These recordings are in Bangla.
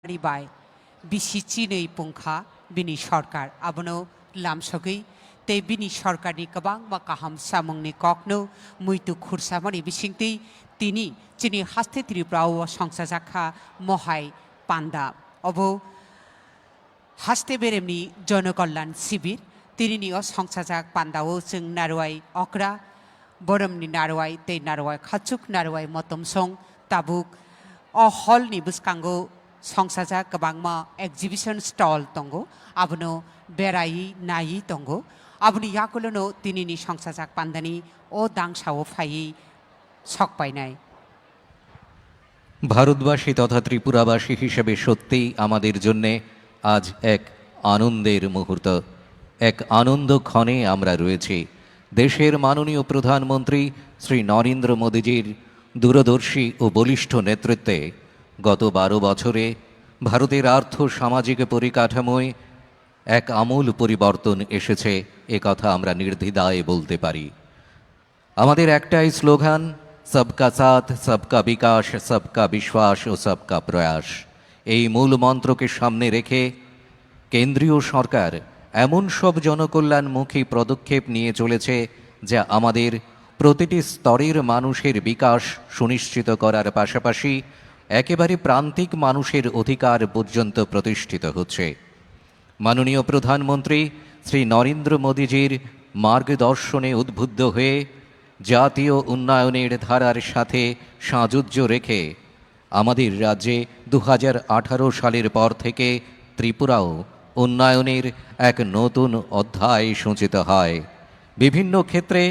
Ribai bisi chinei pungkha bini sarkar abono lamsogei tei bini sarkarni kwbangma kaham samungni kokno muitu khursamani bisingtei tini chini haste Tripuraa songsajakha mohai panda obo haste beremni jনকল্যাণ শিবির তিনিনি সংসাজাক পান্দাও जों नारवाई अक्रा बरमनि नारवाई tei नारवाई खाचुक नारवाई मतमसं tabuk o hallni bwskango সংসাজাক kwbangma exhibition stall tongo abono berai nai tongo aboni yakulono tinini সংসাজাক pandani o dangsao phai সকপাইনাই ভারতবাসী তথা ত্রিপুরাবাসী হিসেবে সত্যিই আমাদের জন্যে আজ এক আনন্দের মুহূর্ত, এক আনন্দক্ষণে আমরা রয়েছি। দেশের মাননীয় প্রধানমন্ত্রী শ্রী নরেন্দ্র মোদীজির দূরদর্শী ও বলিষ্ঠ নেতৃত্বে গত 12 বছরে ভারতের আর্থ সামাজিক পরিকাঠামোয় এক আমূল পরিবর্তন এসেছে, এ কথা আমরা নির্দ্বিধায় বলতে পারি। আমাদের একটাই স্লোগান, সবকা সাথ সবকা বিকাশ সবকা বিশ্বাস ও সবকা প্রয়াস। এই মূল মন্ত্রকে সামনে রেখে কেন্দ্রীয় সরকার এমন সব জনকল্যাণমুখী পদক্ষেপ নিয়ে চলেছে যা আমাদের প্রতিটি স্তরের মানুষের বিকাশ সুনিশ্চিত করার পাশাপাশি একেবারে প্রান্তিক মানুষের অধিকার পর্যন্ত প্রতিষ্ঠিত হচ্ছে। মাননীয় প্রধানমন্ত্রী শ্রী নরেন্দ্র মোদীজির মার্গদর্শনে উদ্বুদ্ধ হয়ে জাতীয় উন্নয়নের ধারার সাথে সাযুজ্য রেখে আমাদের রাজ্যে 2018 সালের পর থেকে ত্রিপুরাও উন্নয়নের এক নতুন অধ্যায় সূচিত হয়। বিভিন্ন ক্ষেত্রে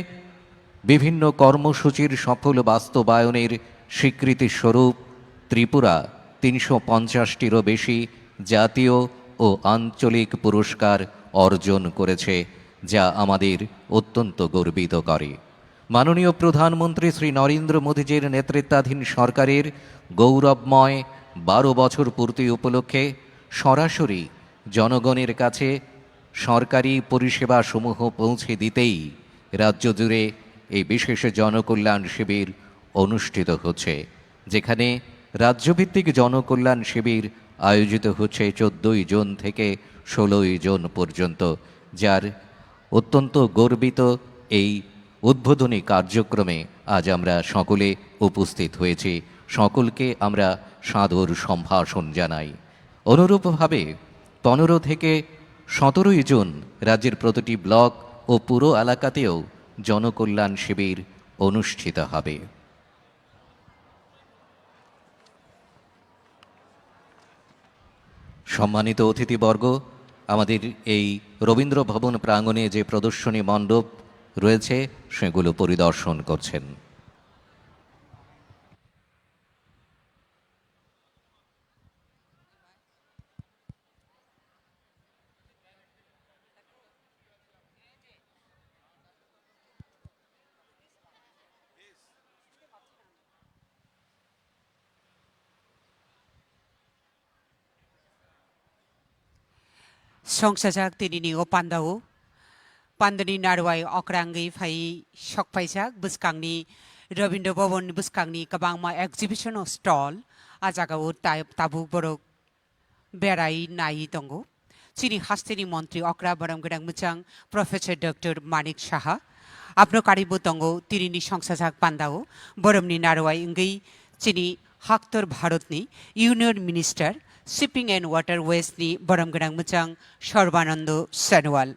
বিভিন্ন কর্মসূচির সফল বাস্তবায়নের স্বীকৃতিস্বরূপ ত্রিপুরা 350টিরও বেশি জাতীয় ও আঞ্চলিক পুরস্কার অর্জন করেছে, যা আমাদের অত্যন্ত গর্বিত করে। মাননীয় প্রধানমন্ত্রী শ্রী নরেন্দ্র মোদীজির নেতৃত্বাধীন সরকারের গৌরবময় 12 বছর পূর্তি উপলক্ষে সরাসরি জনগণের কাছে সরকারি পরিষেবা সমূহ পৌঁছে দিতেই রাজ্য জুড়ে এই বিশেষ জনকল্যাণ শিবির অনুষ্ঠিত হচ্ছে, যেখানে রাজ্যভিত্তিক জনকল্যাণ শিবির আয়োজিত হচ্ছে 14 জুন থেকে 16 জুন পর্যন্ত, যার অত্যন্ত গর্বিত এই উদ্বোধনী কার্যক্রমে আজ আমরা সকলে উপস্থিত হয়েছি। সকলকে আমরা সাদর সম্ভাষণ জানাই। অনুরূপভাবে 15 থেকে 17 জুন রাজ্যের প্রতিটি ব্লক ও পুর এলাকাতেও জনকল্যাণ শিবির অনুষ্ঠিত হবে। সম্মানিত অতিথিবর্গ, আমাদের এই রবীন্দ্র ভবন প্রাঙ্গণে যে প্রদর্শনী মণ্ডপ রয়েছে সেগুলো পরিদর্শন করছেন। সংসাজাক tinini o pandao pandani narwai okrangei phai sokpaijak bwskangni Rabindra Bhavan bwskangni kwbangma exhibition o stall a jagao tabuk borok berai nai tongo chini hasteni মন্ত্রী অকরা বরমগেরাং মুচাং প্রফেসর ডক্টর মানিক সাহা আপনো কারিবো tongo tinini সংসাজাক পান্দাও বরমনি নারওয়াই ইংগই chini হাক্তর ভারতনি union minister shipping and waterways ni বরমগেরাং মুচাং সর্বানন্দ সনোয়াল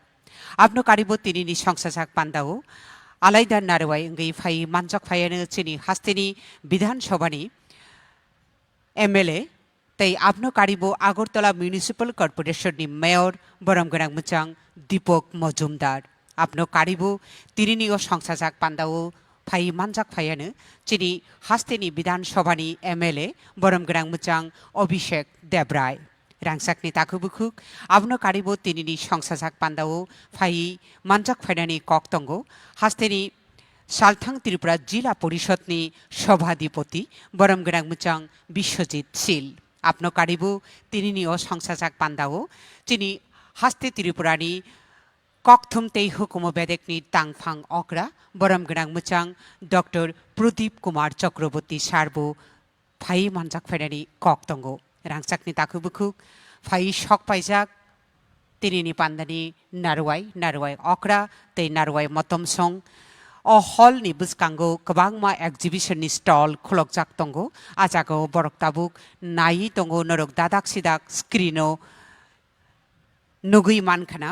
আপনো কারিবো tinini সংসাজাক পান্দাও আলাইদা নারওয়াই ইংগই ফাই মানজক ফাইয়ানো chini hasteni বিধানসভানি এমএলএ তাই আপনো কারিবো আগরতলা মিউনিসিপাল কর্পোরেশননি মেয়র বরমগেরাং মুচাং দীপক মজুমদার আপনো কারিবো tinini o সংসাজাক পান্দাও ফাই মানজাক ফাইয়ানো chini hasteni বিধানসভানি এমএলএ বরমগেরাং মুচাং অভিষেক দেবরায় রাংসাকনি তাকুবুকুক আপনো কারিবো tinini সংসাজাক পান্দাও ফাই মানজাক ফাইনানি কক্তঙ্গ hasteni সালথাং ত্রিপুরা জেলা পরিষদনি সভাধিপতি বরমগেরাং মুচাং বিশ্বজিৎ শীল আপনো কারিবো tinini o সংসাজাক পান্দাও chini haste ত্রিপুরানি ককথুমতেই হুকুমো বেদেকনি তাংফাং অকরা বরমগেরাং মুচাং ডক্টর প্রদীপ কুমার চক্রবর্তী সার্বো ফাই মানজাক ফাইনানি কক্তঙ্গ rangchakni taku bukuk phai shok paijak tinini pandani narwai okra tei narwai motom song o hall ni buskango kwbangma exhibition ni stall khulokjak tongo ajago borok tabuk nai tongo norok dadak sidak screeno nugui mankhana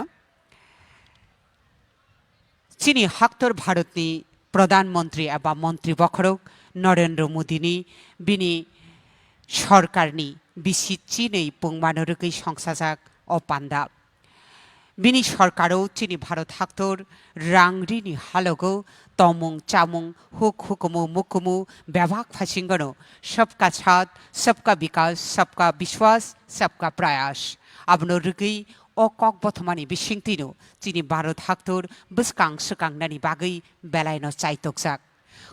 chini haktor bharatni প্রধানমন্ত্রী एबा मन्त्री बखरक नरेन्द्र मोदीनि बिनि सरकारनि बिसि चिनै पुंमानरुकै संसाजाक o panda bini सरकारो चिनि भारत हाक्तर रांगरिनि हालगो तमुं चामुं हुकुमु मुकुमु व्यवहार फासिंगनो सबका साथ सबका विकास सबका विश्वास सबका प्रयास abno रुकै o kok bothmani bisingtino chini Bharat हाक्तर buskang sukangnani bagui belaino chaitokjak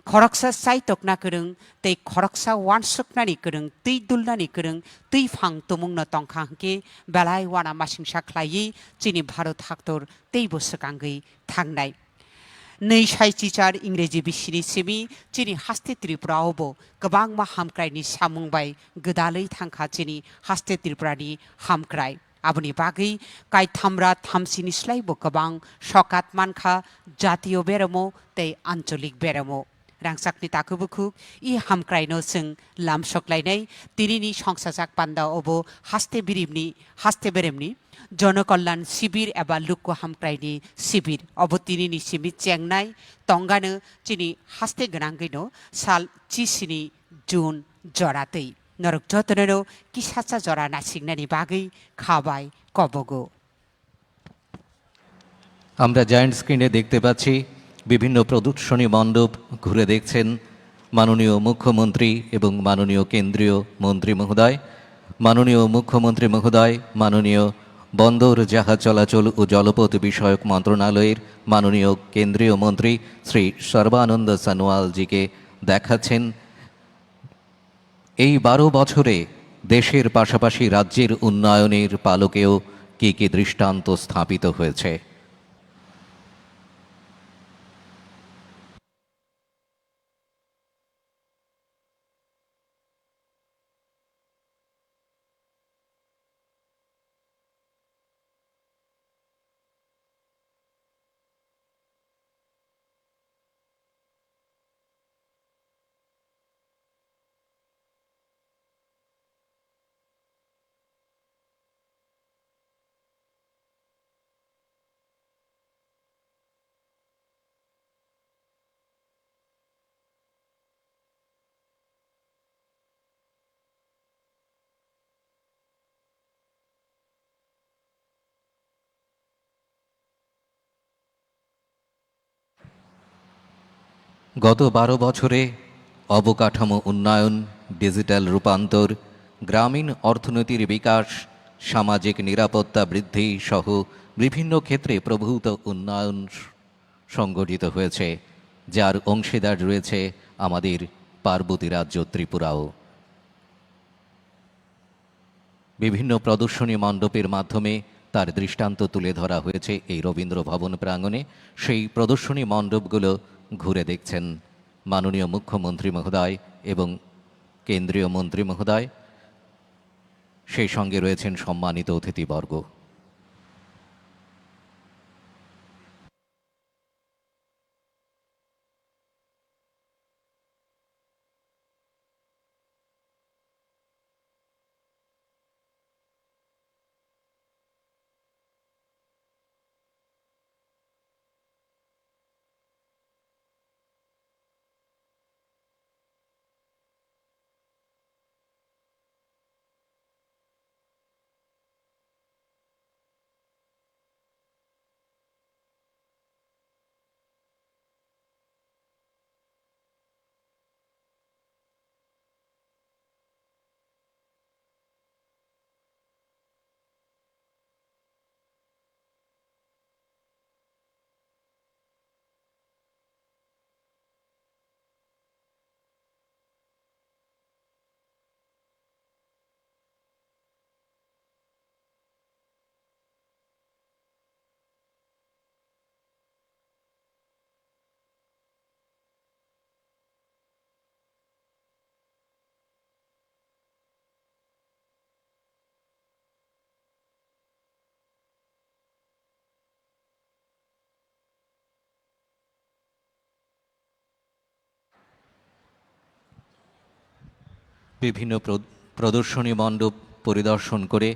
खरकसा साइतकना करं तै खरकसा वानसुकनानि करं तै दुलनानि करं तै फां तमुंनो तंखांके बेलाय वाना मासिंसा ख्लायि चिनि भारत हाक्तर तै बोसकांगै थांनाय नै साइचिचार इंरेजि बिसिनि सिमि चिनि हास्ते त्रिपुरावबो गोबांमा हामक्रायनि सामुंबाय गोदालै थांखा चिनि हास्ते त्रिपुरानि हामक्राय आबुनि बागै काय थामरा थामसिनि स्लाइबो गोबां सकात मानखा जातीय बेरामो तै आঞ্চলিक बेरामो rangchakni takubukuk I hamkraino sung lamsoklainai tinini সংসাজাক পান্দা obo haste beremni Janakalyan শিবির এবা লুকু হামক্রাইনি শিবির obo tinini simi chengnai tongano chini haste grangaino sal chisini jun joratei norok jotonero kisacha jora nasingnani bagui khabai kobogo আমরা জায়ান্ট স্ক্রিনে দেখতে পাচ্ছি বিভিন্ন প্রদর্শনী মণ্ডপ ঘুরে দেখছেন মাননীয় মুখ্যমন্ত্রী এবং মাননীয় কেন্দ্রীয় মন্ত্রী মহোদয় মাননীয় মুখ্যমন্ত্রী মহোদয় মাননীয় বন্দর জাহাজ চলাচল ও জলপথ বিষয়ক মন্ত্রণালয়ের মাননীয় কেন্দ্রীয় মন্ত্রী শ্রী সর্বানন্দ সনোয়ালজিকে দেখাচ্ছেন এই 12 বছরে দেশের পাশাপাশি রাজ্যের উন্নয়নের পালকেও কী কী দৃষ্টান্ত স্থাপিত হয়েছে গত 12 বছরে অবকাঠামো উন্নয়ন ডিজিটাল রূপান্তর গ্রামীণ অর্থনীতির বিকাশ সামাজিক নিরাপত্তা বৃদ্ধি সহ বিভিন্ন ক্ষেত্রে প্রভূত উন্নয়ন সংগঠিত হয়েছে যার অংশীদার রয়েছে আমাদের পার্বতী রাজ্য ত্রিপুরাও বিভিন্ন প্রদর্শনী মণ্ডপের মাধ্যমে তার দৃষ্টান্ত তুলে ধরা হয়েছে এই রবীন্দ্র ভবন প্রাঙ্গণে সেই প্রদর্শনী মণ্ডপগুলো ঘুরে দেখছেন মাননীয় মুখ্যমন্ত্রী মহোদয় এবং কেন্দ্রীয় মন্ত্রী মহোদয় সেই সঙ্গে রয়েছেন সম্মানিত অতিথিবর্গ বিভিন্ন প্রদর্শনী মণ্ডপ পরিদর্শন করে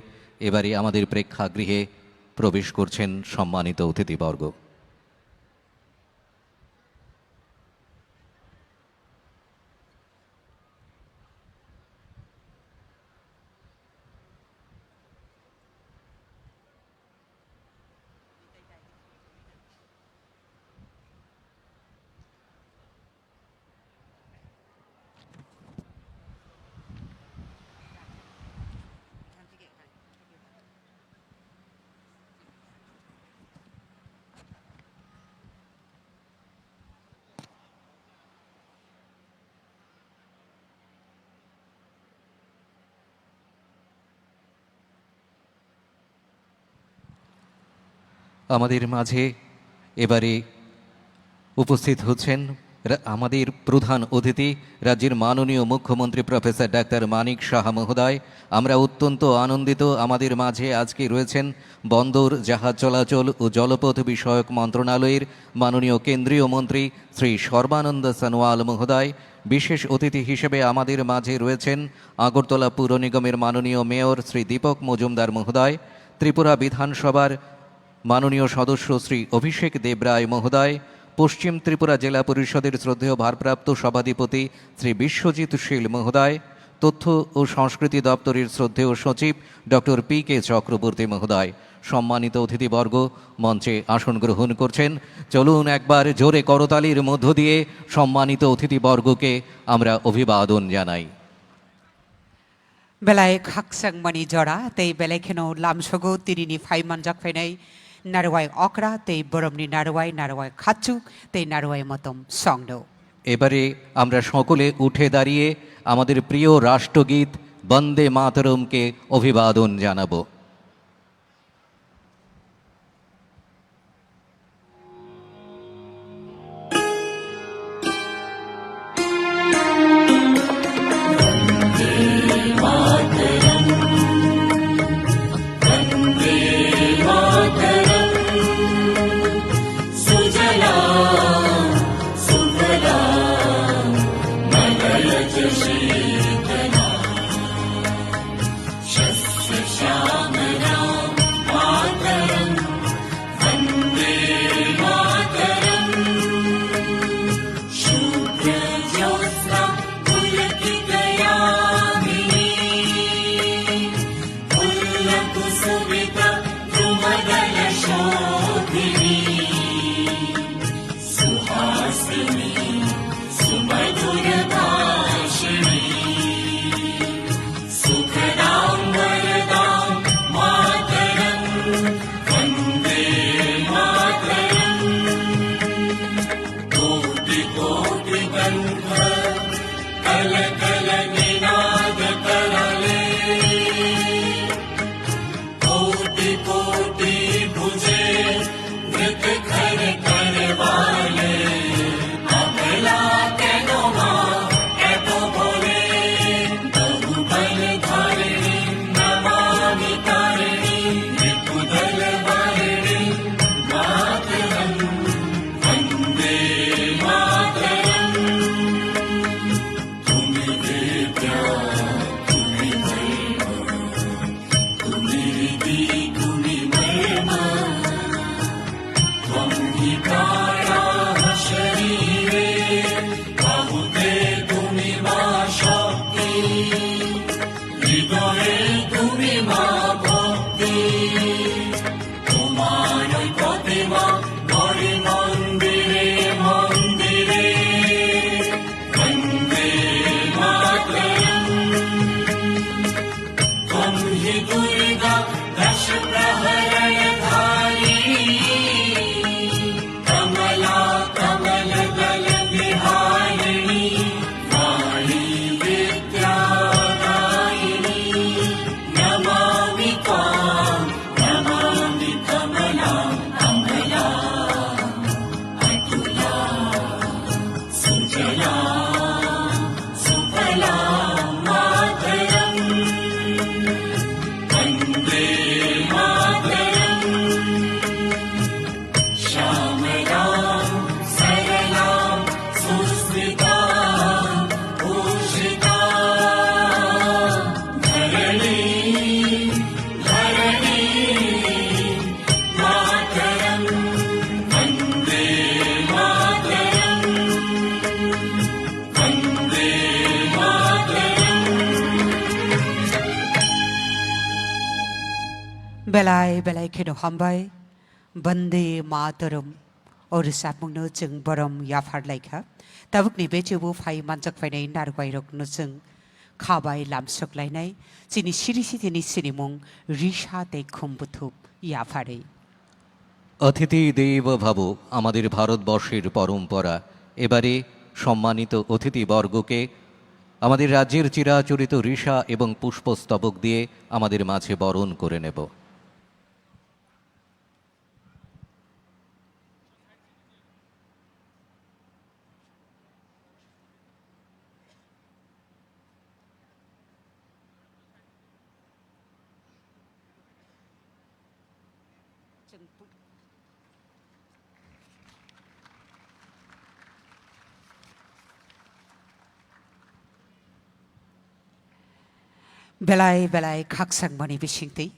এবারে আমাদের প্রেক্ষাগৃহে প্রবেশ করছেন সম্মানিত অতিথিবর্গ। আমাদের মাঝে এবারে উপস্থিত হচ্ছেন আমাদের প্রধান অতিথি রাজ্যের মাননীয় মুখ্যমন্ত্রী প্রফেসর ডাক্তার মানিক সাহা মহোদয়। আমরা অত্যন্ত আনন্দিত, আমাদের মাঝে আজকে রয়েছেন বন্দর, জাহাজ চলাচল ও জলপথ বিষয়ক মন্ত্রণালয়ের মাননীয় কেন্দ্রীয় মন্ত্রী শ্রী সর্বানন্দ সোনোয়াল মহোদয়। বিশেষ অতিথি হিসেবে আমাদের মাঝে রয়েছেন আগরতলা পুর নিগমের মাননীয় মেয়র শ্রী দীপক মজুমদার মহোদয়, ত্রিপুরা বিধানসভার মাননীয় সদস্য শ্রী অভিষেক দেবরায় মহোদয়, পশ্চিম ত্রিপুরা জেলা পরিষদের শ্রদ্ধেয় ভারপ্রাপ্ত সভাধিপতি শ্রী বিশ্বজিৎ শীল মহোদয়, তথ্য ও সংস্কৃতি দপ্তরের শ্রদ্ধেয় সচিব ডক্টর পি.কে. চক্রবর্তী মহোদয়। সম্মানিত অতিথিবর্গ মঞ্চে আসন গ্রহণ করছেন। চলুন একবার জোরে করতালির মধ্য দিয়ে সম্মানিত অতিথিবর্গকে আমরা অভিবাদন জানাই। बेलाय खाकसां मानि जरा तै बेलायखेनो लामसगो तिरिनि फाइमानजाक फैनाय नारवाय अक्रा तै बरमनि नारवाय खाचुक तै नारवाय मतम संगदो। এবারে আমরা সকলে উঠে দাঁড়িয়ে আমাদের প্রিয় রাষ্ট্রগীত বন্দে মাতরমকে অভিবাদন জানাবো। बेलाय बेलाय खेनो हामबाय वन्दे मातरम और सामुंनो जों बरम याफार लायखा ताबुकनि बे जोबो फाय मानजक फायनाय नारबाय रकनो जों खाबाय लामसकलायनाय जिनि सिरि सिरिनि सिरिमुं ऋषा ते खुम्बुथुप याफारे অতিথি দেব ভাব আমাদের ভারতবর্ষের পরম্পরা। এবারে সম্মানিত অতিথিবর্গকে আমাদের রাজ্যের চিরাচরিত ঋষা এবং পুষ্পস্তবক দিয়ে আমাদের মাঝে বরণ করে নেব। बेलाय बेलाय खाकसां मनि बिसिंतै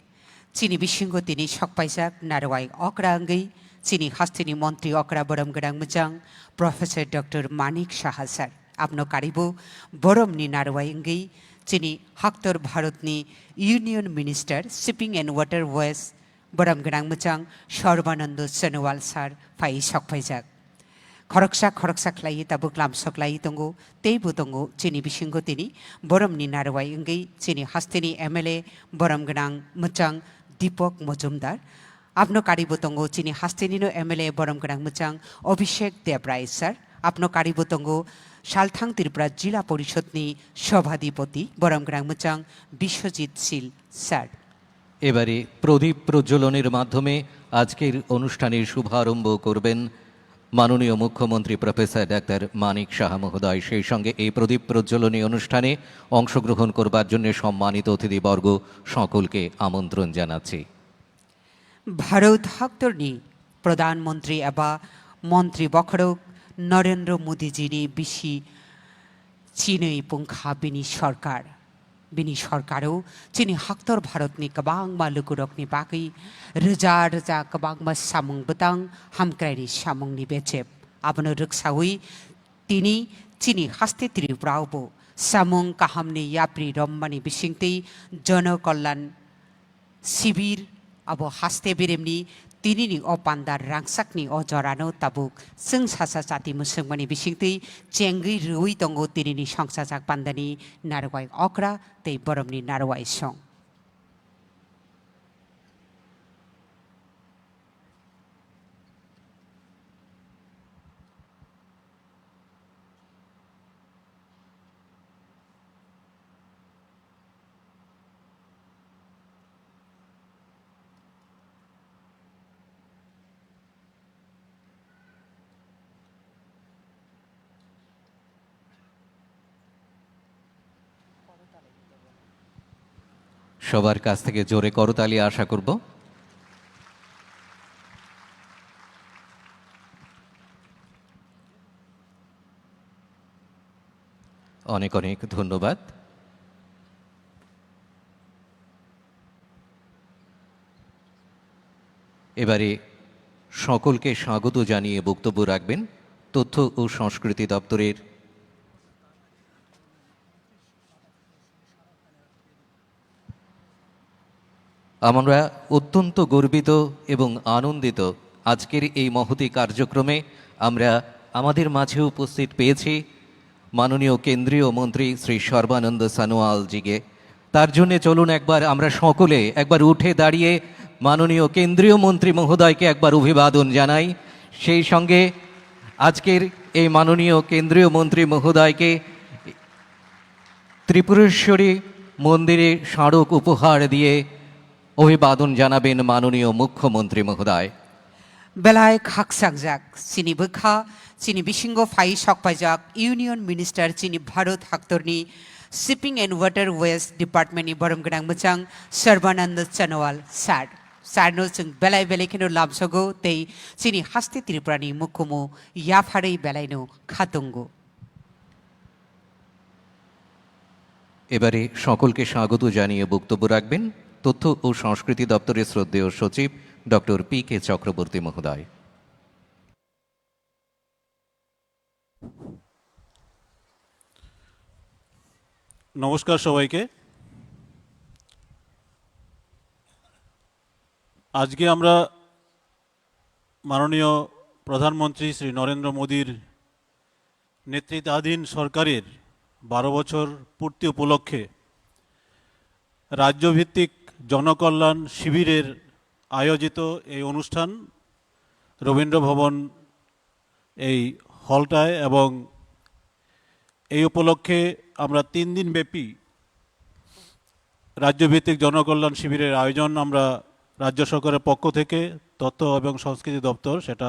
चिनि बिसिंगो तिनि सकपाइजाक नारवाय अक्रांगै चिनि हास्तिनि मन्त्री अक्रा बरम गडां मोजां प्रफेसर डक्टर मानिक साहा सार आपनो कारिबो बरमनि नारवायंगै चिनि हाक्तर भारतनि union minister shipping and waterways बरम गडां मोजां सर्बानंद सोनोवाल सार फाइ सकपाइजाक खरकसा खलायो ताबो ग्लामसकलायो दंगो तेबो दंगो चिनि बिसिंगो तिनि बरमनि नारवाय इंगै चिनि हास्तिनि एमएलए बरम गनां मोजां दीपक मजुमदार आपनो कारिबो दंगो चिनि हास्तिनिनो एमएलए बरम गनां मोजां अभिषेक देवराय सर आपनो कारिबो दंगो सालथां त्रिपुरा जिला परिषदनि सभाधिपति बरम गनां मोजां विश्वजित शील सर এবারে প্রদীপ প্রজ্বলনের মাধ্যমে আজকের অনুষ্ঠানের শুভারম্ভ করবেন মাননীয় মুখ্যমন্ত্রী প্রফেসর ডাক্তার মানিক সাহা মহোদয়। সেই সঙ্গে এই প্রদীপ প্রজ্বলনী অনুষ্ঠানে অংশগ্রহণ করবার জন্য সম্মানিত অতিথিবর্গ সকলকে আমন্ত্রণ জানাচ্ছি। भारत हाक्तरनि प्रधानमन्त्री एबा मन्त्री बखरक नरेन्द्र मोदीजीनि बिसि चिनै पुंखा बिनि सरकार बिनि सरकाराव चिनि हाक्तर भारतनि गोबांमा लोगोरकनि बागै रोजा रोजा गोबांमा सामुं बतां हामक्रायनि सामुंनि बेचेब आबनो रोखसावै तिनि चिनि हास्ते त्रिपुरावबो सामुं काहामनि याप्रि रम्मानि बिसिंतै जनकल्याण शिविर अब हास्ते बेरेमनि तिनिनि अपान्दार रांसाकनि अजरानो ताबुक जों सासा जाति मुसुंमानि बिसिंतै चेंगै रुई दंगो तिनिनि संसाजाक पान्दानि नारवाय अक्रा तै बरमनि नारवाय सं সবার কাছ থেকে জোরে করতালি আশা করব। অনেক অনেক ধন্যবাদ। এবারে সকলকে স্বাগত জানিয়ে বক্তব্য রাখবেন তথ্য ও সংস্কৃতি দপ্তরের আমরা অত্যন্ত গর্বিত এবং আনন্দিত আজকের এই মহতী কার্যক্রমে আমরা আমাদের মাঝে উপস্থিত পেয়েছি মাননীয় কেন্দ্রীয় মন্ত্রী শ্রী সর্বানন্দ সোনোয়ালজিকে। তার জন্য চলুন একবার আমরা সকলে একবার উঠে দাঁড়িয়ে মাননীয় কেন্দ্রীয় মন্ত্রী মহোদয়কে একবার অভিবাদন জানাই। সেই সঙ্গে আজকের এই মাননীয় কেন্দ্রীয় মন্ত্রী মহোদয়কে ত্রিপুরেশ্বরী মন্দিরে স্মারক উপহার দিয়ে অভিবাদন জানাবেন মাননীয় মুখ্যমন্ত্রী মহোদয়। बेलाय खाकसांजाक चिनि बोखा चिनि बिसिंगो फाइ सकपाइजाक यूनियन मिनिस्टर चिनि भारत हाक्तरनि शिपिंग एंड वाटर वेज डिपार्टमेंटनि बरम गनां मोजां सर्बानंद सोनोवाल सार सारनो जों बेलाय बेलायखिनो लामसगो तै चिनि हास्ते त्रिपुरानि मुखुमु याफारै बेलायनो खातुंगो এবারে সকলকে স্বাগত জানিয়ে বক্তব্য রাখবেন তথ্য ও সংস্কৃতি দপ্তরের শ্রদ্ধেয় সচিব ডক্টর পি কে চক্রবর্তী মহোদয়। নমস্কার সবাইকে। আজকে আমরা মাননীয় প্রধানমন্ত্রী শ্রী নরেন্দ্র মোদীর নেতৃত্বাধীন সরকারের 12 বছর পূর্তি উপলক্ষে রাজ্যভিত্তিক জনকল্যাণ শিবিরের আয়োজিত এই অনুষ্ঠান রবীন্দ্র ভবন এই হলটায়, এবং এই উপলক্ষে আমরা 3 দিন ব্যাপী রাজ্যভিত্তিক জনকল্যাণ শিবিরের আয়োজন আমরা রাজ্য সরকারের পক্ষ থেকে তথ্য এবং সংস্কৃতি দপ্তর, সেটা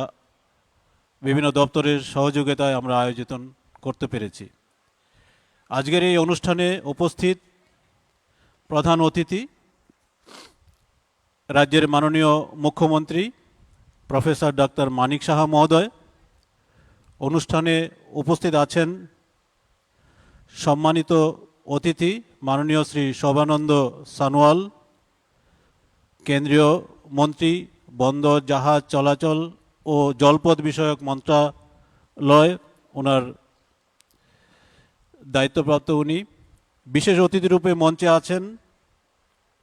বিভিন্ন দপ্তরের সহযোগিতায় আমরা আয়োজিত করতে পেরেছি। আজকের এই অনুষ্ঠানে উপস্থিত প্রধান অতিথি রাজ্যের মাননীয় মুখ্যমন্ত্রী প্রফেসর ডক্টর মানিক সাহা মহোদয়। অনুষ্ঠানে উপস্থিত আছেন সম্মানিত অতিথি মাননীয় শ্রী শোভানন্দ সানোয়াল, কেন্দ্রীয় মন্ত্রী, বন্দর জাহাজ চলাচল ও জলপথ বিষয়ক মন্ত্রণালয়, ওনার দায়িত্বপ্রাপ্ত উনি। বিশেষ অতিথিরূপে মঞ্চে আছেন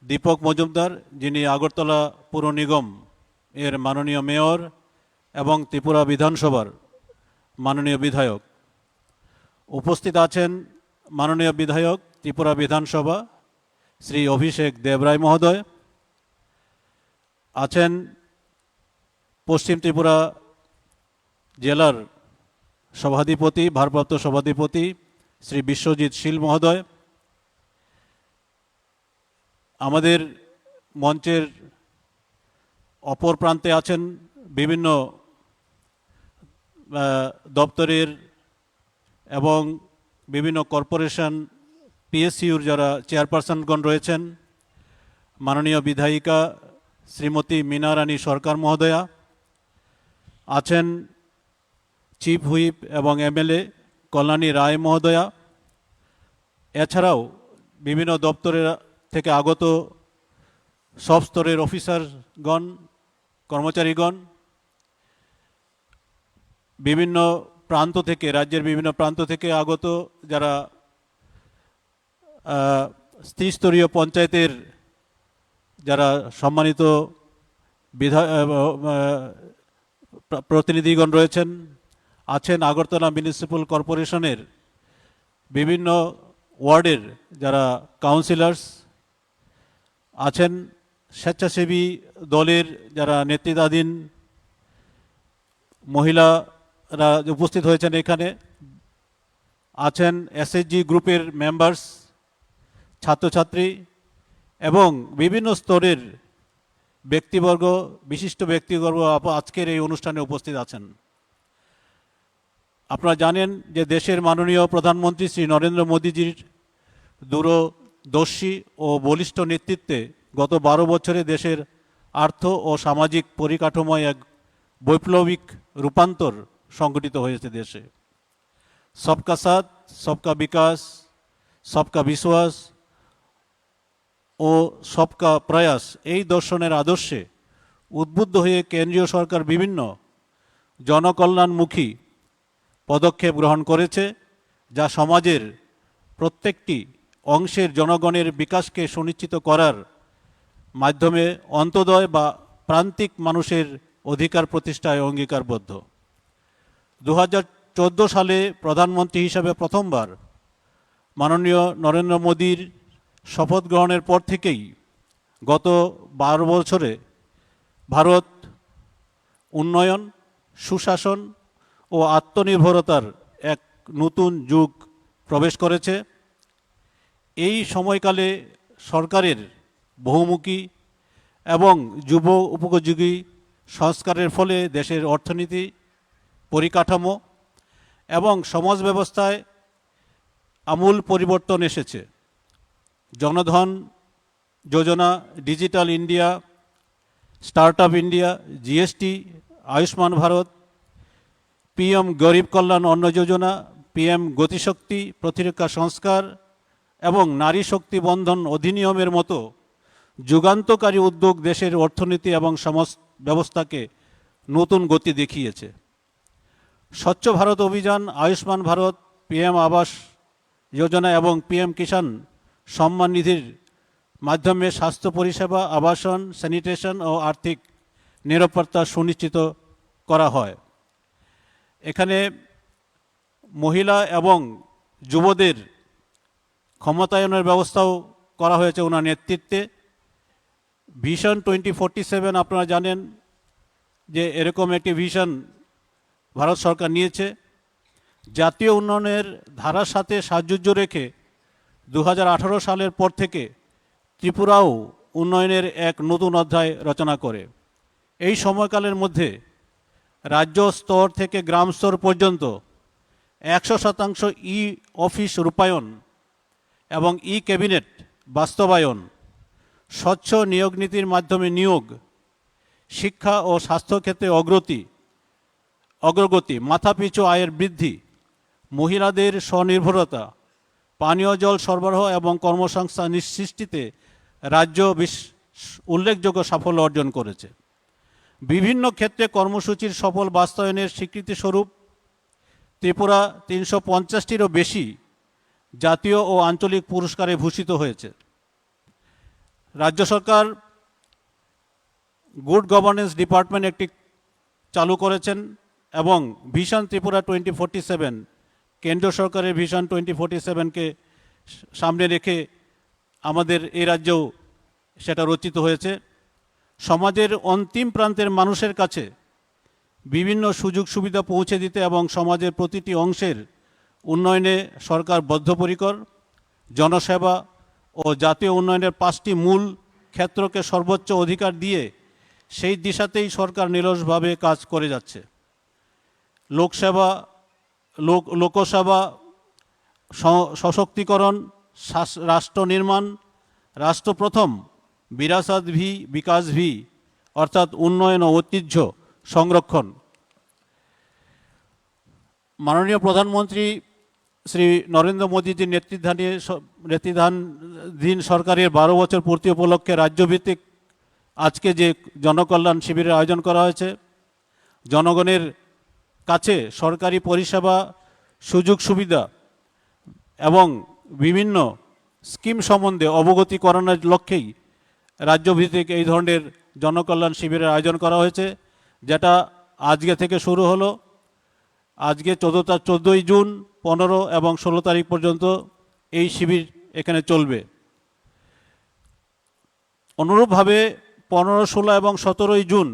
দীপক মজুমদার, যিনি আগরতলা পুর নিগম এর মাননীয় মেয়র এবং ত্রিপুরা বিধানসভার মাননীয় বিধায়ক। উপস্থিত আছেন মাননীয় বিধায়ক ত্রিপুরা বিধানসভা শ্রী অভিষেক দেবরায় মহোদয়। আছেন পশ্চিম ত্রিপুরা জেলার সভাধিপতি, ভারপ্রাপ্ত সভাধিপতি শ্রী বিশ্বজিৎ শীল মহোদয়। আমাদের মঞ্চের অপর প্রান্তে আছেন বিভিন্ন দপ্তরের এবং বিভিন্ন কর্পোরেশন পিএসইউর যারা চেয়ারপারসনগণ রয়েছেন, মাননীয় বিধায়িকা শ্রীমতী মীনা রানী সরকার মহোদয়া। আছেন চিফ হুইপ এবং এমএলএ কল্যাণী রায় মহোদয়া। এছাড়াও বিভিন্ন দপ্তরের থেকে আগত সব স্তরের অফিসারগণ, কর্মচারীগণ, বিভিন্ন প্রান্ত থেকে, রাজ্যের বিভিন্ন প্রান্ত থেকে আগত যারা ত্রিস্তরীয় পঞ্চায়েতের যারা সম্মানিত প্রতিনিধিগণ রয়েছেন, আছেন আগরতলা মিউনিসিপ্যাল কর্পোরেশনের বিভিন্ন ওয়ার্ডের যারা কাউন্সিলর্স, আছেন স্বেচ্ছাসেবী দলের যারা নেতৃত্বাধীন মহিলারা উপস্থিত হয়েছেন এখানে, আছেন এসএইচজি গ্রুপের মেম্বার্স, ছাত্রছাত্রী এবং বিভিন্ন স্তরের ব্যক্তিবর্গ, বিশিষ্ট ব্যক্তিবর্গ আজকের এই অনুষ্ঠানে উপস্থিত আছেন। আপনারা জানেন যে দেশের মাননীয় প্রধানমন্ত্রী শ্রী নরেন্দ্র মোদীজির দূরদর্শী ও বলিষ্ঠ নেতৃত্বে গত 12 বছরে দেশের আর্থ ও সামাজিক পরিকাঠামোয় এক বৈপ্লবিক রূপান্তর সংঘটিত হয়েছে দেশে। সবকা সাথ, সবকা বিকাশ, সবকা বিশ্বাস ও সবকা প্রয়াস, এই দর্শনের আদর্শে উদ্বুদ্ধ হয়ে কেন্দ্রীয় সরকার বিভিন্ন জনকল্যাণমুখী পদক্ষেপ গ্রহণ করেছে, যা সমাজের প্রত্যেকটি অংশের জনগণের বিকাশকে সুনিশ্চিত করার মাধ্যমে অন্তোদয় বা প্রান্তিক মানুষের অধিকার প্রতিষ্ঠায় অঙ্গীকারবদ্ধ। 2014 সালে প্রধানমন্ত্রী হিসাবে প্রথমবার মাননীয় নরেন্দ্র মোদীর শপথ গ্রহণের পর থেকেই গত 12 বছরে ভারত উন্নয়ন, সুশাসন ও আত্মনির্ভরতার এক নতুন যুগ প্রবেশ করেছে। এই সময়কালে সরকারের বহুমুখী এবং যুব উপযোগী সংস্কারের ফলে দেশের অর্থনীতি, পরিকাঠামো এবং সমাজ ব্যবস্থায় আমূল পরিবর্তন এসেছে। Jan Dhan Yojana, digital India, startup India, GST, Ayushman Bharat, PM Garib Kalyan অন্ন যোজনা, পিএম গতিশক্তি প্রতিরক্ষা সংস্কার এবং নারী শক্তি বন্ধন অধিনিয়মের মতো যুগান্তকারী উদ্যোগ দেশের অর্থনীতি এবং সমাজ ব্যবস্থাকে নতুন গতি দেখিয়েছে। স্বচ্ছ ভারত অভিযান, আয়ুষ্মান ভারত, পিএম আবাস যোজনা এবং পিএম কিষাণ সম্মান নিধির মাধ্যমে স্বাস্থ্য পরিষেবা, আবাসন, স্যানিটেশন ও আর্থিক নিরাপত্তা সুনিশ্চিত করা হয়। এখানে মহিলা এবং যুবদের ক্ষমতায়নের ব্যবস্থাও করা হয়েছে ওনার নেতৃত্বে। ভিশন 2047 আপনারা জানেন যে এরকম একটি ভিশন ভারত সরকার নিয়েছে। জাতীয় উন্নয়নের ধারার সাথে সাহায্য রেখে 2018 সালের পর থেকে ত্রিপুরাও উন্নয়নের এক নতুন অধ্যায় রচনা করে। এই সময়কালের মধ্যে রাজ্য স্তর থেকে গ্রাম স্তর পর্যন্ত 100% ই অফিস রূপায়ণ এবং ই ক্যাবিনেট বাস্তবায়ন, স্বচ্ছ নিয়োগ নীতির মাধ্যমে নিয়োগ, শিক্ষা ও স্বাস্থ্যক্ষেত্রে অগ্রগতি, মাথাপিছু আয়ের বৃদ্ধি, মহিলাদের স্বনির্ভরতা, পানীয় জল সরবরাহ এবং কর্মসংস্থান সৃষ্টিতে রাজ্য উল্লেখযোগ্য সাফল্য অর্জন করেছে। বিভিন্ন ক্ষেত্রে কর্মসূচির সফল বাস্তবায়নের স্বীকৃতিস্বরূপ ত্রিপুরা 350টিরও বেশি জাতীয় ও আঞ্চলিক পুরস্কারে ভূষিত হয়েছে। রাজ্য সরকার গুড গভর্নেন্স ডিপার্টমেন্ট একটি চালু করেছেন এবং ভিশন ত্রিপুরা 2047, কেন্দ্রীয় সরকারের ভিশন 2047কে সামনে রেখে আমাদের এই রাজ্যেও সেটা রচিত হয়েছে। সমাজের অন্তিম প্রান্তের মানুষের কাছে বিভিন্ন সুযোগ সুবিধা পৌঁছে দিতে এবং সমাজের প্রতিটি অংশের উন্নয়নে সরকার বদ্ধপরিকর। জনসেবা ও জাতীয় উন্নয়নের 5টি মূল ক্ষেত্রকে সর্বোচ্চ অধিকার দিয়ে সেই দিশাতেই সরকার নিরলসভাবে কাজ করে যাচ্ছে। লোকসেবা, সশক্তিকরণ, রাষ্ট্র নির্মাণ, রাষ্ট্র প্রথম, বিরাসত ভি, বিকাশ ভি, অর্থাৎ উন্নয়ন ও ঐতিহ্য সংরক্ষণ। মাননীয় প্রধানমন্ত্রী শ্রী নরেন্দ্র মোদীজির নেতৃত্বাধীন সরকারের 12 বছর পূর্তি উপলক্ষে রাজ্যভিত্তিক আজকে যে জনকল্যাণ শিবিরের আয়োজন করা হয়েছে, জনগণের কাছে সরকারি পরিষেবা, সুযোগ সুবিধা এবং বিভিন্ন স্কিম সম্বন্ধে অবগতি করানোর লক্ষ্যেই রাজ্যভিত্তিক এই ধরনের জনকল্যাণ শিবিরের আয়োজন করা হয়েছে, যেটা আজকে থেকে শুরু হলো। আজকে 14ই জুন, 15 এবং 16 তারিখ পর্যন্ত এই শিবির এখানে চলবে। অনুরূপভাবে 15, 16 এবং 17ই জুন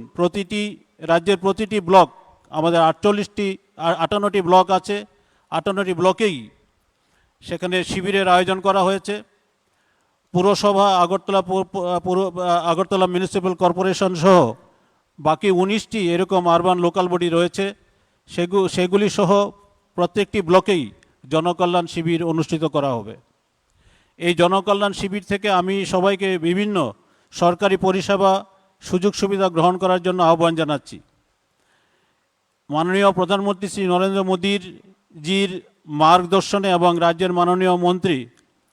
রাজ্যের প্রতিটি ব্লক, আমাদের 58টি ব্লক আছে, 58টি ব্লকেই সেখানে শিবিরের আয়োজন করা হয়েছে। পুরসভা, আগরতলা মিউনিসিপ্যাল কর্পোরেশন সহ বাকি 19টি এরকম আরবান লোকাল বডি রয়েছে, সেগুলি সহ প্রত্যেকটি ব্লকেই জনকল্যাণ শিবির অনুষ্ঠিত করা হবে। এই জনকল্যাণ শিবির থেকে আমি সবাইকে বিভিন্ন সরকারি পরিষেবা, সুযোগ সুবিধা গ্রহণ করার জন্য আহ্বান জানাচ্ছি। মাননীয় প্রধানমন্ত্রী শ্রী নরেন্দ্র মোদীজির মার্গদর্শনে এবং রাজ্যের মাননীয়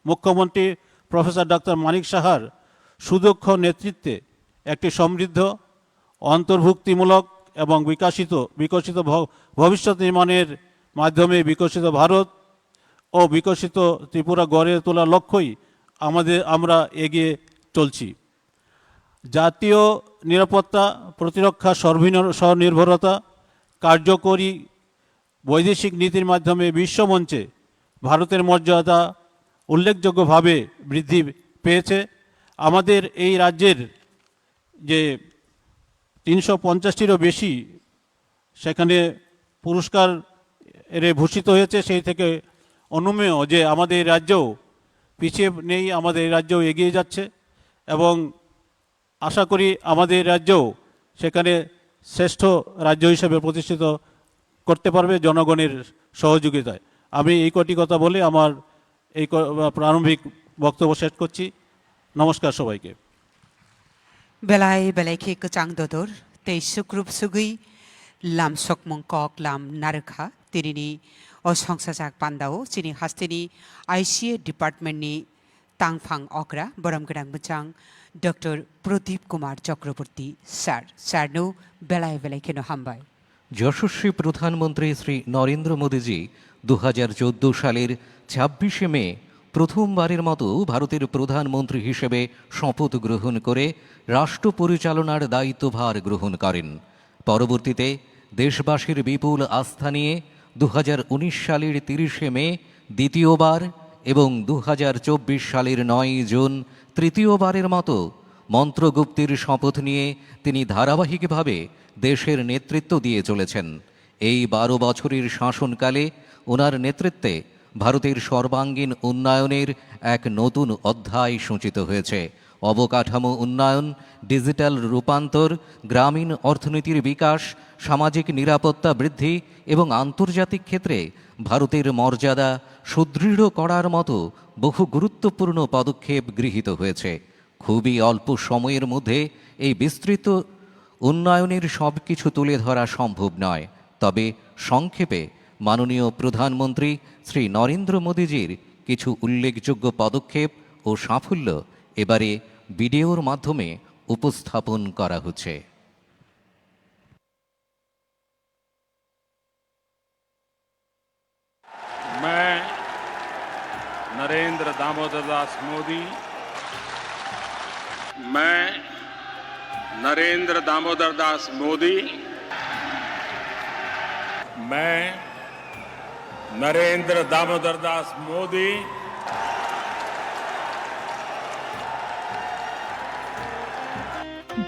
মুখ্যমন্ত্রী প্রফেসর ডক্টর মানিক সাহার সুদক্ষ নেতৃত্বে একটি সমৃদ্ধ, অন্তর্ভুক্তিমূলক এবং বিকশিত ভবিষ্যৎ নির্মাণের মাধ্যমে বিকশিত ভারত ও বিকশিত ত্রিপুরা গড়ে তোলার লক্ষ্যই আমরা এগিয়ে চলছি। জাতীয় নিরাপত্তা, প্রতিরক্ষা, স্বনির্ভরতা, কার্যকরী বৈদেশিক নীতির মাধ্যমে বিশ্বমঞ্চে ভারতের মর্যাদা উল্লেখযোগ্যভাবে বৃদ্ধি পেয়েছে। আমাদের এই রাজ্যের যে 350টিরও বেশি সেখানে পুরস্কার ভূষিত হয়েছে, সেই থেকে অনুমেয় যে আমাদের রাজ্যও পিছিয়ে নেই, আমাদের রাজ্যও এগিয়ে যাচ্ছে এবং আশা করি আমাদের রাজ্যও সেখানে শ্রেষ্ঠ রাজ্য হিসেবে প্রতিষ্ঠিত করতে পারবে জনগণের সহযোগিতায়। আমি এই কটি কথা বলে আমার এই প্রারম্ভিক বক্তব্য শেষ করছি। নমস্কার সবাইকে। বেলায় বেলাইকে কচাং দদর তৈ সুগ্রুপ সুগুই লাম সকমং কক লাম নারখা তিরিনি অসংসাজাক পান্দাও চিনি হাস্তিনি আইসিএ ডিপার্টমেন্টনি তাংফাং অকরা বরম গরাং বচাং ডক্টর প্রদীপ কুমার চক্রবর্তী স্যারনো বেলায় বেলাইকেনো হামবাই। যশস্বী প্রধানমন্ত্রী শ্রী নরেন্দ্র মোদীজি 2014 সালের 26শে মে প্রথমবারের মতো ভারতের প্রধানমন্ত্রী হিসেবে শপথ গ্রহণ করে রাষ্ট্র পরিচালনার দায়িত্বভার গ্রহণ করেন। পরবর্তীতে দেশবাসীর বিপুল আস্থা নিয়ে 2019 সালের 30শে মে দ্বিতীয়বার এবং 2024 সালের 9 জুন তৃতীয়বারের মতো মন্ত্রগুপ্তির শপথ নিয়ে তিনি ধারাবাহিকভাবে দেশের নেতৃত্ব দিয়ে চলেছেন। এই 12 বছরের শাসনকালে ওনার নেতৃত্বে ভারতের সর্বাঙ্গীন উন্নয়নের এক নতুন অধ্যায় সূচিত হয়েছে। অবকাঠামো উন্নয়ন, ডিজিটাল রূপান্তর, গ্রামীণ অর্থনীতির বিকাশ, সামাজিক নিরাপত্তা বৃদ্ধি এবং আন্তর্জাতিক ক্ষেত্রে ভারতের মর্যাদা সুদৃঢ় করার মতো বহু গুরুত্বপূর্ণ পদক্ষেপ গৃহীত হয়েছে। খুবই অল্প সময়ের মধ্যে এই বিস্তৃত উন্নয়নের সব কিছু তুলে ধরা সম্ভব নয়, তবে সংক্ষেপে মাননীয় প্রধানমন্ত্রী শ্রী নরেন্দ্র মোদীজির কিছু উল্লেখযোগ্য পদক্ষেপ ও সাফল্য এবারে ভিডিওর মাধ্যমে উপস্থাপন করা হচ্ছে। मैं नरेंद्र दामोदर दास मोदी मैं नरेंद्र दामोदर दास मोदी मैं नरेंद्र दामोदर दास मोदी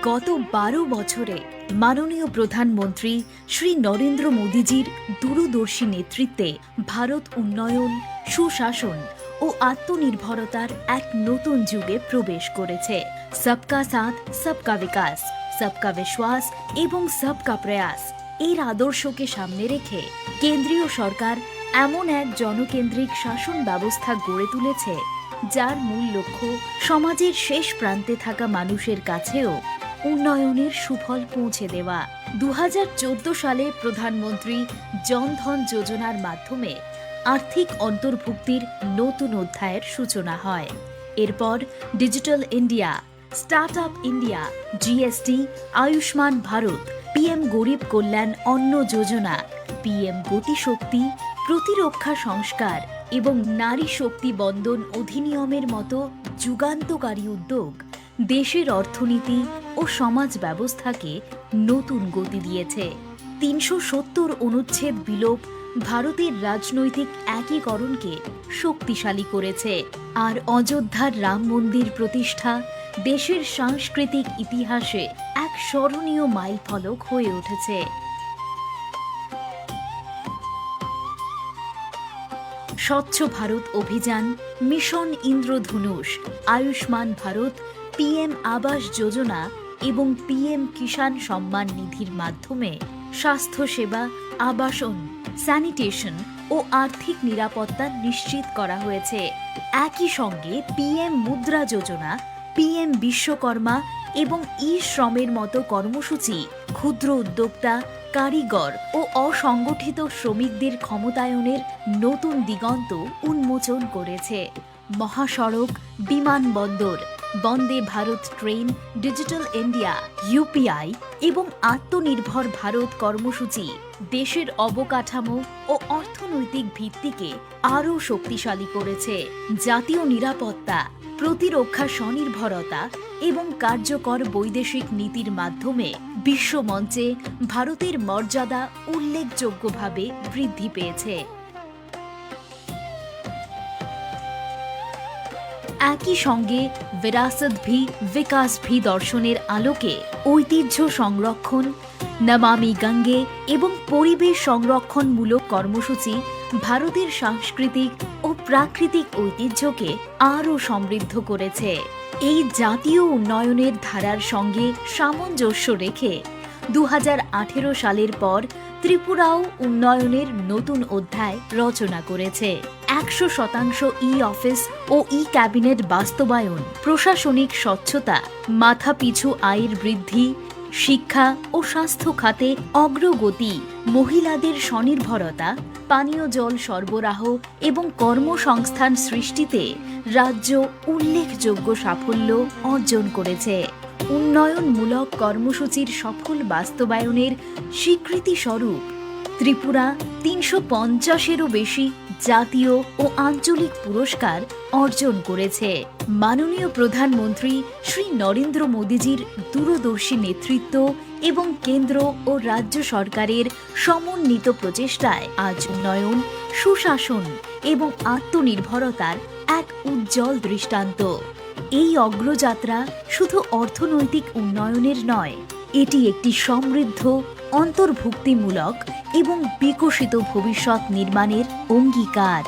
গত 12 বছরে মাননীয় প্রধানমন্ত্রী শ্রী নরেন্দ্র মোদীজির দূরদর্শী নেতৃত্বে ভারত উন্নয়ন, সুশাসন ও আত্মনির্ভরতার এক নতুন যুগে প্রবেশ করেছে। সবকা সাথ, সবকা বিকাশ, সবকা বিশ্বাস এবং সবকা প্রয়াস এর আদর্শকে সামনে রেখে কেন্দ্রীয় সরকার এমন এক জনকেন্দ্রিক শাসন ব্যবস্থা গড়ে তুলেছে যার মূল লক্ষ্য সমাজের শেষ প্রান্তে থাকা মানুষের কাছেও উন্নয়নের সুফল পৌঁছে দেওয়া। 2014 সালে প্রধানমন্ত্রী জনধন যোজনার মাধ্যমে আর্থিক অন্তর্ভুক্তির নতুন অধ্যায়ের সূচনা হয়। এরপর digital India, startup India, GST, Ayushman Bharat, PM Garib Kalyan অন্ন যোজনা, পিএম গতিশক্তি, প্রতিরক্ষা সংস্কার এবং নারী শক্তি বন্দন অধিনিয়মের মতো যুগান্তকারী উদ্যোগ দেশের অর্থনীতি ও সমাজ ব্যবস্থাকে নতুন গতি দিয়েছে। 370 অনুচ্ছেদ বিলোপ ভারতের রাজনৈতিক একীকরণকে শক্তিশালী করেছে, আর অযোধ্যার রাম মন্দির প্রতিষ্ঠা দেশের সাংস্কৃতিক ইতিহাসে এক স্মরণীয় মাইলফলক হয়ে উঠেছে। স্বচ্ছ ভারত অভিযান, মিশন ইন্দ্রধনুষ, আয়ুষ্মান ভারত, পিএম আবাস যোজনা এবং পিএম কিষাণ সম্মান নিধির মাধ্যমে স্বাস্থ্যসেবা, আবাসন, স্যানিটেশন ও আর্থিক নিরাপত্তা নিশ্চিত করা হয়েছে। একই সঙ্গে পিএম মুদ্রা যোজনা, পিএম বিশ্বকর্মা এবং ই শ্রমের মতো কর্মসূচি ক্ষুদ্র উদ্যোক্তা, কারিগর ও অসংগঠিত শ্রমিকদের ক্ষমতায়নের নতুন দিগন্ত উন্মোচন করেছে। মহাসড়ক, বিমানবন্দর, Vande Bharat train, digital India, UPI এবং আত্মনির্ভর ভারত কর্মসূচি দেশের অবকাঠামো ও অর্থনৈতিক ভিত্তিকে আরও শক্তিশালী করেছে। জাতীয় নিরাপত্তা, প্রতিরক্ষা স্বনির্ভরতা এবং কার্যকর বৈদেশিক নীতির মাধ্যমে বিশ্বমঞ্চে ভারতের মর্যাদা উল্লেখযোগ্যভাবে বৃদ্ধি পেয়েছে। একই সঙ্গে বিরাসত ভি বিকাশ ভি দর্শনের আলোকে ঐতিহ্য সংরক্ষণ, নমামি গঙ্গে এবং পরিবেশ সংরক্ষণমূলক কর্মসূচি ভারতের সাংস্কৃতিক ও প্রাকৃতিক ঐতিহ্যকে আরও সমৃদ্ধ করেছে। এই জাতীয় উন্নয়নের ধারার সঙ্গে সামঞ্জস্য রেখে 2018 সালের পর ত্রিপুরাও উন্নয়নের নতুন অধ্যায় রচনা করেছে। 100% ই অফিস ও ই ক্যাবিনেট বাস্তবায়ন, প্রশাসনিক স্বচ্ছতা, মাথাপিছু আয়ের বৃদ্ধি, শিক্ষা ও স্বাস্থ্য খাতে অগ্রগতি, মহিলাদের স্বনির্ভরতা, পানীয় জল সরবরাহ এবং কর্মসংস্থান সৃষ্টিতে রাজ্য উল্লেখযোগ্য সাফল্য অর্জন করেছে। উন্নয়নমূলক কর্মসূচির সফল বাস্তবায়নের স্বীকৃতি স্বরূপ ত্রিপুরা ৩৫০-এরও বেশি জাতীয় ও আঞ্চলিক পুরস্কার অর্জন করেছে। মাননীয় প্রধানমন্ত্রী শ্রী নরেন্দ্র মোদীজির দূরদর্শী নেতৃত্ব এবং কেন্দ্র ও রাজ্য সরকারের সমন্বিত প্রচেষ্টায় আজ উন্নয়ন, সুশাসন এবং আত্মনির্ভরতার এক উজ্জ্বল দৃষ্টান্ত। এই অগ্রযাত্রা শুধু অর্থনৈতিক উন্নয়নের নয়, এটি একটি সমৃদ্ধ, অন্তর্ভুক্তিমূলক এবং বিকশিত ভবিষ্যৎ নির্মাণের অঙ্গীকার।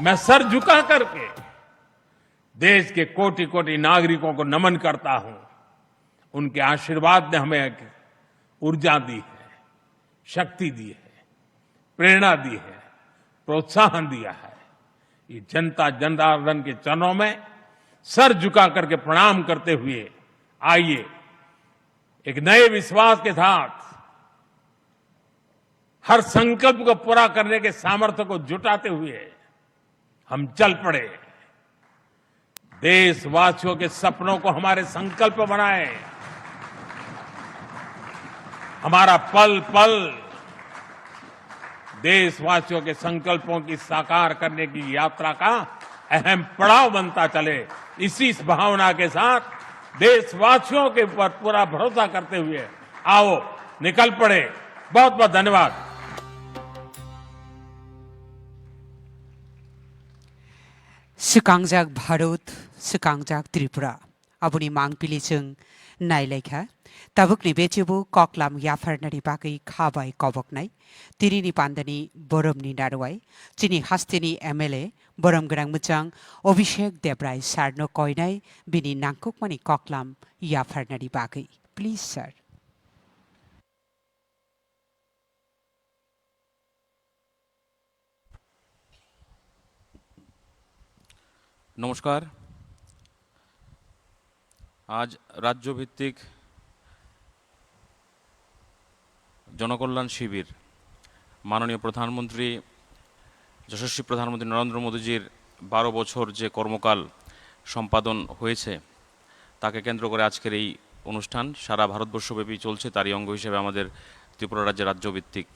मैं सर झुका करके देश के कोटि कोटि नागरिकों को नमन करता हूं। उनके आशीर्वाद ने हमें एक ऊर्जा दी है, शक्ति दी है, प्रेरणा दी है, प्रोत्साहन दिया है। ये जनता जनार्दन के चरणों में सर झुका करके प्रणाम करते हुए आइए एक नए विश्वास के साथ हर संकल्प को पूरा करने के सामर्थ्य को जुटाते हुए हम चल पड़े। देशवासियों के सपनों को हमारे संकल्प बनाए। हमारा पल पल देशवासियों के संकल्पों की साकार करने की यात्रा का अहम पड़ाव बनता चले। इसी भावना के साथ देशवासियों के ऊपर पूरा भरोसा करते हुए आओ निकल पड़े। बहुत बहुत धन्यवाद। सुकांजाक भारत, सुकांजाक त्रिपुरा आबुनि मांगपिलिजों नायलायखा ताबुकनि बेचेबो कक्लाम याफारनारि बागै खाबाय कबकनाय तिरिनि पान्दानि बरमनि नारवाय चिनि हास्तिनि एमएलए बरमगोनां मोजां अभिषेक देबराय सारनो कयनाय बिनि नांकुकमानि कक्लाम याफारनारि बागै प्लिज सर। নমস্কার। আজ রাজ্যভিত্তিক জনকল্যাণ শিবির মাননীয় প্রধানমন্ত্রী যশস্বী প্রধানমন্ত্রী নরেন্দ্র মোদীজির 12 বছর যে কর্মকাল সম্পাদন হয়েছে তাকে কেন্দ্র করে আজকের এই অনুষ্ঠান সারা ভারতবর্ষব্যাপী চলছে। তারই অঙ্গ হিসেবে আমাদের ত্রিপুরা রাজ্যের রাজ্যভিত্তিক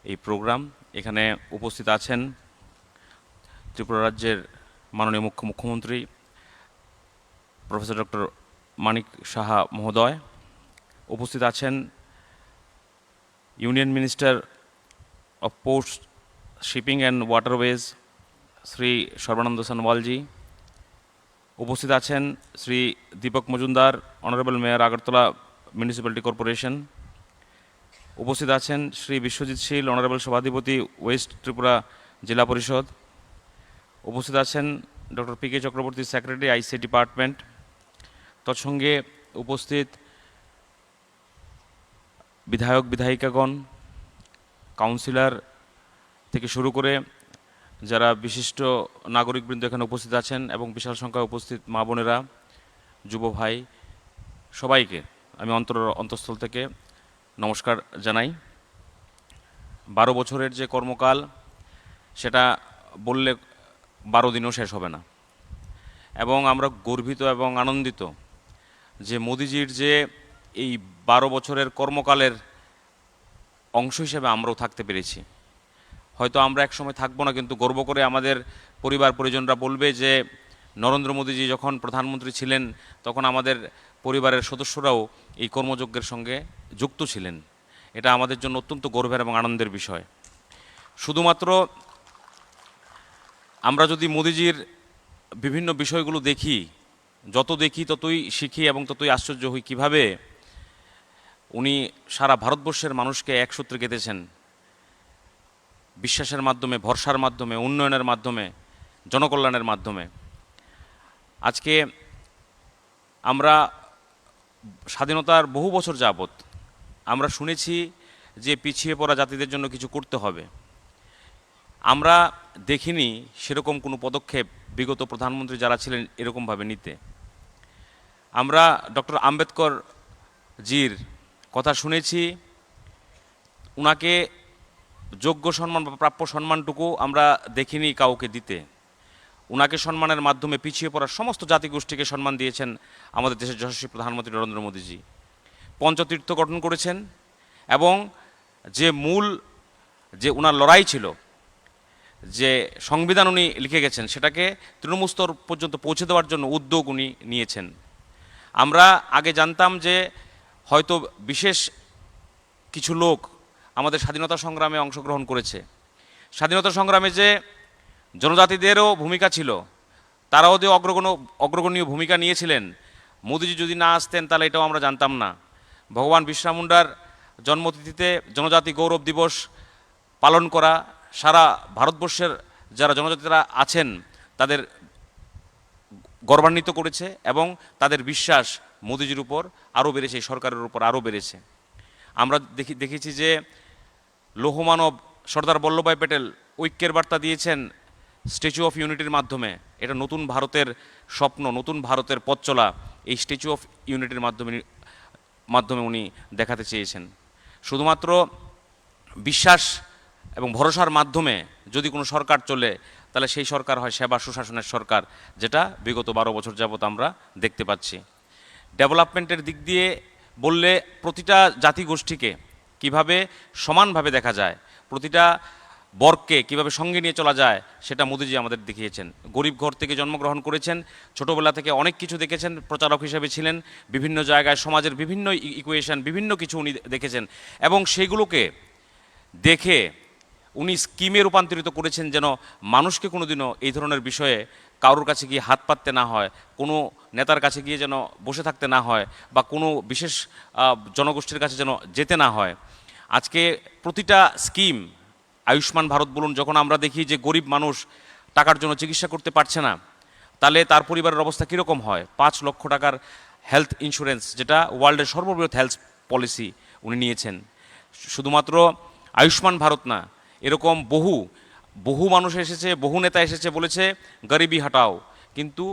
এই প্রোগ্রাম। এখানে উপস্থিত আছেন ত্রিপুরা রাজ্যের মাননীয় মুখ্যমন্ত্রী প্রফেসর ডক্টর মানিক সাহা মহোদয়, উপস্থিত আছেন union minister of post, shipping and waterways Shri Sarbananda সোনোয়ালজি, উপস্থিত আছেন Shri Dipak Majumdar, honourable mayor Agartala municipality corporation, উপস্থিত আছেন শ্রী বিশ্বজিৎ শীল, অনারেবল সভাধিপতি ওয়েস্ট ত্রিপুরা জেলা পরিষদ, উপস্থিত আছেন doctor P K Chakraborty, secretary ICT department. তৎসঙ্গে উপস্থিত বিধায়ক বিধায়িকাগণ, কাউন্সিলর থেকে শুরু করে যারা বিশিষ্ট নাগরিকবৃন্দ এখানে উপস্থিত আছেন এবং বিশাল সংখ্যায় উপস্থিত মা বোনেরা, যুব ভাই, সবাইকে আমি অন্তঃস্থল থেকে নমস্কার জানাই। 12 বছরের যে কর্মকাল সেটা বললে 12 দিনও শেষ হবে না এবং আমরা গর্বিত এবং আনন্দিত যে মোদিজির যে এই 12 বছরের কর্মকালের অংশ হিসেবে আমরাও থাকতে পেরেছি। হয়তো আমরা একসময় থাকবো না, কিন্তু গর্ব করে আমাদের পরিবার পরিজনরা বলবে যে নরেন্দ্র মোদীজি যখন প্রধানমন্ত্রী ছিলেন তখন আমাদের পরিবারের সদস্যরাও এই কর্মযজ্ঞের সঙ্গে যুক্ত ছিলেন। এটা আমাদের জন্য অত্যন্ত গর্বের এবং আনন্দের বিষয়। শুধুমাত্র আমরা যদি মোদিজির বিভিন্ন বিষয়গুলো দেখি, যত দেখি ততই শিখি এবং ততই আশ্চর্য হই কীভাবে উনি সারা ভারতবর্ষের মানুষকে এক সূত্রে গেঁথেছেন। বিশ্বাসের মাধ্যমে, ভরসার মাধ্যমে, উন্নয়নের মাধ্যমে, জনকল্যাণের মাধ্যমে। আজকে আমরা স্বাধীনতার বহু বছর যাবত আমরা শুনেছি যে পিছিয়ে পড়া জাতিদের জন্য কিছু করতে হবে। আমরা দেখিনি সেরকম কোনো পদক্ষেপ বিগত প্রধানমন্ত্রী যারা ছিলেন এরকমভাবে নিতে। আমরা ডক্টর আম্বেদকর জির কথা শুনেছি, উনাকে যোগ্য সম্মান বা প্রাপ্য সম্মানটুকু আমরা দেখিনি কাউকে দিতে। উনাকে সম্মানের মাধ্যমে পিছিয়ে পড়া সমস্ত জাতিগোষ্ঠীকে সম্মান দিয়েছেন আমাদের দেশের যশস্বী প্রধানমন্ত্রী নরেন্দ্র মোদীজি। পঞ্চতীর্থ গঠন করেছেন এবং যে মূল যে উনার লড়াই ছিল, যে সংবিধান উনি লিখে গেছেন, সেটাকে তৃণমূল স্তর পর্যন্ত পৌঁছে দেওয়ার জন্য উদ্যোগ উনি নিয়েছেন। আমরা আগে জানতাম যে হয়তো বিশেষ কিছু লোক আমাদের স্বাধীনতা সংগ্রামে অংশগ্রহণ করেছে। স্বাধীনতা সংগ্রামে যে জনজাতিদেরও ভূমিকা ছিল, তারাও যে অগ্রগণ্য ভূমিকা নিয়েছিলেন, মোদিজি যদি না আসতেন তাহলে এটাও আমরা জানতাম না। ভগবান বিরসা মুন্ডার জন্মতিথিতে জনজাতি গৌরব দিবস পালন করা সারা ভারতবর্ষের যারা জনজাতিরা আছেন তাদের গৌরবান্বিত করেছে এবং তাদের বিশ্বাস মোদিজির উপর আরও বেড়েছে, এই সরকারের উপর আরও বেড়েছে। আমরা দেখেছি যে লৌহমানব সর্দার বল্লভভাই প্যাটেল ঐক্যের বার্তা দিয়েছেন স্ট্যাচু অফ ইউনিটির মাধ্যমে। এটা নতুন ভারতের স্বপ্ন, নতুন ভারতের পথ চলা এই স্ট্যাচু অফ ইউনিটির মাধ্যমে উনি দেখাতে চেয়েছেন। শুধুমাত্র বিশ্বাস এবং ভরসার মাধ্যমে যদি কোনো সরকার চলে তাহলে সেই সরকার হয় সেবা সুশাসনের সরকার, যেটা বিগত 12 বছর যাবত আমরা দেখতে পাচ্ছি। ডেভেলপমেন্টের দিক দিয়ে বললে প্রতিটা জাতিগোষ্ঠীকে কিভাবে সমানভাবে দেখা যায়, প্রতিটা বর্গকে কিভাবে সঙ্গে নিয়ে চলা যায়, সেটা মোদিজি আমাদের দেখিয়েছেন। গরিব ঘর থেকে জন্মগ্রহণ করেছেন, ছোটোবেলা থেকে অনেক কিছু দেখেছেন, প্রচারক হিসেবে ছিলেন, বিভিন্ন জায়গায় সমাজের বিভিন্ন ইকুয়েশন, বিভিন্ন কিছু উনি দেখেছেন এবং সেগুলোকে দেখে উনি স্কিমে রূপান্তরিত করেছেন যেন মানুষকে কোনোদিনও এই ধরনের বিষয়ে কারোর কাছে গিয়ে হাত পাততে না হয়, কোনো নেতার কাছে গিয়ে যেন বসে থাকতে না হয় বা কোনো বিশেষ জনগোষ্ঠীর কাছে যেন যেতে না হয়। আজকে প্রতিটা স্কিম, আয়ুষ্মান ভারত বলুন, যখন আমরা দেখি যে গরিব মানুষ টাকার জন্য চিকিৎসা করতে পারছে না, তাহলে তার পরিবারের অবস্থা কীরকম হয়। 5 লক্ষ টাকার হেলথ ইন্স্যুরেন্স, যেটা ওয়ার্ল্ডের সর্ববৃহৎ হেলথ পলিসি উনি নিয়েছেন। শুধুমাত্র আয়ুষ্মান ভারত না, এরকম বহু মানুষ এসেছে, বহু নেতা এসেছে, বলেছে গরিবি হাটাও, কিন্তু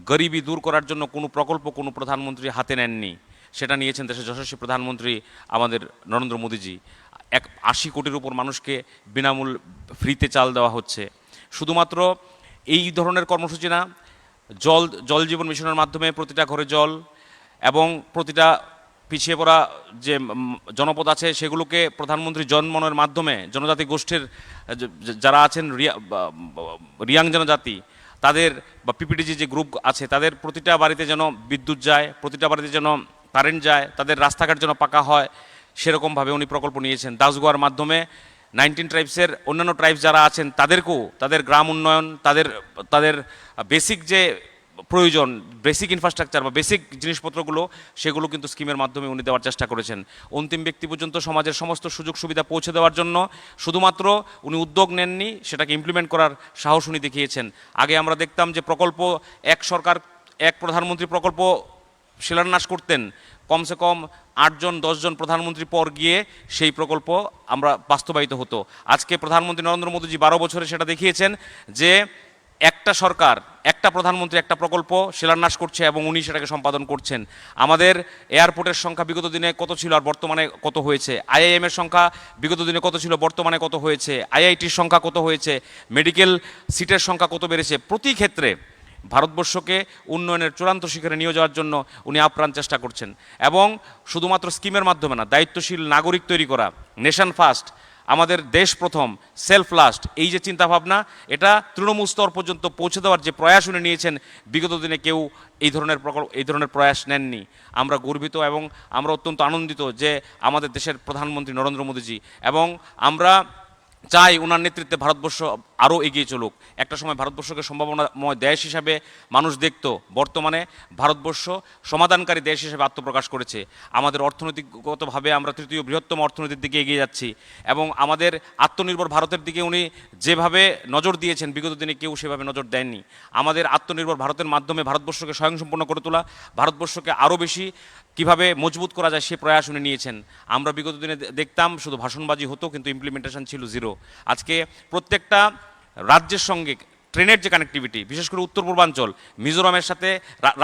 গরিবি দূর করার জন্য কোনো প্রকল্প কোনো প্রধানমন্ত্রী হাতে নেননি। সেটা নিয়েছেন দেশের যশস্বী প্রধানমন্ত্রী আমাদের নরেন্দ্র মোদীজি। 80 কোটির উপর মানুষকে বিনামূল্য ফ্রিতে চাল দেওয়া হচ্ছে। শুধুমাত্র এই ধরনের কর্মসূচি না, জল জীবন মিশনের মাধ্যমে প্রতিটা ঘরে জল এবং প্রতিটা পিছিয়ে পড়া যে জনপদ আছে সেগুলোকে প্রধানমন্ত্রী জনমনের মাধ্যমে জনজাতি গোষ্ঠীর যারা আছেন, রিয়াং জনজাতি, তাদের বা পিপিটিজি যে গ্রুপ আছে, তাদের প্রতিটা বাড়িতে যেন বিদ্যুৎ যায়, প্রতিটা বাড়িতে যেন কারেন্ট যায়, তাদের রাস্তাঘাট যেন পাকা হয়, সেরকমভাবে উনি প্রকল্প নিয়েছেন। দাসগোয়ার মাধ্যমে 19 ট্রাইবসের অন্যান্য ট্রাইবস যারা আছেন তাদেরকেও তাদের গ্রাম উন্নয়ন, তাদের বেসিক যে প্রয়োজন, বেসিক ইনফ্রাস্ট্রাকচার বা বেসিক জিনিসপত্রগুলো, সেগুলো কিন্তু স্কিমের মাধ্যমে উনি দেওয়ার চেষ্টা করেছেন। অন্তিম ব্যক্তি পর্যন্ত সমাজের সমস্ত সুযোগ সুবিধা পৌঁছে দেওয়ার জন্য শুধুমাত্র উনি উদ্যোগ নেননি, সেটাকে ইমপ্লিমেন্ট করার সাহস উনি দেখিয়েছেন। আগে আমরা দেখতাম যে প্রকল্প এক সরকার, এক প্রধানমন্ত্রী প্রকল্প শিলান্যাস করতেন, কমসে কম 8 জন 10 জন প্রধানমন্ত্রী পর গিয়ে সেই প্রকল্প আমরা বাস্তবায়িত হতো। আজকে প্রধানমন্ত্রী নরেন্দ্র মোদীজি 12 বছরে সেটা দেখিয়েছেন যে একটা সরকার, একটা প্রধানমন্ত্রী একটা প্রকল্প শিলান্যাস করছে এবং উনি সেটাকে সম্পাদন করছেন। আমাদের এয়ারপোর্টের সংখ্যা বিগত দিনে কত ছিল আর বর্তমানে কত হয়েছে, IIM এর সংখ্যা বিগত দিনে কত ছিল বর্তমানে কত হয়েছে, IITর সংখ্যা কত হয়েছে, মেডিকেল সিটের সংখ্যা কত বেড়েছে। প্রতি ক্ষেত্রে ভারতবর্ষকে উন্নয়নের চূড়ান্ত শিখরে নিয়ে যাওয়ার জন্য উনি আপ্রাণ চেষ্টা করছেন। এবং শুধুমাত্র স্কিমের মাধ্যমে না, দায়িত্বশীল নাগরিক তৈরি করা, নেশন ফার্স্ট, আমাদের দেশ প্রথম, সেলফ লাস্ট, এই যে চিন্তাভাবনা, এটা তৃণমূল স্তর পর্যন্ত পৌঁছে দেওয়ার যে প্রয়াস উনি নিয়েছেন, বিগত দিনে কেউ এই ধরনের প্রয়াস নেননি। আমরা গর্বিত এবং আমরা অত্যন্ত আনন্দিত যে আমাদের দেশের প্রধানমন্ত্রী নরেন্দ্র মোদীজি, এবং আমরা চাই ওনার নেতৃত্বে ভারতবর্ষ আরও এগিয়ে চলুক। একটা সময় ভারতবর্ষকে সম্ভাবনাময় দেশ হিসাবে মানুষ দেখত, বর্তমানে ভারতবর্ষ সমাধানকারী দেশ হিসেবে আত্মপ্রকাশ করেছে। আমাদের অর্থনৈতিকগতভাবে আমরা তৃতীয় বৃহত্তম অর্থনীতির দিকে এগিয়ে যাচ্ছি এবং আমাদের আত্মনির্ভর ভারতের দিকে উনি যেভাবে নজর দিয়েছেন বিগত দিনে কেউ সেভাবে নজর দেননি। আমাদের আত্মনির্ভর ভারতের মাধ্যমে ভারতবর্ষকে স্বয়ংসম্পূর্ণ করে তোলা, ভারতবর্ষকে আরও বেশি কিভাবে মজবুত করা যায় সে প্রয়াস উনি নিয়েছেন। আমরা বিগত দিনে দেখতাম শুধু ভাষণবাজি হতো কিন্তু ইমপ্লিমেন্টেশন ছিল জিরো। আজকে প্রত্যেকটা রাজ্যের সঙ্গে ট্রেনের যে কানেক্টিভিটি, বিশেষ করে উত্তর পূর্বাঞ্চল মিজোরামের সাথে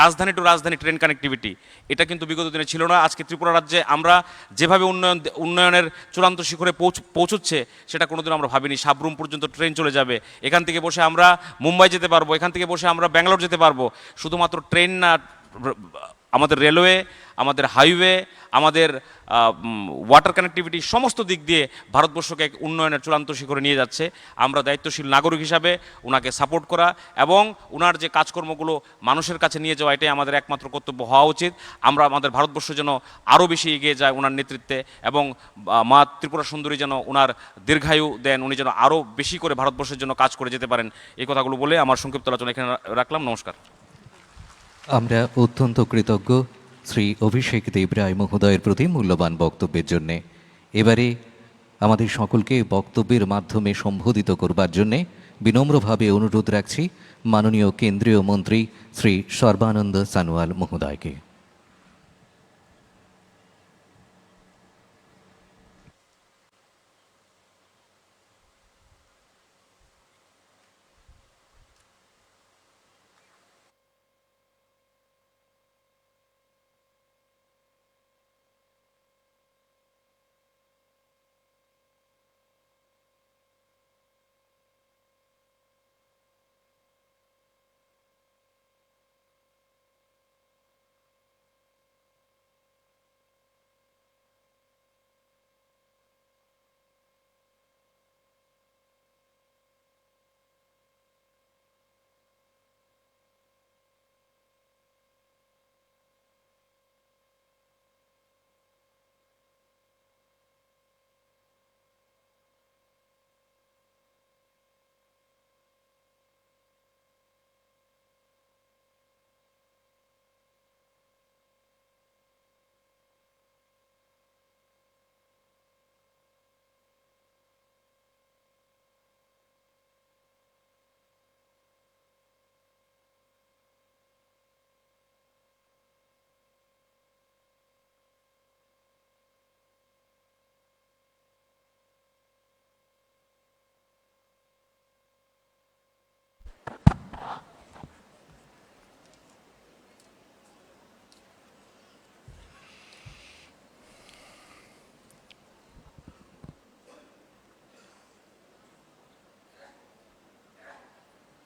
রাজধানী টু রাজধানী ট্রেন কানেক্টিভিটি, এটা কিন্তু বিগত দিনে ছিল না। আজকে ত্রিপুরা রাজ্যে আমরা যেভাবে উন্নয়নের চূড়ান্ত শিখরে পৌঁছচ্ছে সেটা কোনোদিন আমরা ভাবিনি। সাবরুম পর্যন্ত ট্রেন চলে যাবে, এখান থেকে বসে আমরা মুম্বাই যেতে পারবো, এখান থেকে বসে আমরা ব্যাঙ্গালোর যেতে পারবো। শুধুমাত্র ট্রেন না, আমাদের রেলওয়ে, আমাদের হাইওয়ে, আমাদের ওয়াটার কানেক্টিভিটি সমস্ত দিক দিয়ে ভারতবর্ষকে এক উন্নয়নের চূড়ান্ত শিখরে নিয়ে যাচ্ছে। আমরা দায়িত্বশীল নাগরিক হিসাবে ওনাকে সাপোর্ট করা এবং ওনার যে কাজকর্মগুলো মানুষের কাছে নিয়ে যাওয়া, এটাই আমাদের একমাত্র কর্তব্য হওয়া উচিত। আমরা আমাদের ভারতবর্ষ যেন আরও বেশি এগিয়ে যায় ওনার নেতৃত্বে এবং মা ত্রিপুরা সুন্দরী যেন ওনার দীর্ঘায়ু দেন, উনি যেন আরও বেশি করে ভারতবর্ষের জন্য কাজ করে যেতে পারেন। এই কথাগুলো বলে আমার সংক্ষিপ্ত আলোচনা এখানে রাখলাম। নমস্কার। আমরা অত্যন্ত কৃতজ্ঞ শ্রী অভিষেক দেবরায় মহোদয়ের প্রতি মূল্যবান বক্তব্যের জন্যে। এবারে আমাদের সকলকে বক্তব্যের মাধ্যমে সম্বোধিত করবার জন্যে বিনম্রভাবে অনুরোধ রাখছি মাননীয় কেন্দ্রীয় মন্ত্রী শ্রী সর্বানন্দ সানোয়াল মহোদয়কে।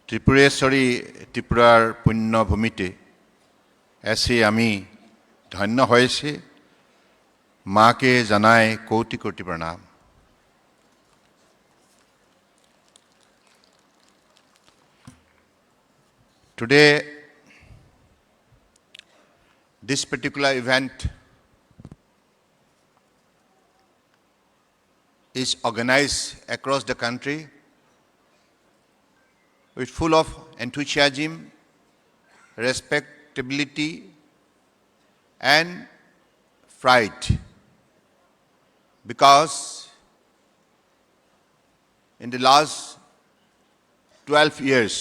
ত্রিপুরেশ্বরী ত্রিপুরার পুণ্যভূমিতে এসে আমি ধন্য হয়েছে। মাকে জানায় কোটি কোটি প্রণাম। Today, this particular event is organized across the country with full of enthusiasm, respectability, and pride, because in the last 12 years,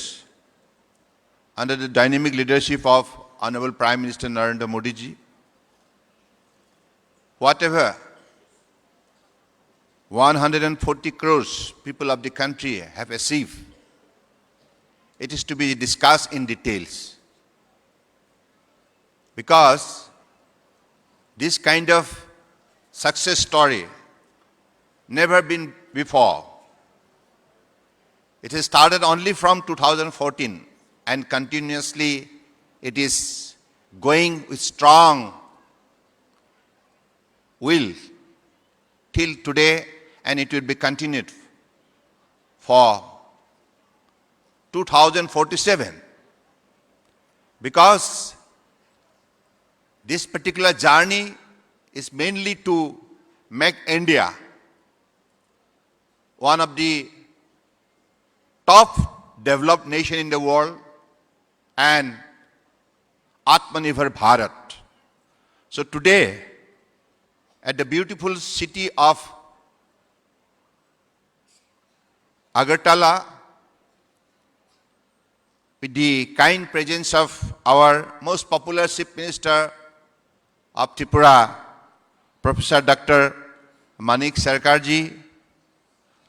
under the dynamic leadership of Honorable Prime Minister Narendra Modi ji, whatever 140 crores people of the country have achieved, it is to be discussed in details. Because this kind of success story never been before. It has started only from 2014 and continuously it is going with strong will till today, and it will be continued for 2047, because this particular journey is mainly to make India one of the top developed nation in the world and Atmanirbhar Bharat. So today, at the beautiful city of Agartala, with the kind presence of our most popular Chief Minister of Tripura, Professor Dr. Manik Sarkarji,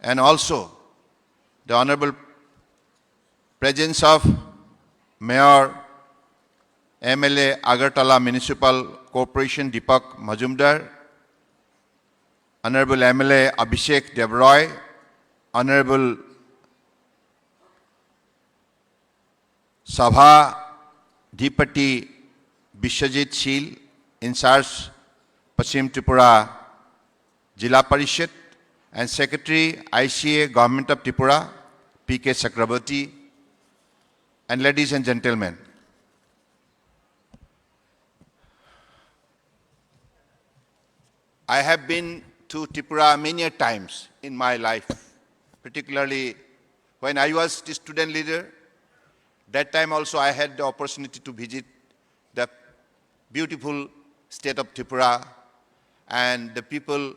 and also the honorable presence of Mayor MLA Agartala Municipal Corporation Deepak Majumdar, Honorable MLA Abhishek Devroy, Honorable Sabha Dipati Bishwajit Shil, in charge Paschim Tripura Jila Parishad, and Secretary ICA Government of Tripura PK Chakrabarti, and ladies and gentlemen, I have been to Tripura many times in my life, particularly when I was the student leader. That time also I had the opportunity to visit the beautiful state of Tripura, and the people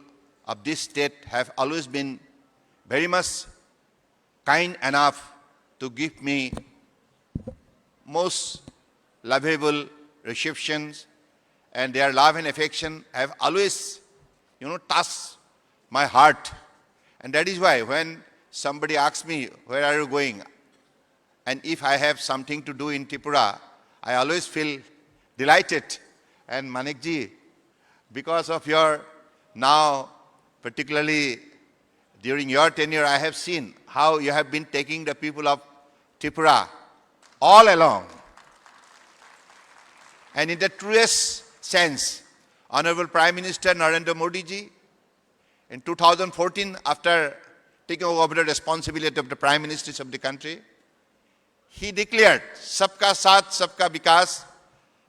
of this state have always been very much kind enough to give me most lovable receptions, and their love and affection have always, touched my heart. And that is why when somebody asks me, where are you going? And if I have something to do in Tripura, I always feel delighted. And Manikji, because of your now, particularly during your tenure, I have seen how you have been taking the people of Tripura all along. And in the truest sense, Honorable Prime Minister Narendra Modi ji, in 2014, after taking over the responsibility of the Prime Ministers of the country, he declared, Sabka Saath, Sabka Vikas,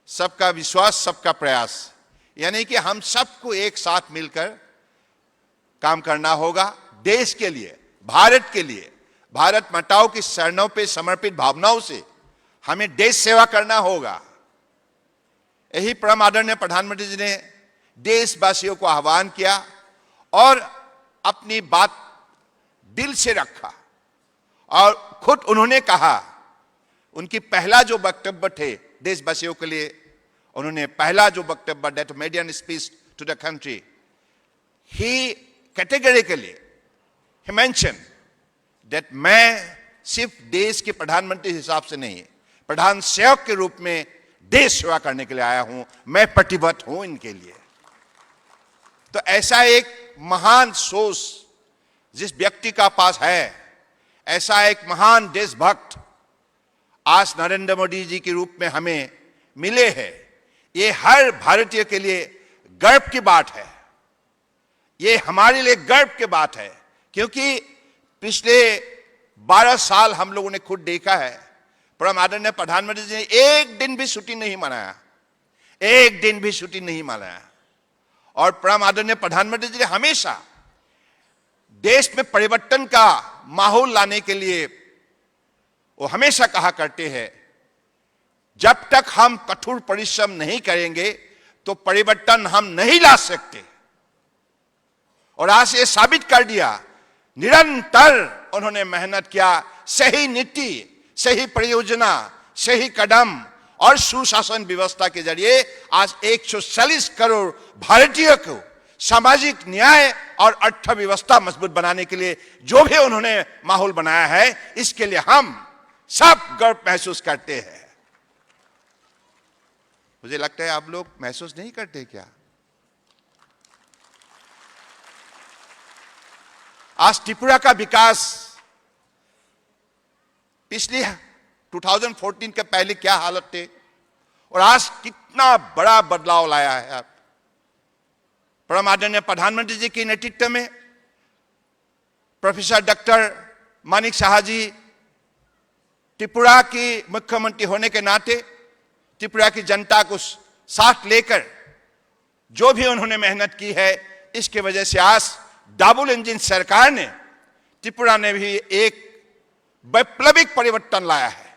Sabka Vishwas, Sabka Prayas. यानी कि हम सबको एक साथ मिलकर काम करना होगा देश के लिए, भारत के लिए, भारत माताओं की शरणों पे समर्पित भावनाओं से हमें देश सेवा करना होगा। यही परम आदरणीय प्रधानमंत्री जी ने देशवासियों को आह्वान किया और अपनी बात दिल से रखा, और खुद उन्होंने कहा, उनकी पहला जो वक्तव्य थे देशवासियों के लिए, उन्होंने पहला जो वक्तव्य, that maiden speech to the country, he categorically he mention that मैं सिर्फ देश के प्रधानमंत्री हिसाब से नहीं, प्रधान सेवक के रूप में देश सेवा करने के लिए आया हूं, मैं प्रतिबद्ध हूं इनके लिए। तो ऐसा एक महान सोच जिस व्यक्ति का पास है, ऐसा एक महान देशभक्त आज नरेंद्र मोदी जी के रूप में हमें मिले हैं, ये हर भारतीय के लिए गर्व की बात है। ये हमारे लिए गर्व की बात है, क्योंकि पिछले 12 साल हम लोगों ने खुद देखा है, परम आदरणीय प्रधानमंत्री जी ने एक दिन भी छुट्टी नहीं मनाया, एक दिन भी छुट्टी नहीं मनाया। और परम आदरणीय प्रधानमंत्री जी ने हमेशा देश में परिवर्तन का माहौल लाने के लिए वो हमेशा कहा करते हैं, जब तक हम कठोर परिश्रम नहीं करेंगे तो परिवर्तन हम नहीं ला सकते। और आज ये साबित कर दिया, निरंतर उन्होंने मेहनत किया, सही नीति, सही परियोजना, सही कदम और सुशासन व्यवस्था के जरिए आज 140 करोड़ भारतीयों को सामाजिक न्याय और अर्थव्यवस्था मजबूत बनाने के लिए जो भी उन्होंने माहौल बनाया है, इसके लिए हम सब गर्व महसूस करते हैं। मुझे लगता है आप लोग महसूस नहीं करते क्या? आज त्रिपुरा का विकास पिछले 2014 के पहले क्या हालत थे और आज कितना बड़ा बदलाव लाया है। आप परम आदरणीय प्रधानमंत्री जी के नेतृत्व में प्रोफेसर डॉक्टर मानिक साहा जी त्रिपुरा की मुख्यमंत्री होने के नाते त्रिपुरा की जनता को साथ लेकर जो भी उन्होंने मेहनत की है, इसके वजह से आज डबल इंजन सरकार ने त्रिपुरा ने भी एक वैप्लविक परिवर्तन लाया है।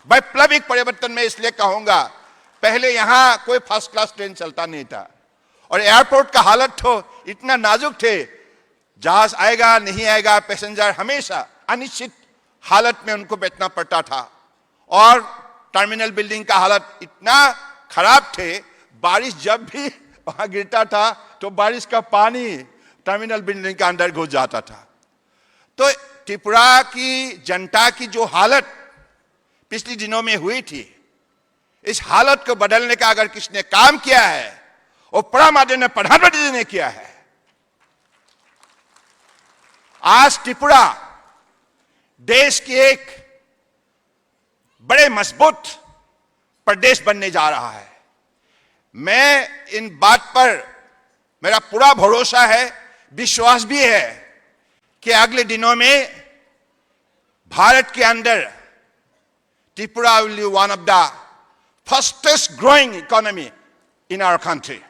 वैप्लविक परिवर्तन में इसलिए कहूंगा, पहले यहां कोई फर्स्ट क्लास ट्रेन चलता नहीं था और एयरपोर्ट का हालत तो इतना नाजुक थे, जहाज आएगा नहीं आएगा, पैसेंजर हमेशा अनिश्चित हालत में उनको बैठना पड़ता था। और टर्मिनल बिल्डिंग का हालत इतना खराब थे, बारिश जब भी वहां गिरता था तो बारिश का पानी टर्मिनल बिल्डिंग के अंदर घुस जाता था। तो त्रिपुरा की जनता की जो हालत पिछले दिनों में हुई थी, इस हालत को बदलने का अगर किसने काम किया है, वो परम आदरणीय प्रधानमंत्री जी ने किया है। आज त्रिपुरा देश की एक बड़े मजबूत प्रदेश बनने जा रहा है। मैं इन बात पर मेरा पूरा भरोसा है, विश्वास भी है कि अगले दिनों में भारत के अंदर Tripura will be one of the fastest growing economy in our country.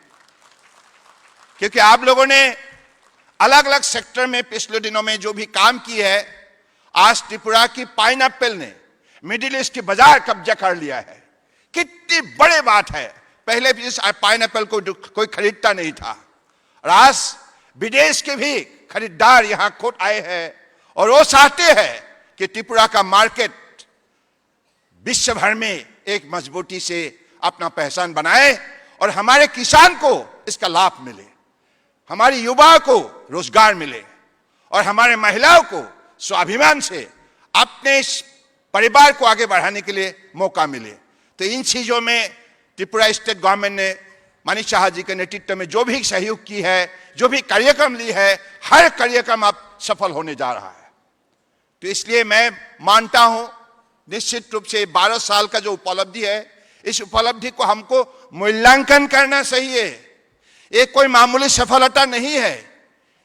क्योंकि आप लोगों ने अलग अलग सेक्टर में पिछले दिनों में जो भी काम की है, आज त्रिपुरा की पाइनएप्पल ने मिडिल ईस्ट की बाजार कब्जा कर लिया है। कितनी बड़ी बात है, पहले भी इस पाइनएप्पल को कोई खरीदता नहीं था और आज विदेश के भी खरीदार यहां खुद आए हैं और वो चाहते हैं कि त्रिपुरा का मार्केट विश्व भर में एक मजबूती से अपना पहचान बनाए और हमारे किसान को इसका लाभ मिले, हमारे युवा को रोजगार मिले और हमारे महिलाओं को स्वाभिमान से अपने परिवार को आगे बढ़ाने के लिए मौका मिले। तो इन चीजों में त्रिपुरा स्टेट गवर्नमेंट ने मानिक शाह जी के नेतृत्व में जो भी सहयोग की है, जो भी कार्यक्रम ली है, हर कार्यक्रम अब सफल होने जा रहा है। तो इसलिए मैं मानता हूं निश्चित रूप से 12 साल का जो उपलब्धि है, इस उपलब्धि को हमको मूल्यांकन करना सही है। ये कोई मामूली सफलता नहीं है,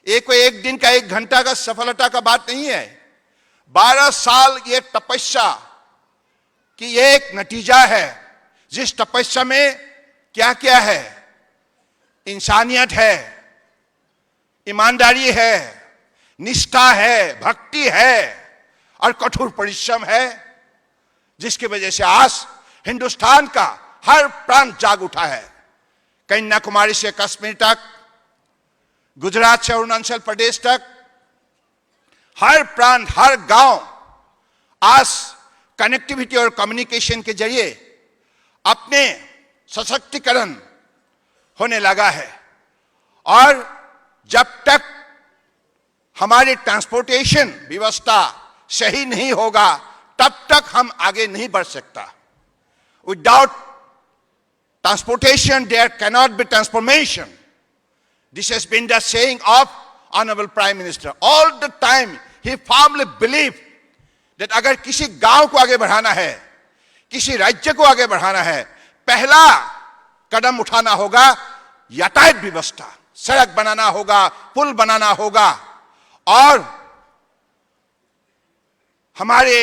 ये कोई एक दिन का एक घंटा का सफलता का बात नहीं है। 12 साल ये तपस्या की एक नतीजा है, जिस तपस्या में क्या क्या है, इंसानियत है, ईमानदारी है, निष्ठा है, भक्ति है और कठोर परिश्रम है, जिसकी वजह से आज हिंदुस्तान का हर प्रांत जाग उठा है। कन्याकुमारी से कश्मीर तक, गुजरात से अरुणाचल प्रदेश तक, हर प्रांत, हर गांव आज कनेक्टिविटी और कम्युनिकेशन के जरिए अपने सशक्तिकरण होने लगा है। और जब तक हमारी ट्रांसपोर्टेशन व्यवस्था सही नहीं होगा, तब तक हम आगे नहीं बढ़ सकता। Without transportation there cannot be transformation. This has been the saying of Honorable Prime Minister. All the time he firmly believed that अगर किसी गांव को आगे बढ़ाना है, किसी राज्य को आगे बढ़ाना है, पहला कदम उठाना होगा यातायात व्यवस्था, सड़क बनाना होगा, पुल बनाना होगा और हमारे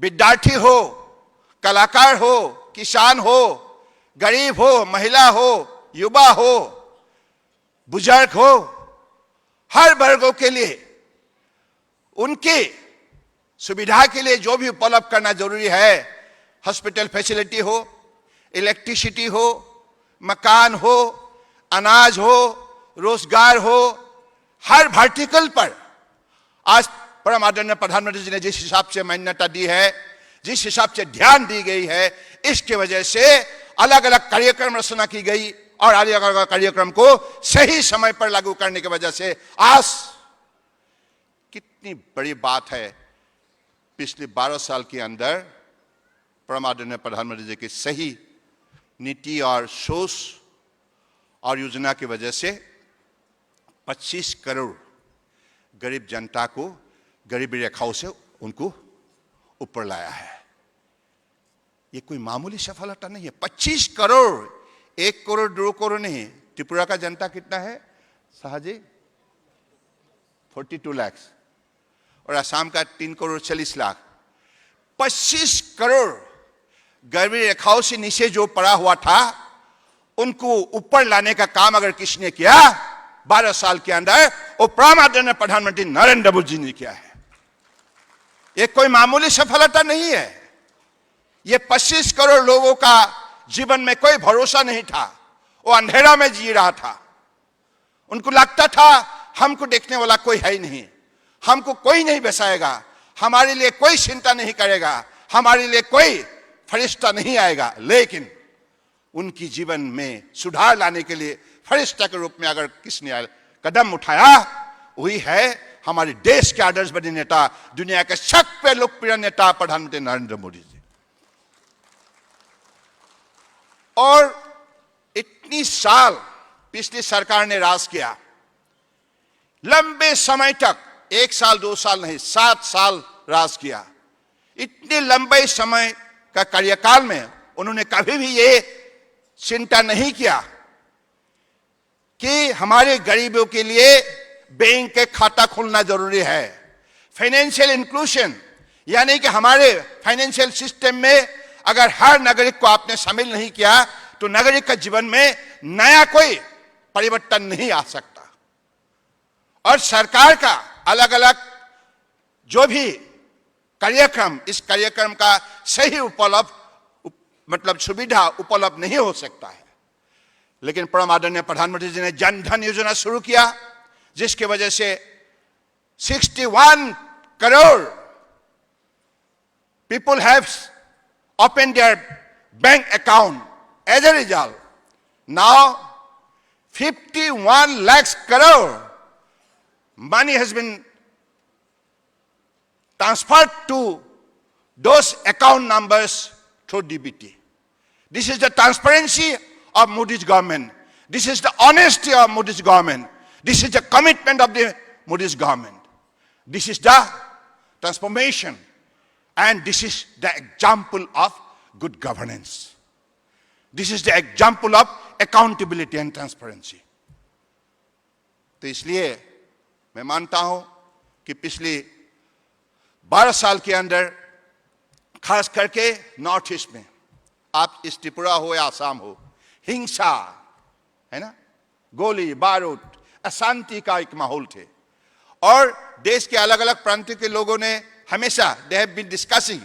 विद्यार्थी हो, कलाकार हो, किसान हो, गरीब हो, महिला हो, युवा हो, बुजुर्ग हो, हर वर्गों के लिए उनकी सुविधा के लिए जो भी उपलब्ध करना जरूरी है, हॉस्पिटल फैसिलिटी हो, इलेक्ट्रिसिटी हो, मकान हो, अनाज हो, रोजगार हो, हर वर्टिकल पर आज परम आदरणीय प्रधानमंत्री जी ने जिस हिसाब से मान्यता दी है, जिस हिसाब से ध्यान दी गई है, इसकी वजह से अलग अलग कार्यक्रम रचना की गई और अलग अलग कार्यक्रम को सही समय पर लागू करने की वजह से आज कितनी बड़ी बात है। पिछले 12 साल के अंदर परम आदरणीय प्रधानमंत्री जी की सही नीति और सोच और योजना की वजह से 25 करोड़ गरीब जनता को गरीबी रेखाओं से उनको ऊपर लाया है। ये कोई मामूली सफलता नहीं है। 25 करोड़, 1 करोड़ 2 करोड़ नहीं। त्रिपुरा का जनता कितना है साहजी? 42 लाख और असम का 3 करोड़ 40 लाख। 25 करोड़ गरीबी रेखाओं से नीचे जो पड़ा हुआ था, उनको ऊपर लाने का काम अगर किसने किया 12 साल के अंदर, वो परम आदरणीय प्रधानमंत्री नरेंद्र मोदी जी ने किया है। ये कोई मामूली सफलता नहीं है। ये 25 करोड़ लोगों का जीवन में कोई भरोसा नहीं था। वो अंधेरा में जी रहा था। उनको लगता था हमको देखने वाला कोई है ही नहीं, हमको कोई नहीं बचाएगा, हमारे लिए कोई चिंता नहीं करेगा, हमारे लिए कोई फरिश्ता नहीं आएगा। लेकिन उनकी जीवन में सुधार लाने के लिए फरिश्ता के रूप में अगर किसने कदम उठाया, वही है हमारे देश के आदर्श बने नेता, दुनिया के सबसे लोकप्रिय नेता प्रधानमंत्री नरेंद्र मोदी जी। और इतनी साल पिछली सरकार ने राज किया, लंबे समय तक, 1 साल 2 साल नहीं, 7 साल राज किया। इतने लंबे समय का कार्यकाल में उन्होंने कभी भी ये चिंता नहीं किया कि हमारे गरीबों के लिए बैंक के खाता खोलना जरूरी है। फाइनेंशियल इंक्लूजन, यानी कि हमारे फाइनेंशियल सिस्टम में अगर हर नागरिक को आपने शामिल नहीं किया तो नागरिक का जीवन में नया कोई परिवर्तन नहीं आ सकता। और सरकार का अलग अलग जो भी कार्यक्रम, इस कार्यक्रम का सही मतलब सुविधा उपलब्ध नहीं हो सकता है। लेकिन परम आदरणीय प्रधानमंत्री जी ने जन धन योजना शुरू किया, जिसकी वजह से 61 crore people have opened their bank account. As a result, now 51 lakhs crore money has been transferred to those account numbers through DBT. This is the transparency of Modi's government. This is the honesty of Modi's government. This is the commitment of the Modi's government. This is the transformation, and this is the example of good governance. This is the example of accountability and transparency. तो इसलिए मैं मानता हूं कि पिछले 12 साल के अंदर, खास करके नॉर्थ ईस्ट में, आप इस त्रिपुरा हो या आसाम हो, हिंसा है ना, गोली बारूद, अशांति का एक माहौल थे। और देश के अलग अलग प्रांतों के लोगों ने हमेशा, they have been discussing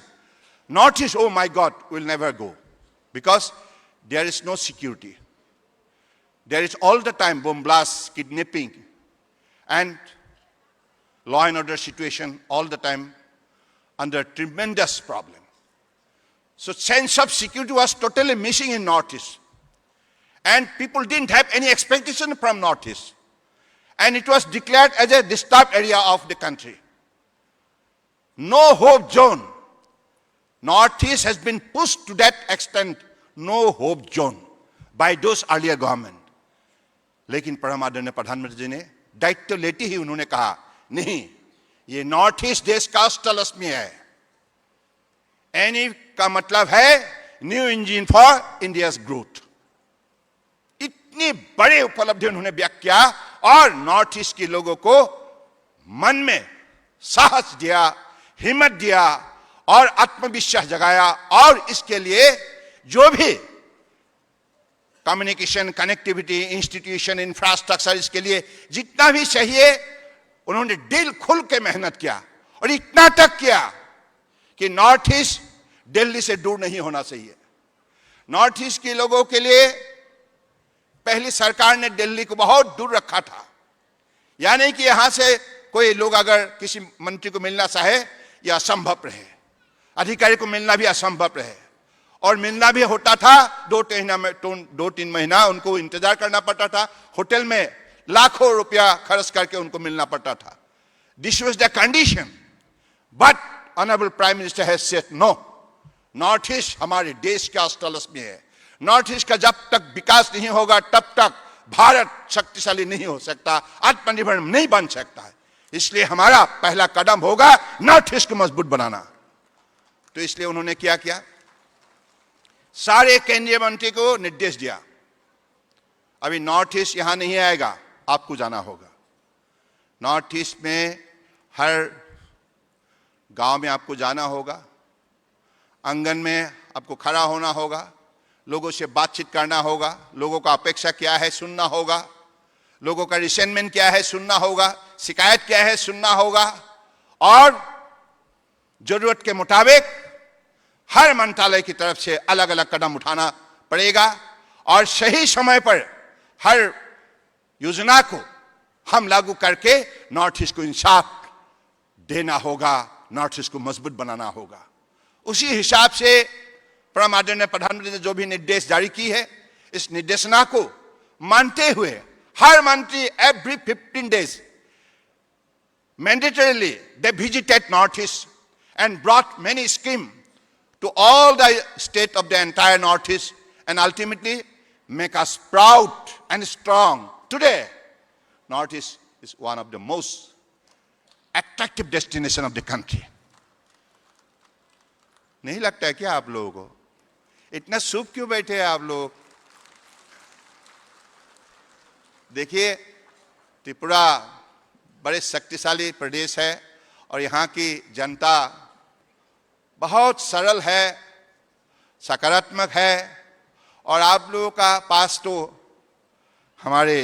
North East, oh my God, will never go because there is no security. There is all the time bomb blasts, kidnapping, and law and order situation all the time under tremendous problem. So sense of security was totally missing in North East. And people didn't have any expectation from North East. And it was declared as a disturbed area of the country. No hope zone. North East has been pushed to that extent, no hope zone, by those earlier government. लेकिन परम आदरणीय प्रधानमंत्री जी ने दायित्व लेते ही उन्होंने कहा, नहीं, ये नॉर्थ ईस्ट देश का अष्टलक्ष्मी है। एनी का मतलब है new engine for India's growth. इतनी बड़ी उपलब्धि उन्होंने व्यक्त किया और नॉर्थ ईस्ट के लोगों को मन में साहस दिया, हिम्मत दिया और आत्मविश्वास जगाया। और इसके लिए जो भी कम्युनिकेशन, कनेक्टिविटी, इंस्टीट्यूशन, इंफ्रास्ट्रक्चर, इसके लिए जितना भी चाहिए उन्होंने दिल खुल के मेहनत किया। और इतना तक किया कि नॉर्थ ईस्ट दिल्ली से दूर नहीं होना चाहिए। नॉर्थ ईस्ट के लोगों के लिए पहली सरकार ने दिल्ली को बहुत दूर रखा था, यानी कि यहां से कोई लोग अगर किसी मंत्री को मिलना चाहे यह असंभव रहे, अधिकारी को मिलना भी असंभव रहे। और मिलना भी होता था 2-3 महीना उनको इंतजार करना पड़ता था, होटल में लाखों रुपया खर्च करके उनको मिलना पड़ता था। This was the condition, but honourable prime minister has said no, north east हमारे देश का अष्टलक्ष्मी है। नॉर्थ ईस्ट का जब तक विकास नहीं होगा तब तक भारत शक्तिशाली नहीं हो सकता, आत्मनिर्भर नहीं बन सकता है। इसलिए हमारा पहला कदम होगा नॉर्थ ईस्ट को मजबूत बनाना। तो इसलिए उन्होंने क्या किया, सारे केंद्रीय मंत्री को निर्देश दिया, अभी नॉर्थ ईस्ट यहां नहीं आएगा, आपको जाना होगा। नॉर्थ ईस्ट में हर गांव में आपको जाना होगा, आंगन में आपको खड़ा होना होगा, लोगों से बातचीत करना होगा, लोगों का अपेक्षा क्या है सुनना होगा, लोगों का रिसेंटमेंट क्या है सुनना होगा, शिकायत क्या है सुनना होगा। और जरूरत के मुताबिक हर मंत्रालय की तरफ से अलग अलग कदम उठाना पड़ेगा और सही समय पर हर योजना को हम लागू करके नॉर्थ ईस्ट को इंसाफ देना होगा, नॉर्थ ईस्ट को मजबूत बनाना होगा। उसी हिसाब से परम आदरणीय प्रधानमंत्री ने जो भी निर्देश जारी की है, इस निर्देशना को मानते हुए हर मंत्री every 15 days mandatorily they visited Northeast and brought many schemes to all the state of the entire Northeast and ultimately make us proud and strong. Today, Northeast is one of the most attractive destination of the country. नहीं लगता है क्या आप लोगों को? इतना चुप क्यों बैठे हैं आप लोग? देखिए, त्रिपुरा बड़े शक्तिशाली प्रदेश है और यहाँ की जनता बहुत सरल है, सकारात्मक है और आप लोगों का पास तो हमारे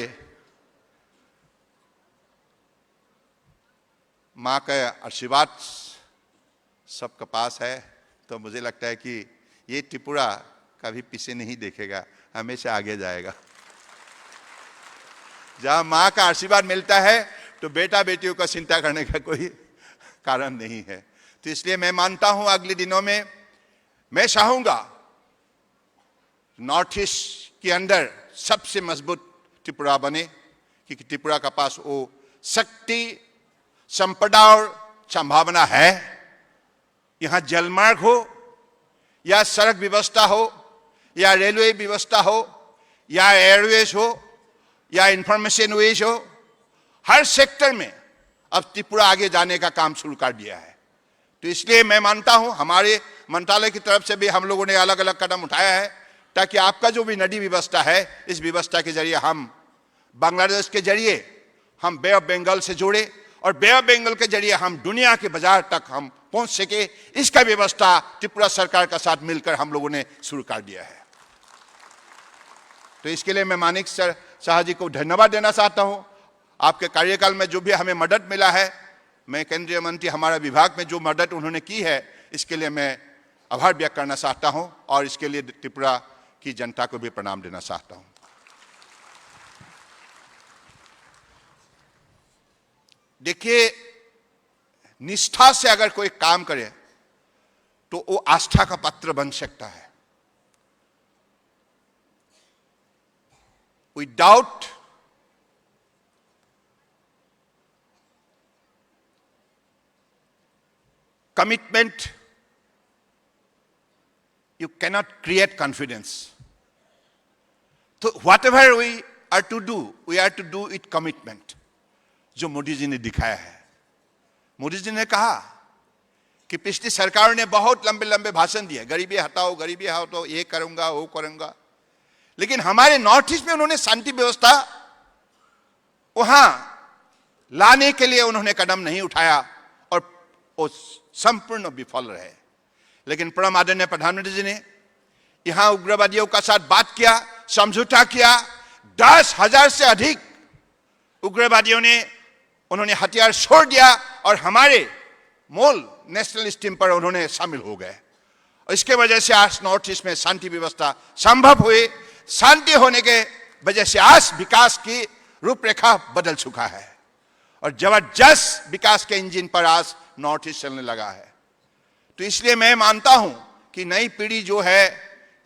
माँ का आशीर्वाद सबका पास है। तो मुझे लगता है कि ये त्रिपुरा कभी पीछे नहीं देखेगा, हमेशा आगे जाएगा। जहां माँ का आशीर्वाद मिलता है तो बेटा बेटियों का चिंता करने का कोई कारण नहीं है। तो इसलिए मैं मानता हूं अगले दिनों में मैं चाहूंगा नॉर्थ ईस्ट के अंदर सबसे मजबूत त्रिपुरा बने, क्योंकि त्रिपुरा का पास वो शक्ति, संपदा और संभावना है। यहां जलमार्ग हो या सड़क व्यवस्था हो या रेलवे व्यवस्था हो या एयरवेज हो या इंफॉर्मेशन वेज हो, हर सेक्टर में अब त्रिपुरा आगे जाने का काम शुरू कर दिया है। तो इसलिए मैं मानता हूं हमारे मंत्रालय की तरफ से भी हम लोगों ने अलग अलग कदम उठाया है ताकि आपका जो भी नदी व्यवस्था है, इस व्यवस्था के जरिए हम बांग्लादेश के जरिए हम बे ऑफ बंगाल से जुड़े और बे ऑफ बंगाल के जरिए हम दुनिया के बाजार तक हम पहुंच सके। इसका व्यवस्था त्रिपुरा सरकार का साथ मिलकर हम लोगों ने शुरू कर दिया है। तो इसके लिए मैं मानिक शाह जी को धन्यवाद देना चाहता हूं। आपके कार्यकाल में जो भी हमें मदद मिला है, मैं केंद्रीय मंत्री हमारा विभाग में जो मदद उन्होंने की है, इसके लिए मैं आभार व्यक्त करना चाहता हूं और इसके लिए त्रिपुरा की जनता को भी प्रणाम देना चाहता हूं। देखिए, निष्ठा से अगर कोई काम करे तो वो आस्था का पात्र बन सकता है। Without commitment, you cannot create confidence. So whatever we are to do, we are to do it commitment. जो मोदी जी ने दिखाया है। मोदी जी ने कहा कि पिछली सरकार ने बहुत लंबे लंबे भाषण दिए, गरीबी हटाओ, गरीबी हटाओ, ये करूंगा वो करूंगा, लेकिन हमारे नॉर्थ ईस्ट में उन्होंने शांति व्यवस्था वहां लाने के लिए उन्होंने कदम नहीं उठाया और वो संपूर्ण विफल रहे। लेकिन परम आदरणीय प्रधानमंत्री जी ने यहां उग्रवादियों का साथ बात किया, समझौता किया। 10,000 से अधिक उग्रवादियों ने उन्होंने हथियार छोड़ दिया और हमारे मूल नेशनलिस्ट टीम पर उन्होंने शामिल हो गए। और इसके वजह से आज नॉर्थ ईस्ट में शांति व्यवस्था संभव हुई। शांति होने के वजह से आज विकास की रूपरेखा बदल चुका है और जबरदस्त विकास के इंजन पर आज नॉर्थ ईस्ट चलने लगा है। तो इसलिए मैं मानता हूं कि नई पीढ़ी जो है,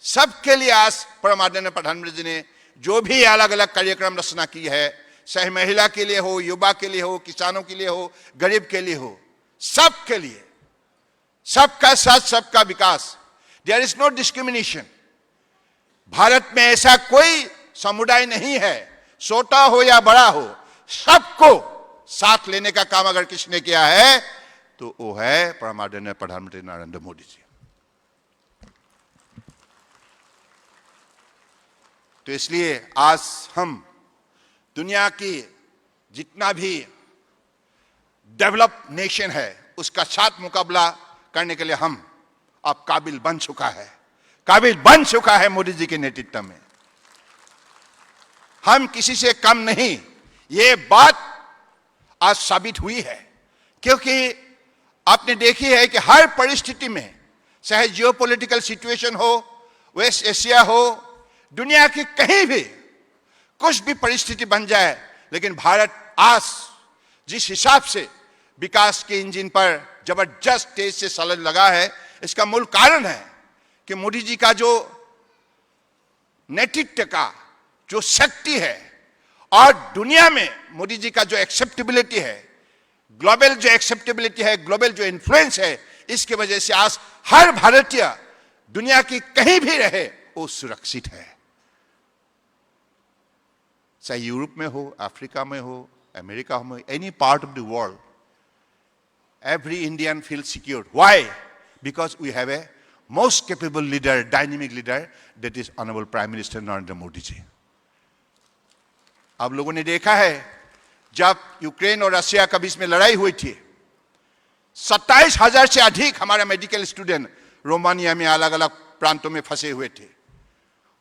सबके लिए आज परम आदरणीय प्रधानमंत्री जी ने जो भी अलग अलग कार्यक्रम रचना की है, चाहे महिला के लिए हो, युवा के लिए हो, किसानों के लिए हो, गरीब के लिए हो, सबके लिए, सबका साथ सबका विकास, there is no discrimination. Bharat में ऐसा कोई समुदाय नहीं है, छोटा हो या बड़ा हो, सबको साथ लेने का काम अगर किसने किया है तो वो है परम आदरणीय प्रधानमंत्री नरेंद्र मोदी जी। तो इसलिए आज हम दुनिया की जितना भी डेवलप नेशन है उसका साथ मुकाबला करने के लिए हम अब काबिल बन चुका है मोदी जी के नेतृत्व में। हम किसी से कम नहीं, ये बात आज साबित हुई है, क्योंकि आपने देखी है कि हर परिस्थिति में, चाहे जियोपॉलिटिकल सिचुएशन हो, वेस्ट एशिया हो, दुनिया की कहीं भी कुछ भी परिस्थिति बन जाए, लेकिन भारत आज जिस हिसाब से विकास के इंजन पर जबरदस्त तेज से चलन लगा है, इसका मूल कारण है कि मोदी जी का जो नेतृत्व का जो शक्ति है और दुनिया में मोदी जी का जो एक्सेप्टेबिलिटी है, ग्लोबल जो एक्सेप्टेबिलिटी है, ग्लोबल जो इन्फ्लुएंस है, इसके वजह से आज हर भारतीय दुनिया की कहीं भी रहे वो सुरक्षित है। चाहे यूरोप में हो, अफ्रीका में हो, अमेरिका में, any part of the world, every Indian feels secure. Why? Because we have a most capable leader, dynamic leader, that is Honorable Prime Minister Narendra Modi ji. आप लोगों ने देखा है जब यूक्रेन और रशिया के बीच में लड़ाई हुई थी, 27,000 से अधिक हमारे मेडिकल स्टूडेंट रोमानिया में अलग अलग प्रांतों में फंसे हुए थे।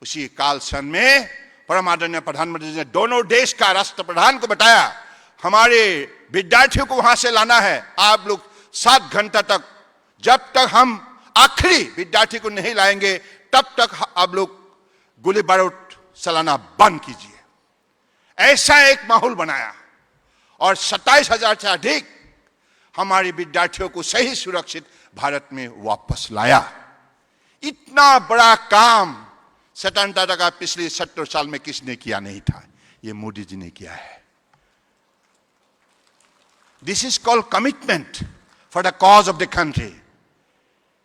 उसी काल सन में परम आदरणीय प्रधानमंत्री जी ने दोनों देश का राष्ट्रप्रधान को बताया, हमारे विद्यार्थियों को वहां से लाना है। आप लोग 7 घंटा तक, जब तक हम आखिरी विद्यार्थी को नहीं लाएंगे, तब तक आप लोग गोली बारूद चलाना बंद कीजिए। ऐसा एक माहौल बनाया और 27,000 से अधिक हमारे विद्यार्थियों को सही सुरक्षित भारत में वापस लाया। इतना बड़ा काम स्वतंत्रता का पिछले 70 साल में किसने किया नहीं था, ये मोदी जी ने किया है। This is called commitment for the cause of the country.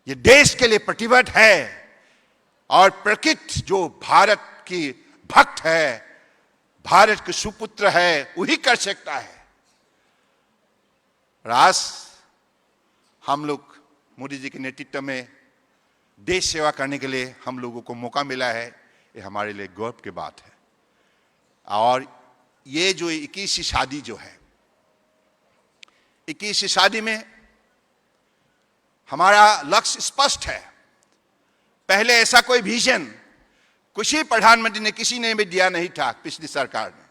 ये देश के लिए प्रतिबद्ध है और प्रकृति जो भारत की भक्त है, भारत के सुपुत्र है, वही कर सकता है। आज हम लोग मोदी जी के नेतृत्व में देश सेवा करने के लिए हम लोगों को मौका मिला है, ये हमारे लिए गौरव की बात है। और ये जो 21वीं शादी जो है, 21वीं शादी में हमारा लक्ष्य स्पष्ट है। पहले ऐसा कोई विजन कुछ ही प्रधानमंत्री ने, किसी ने भी दिया नहीं था पिछली सरकार ने,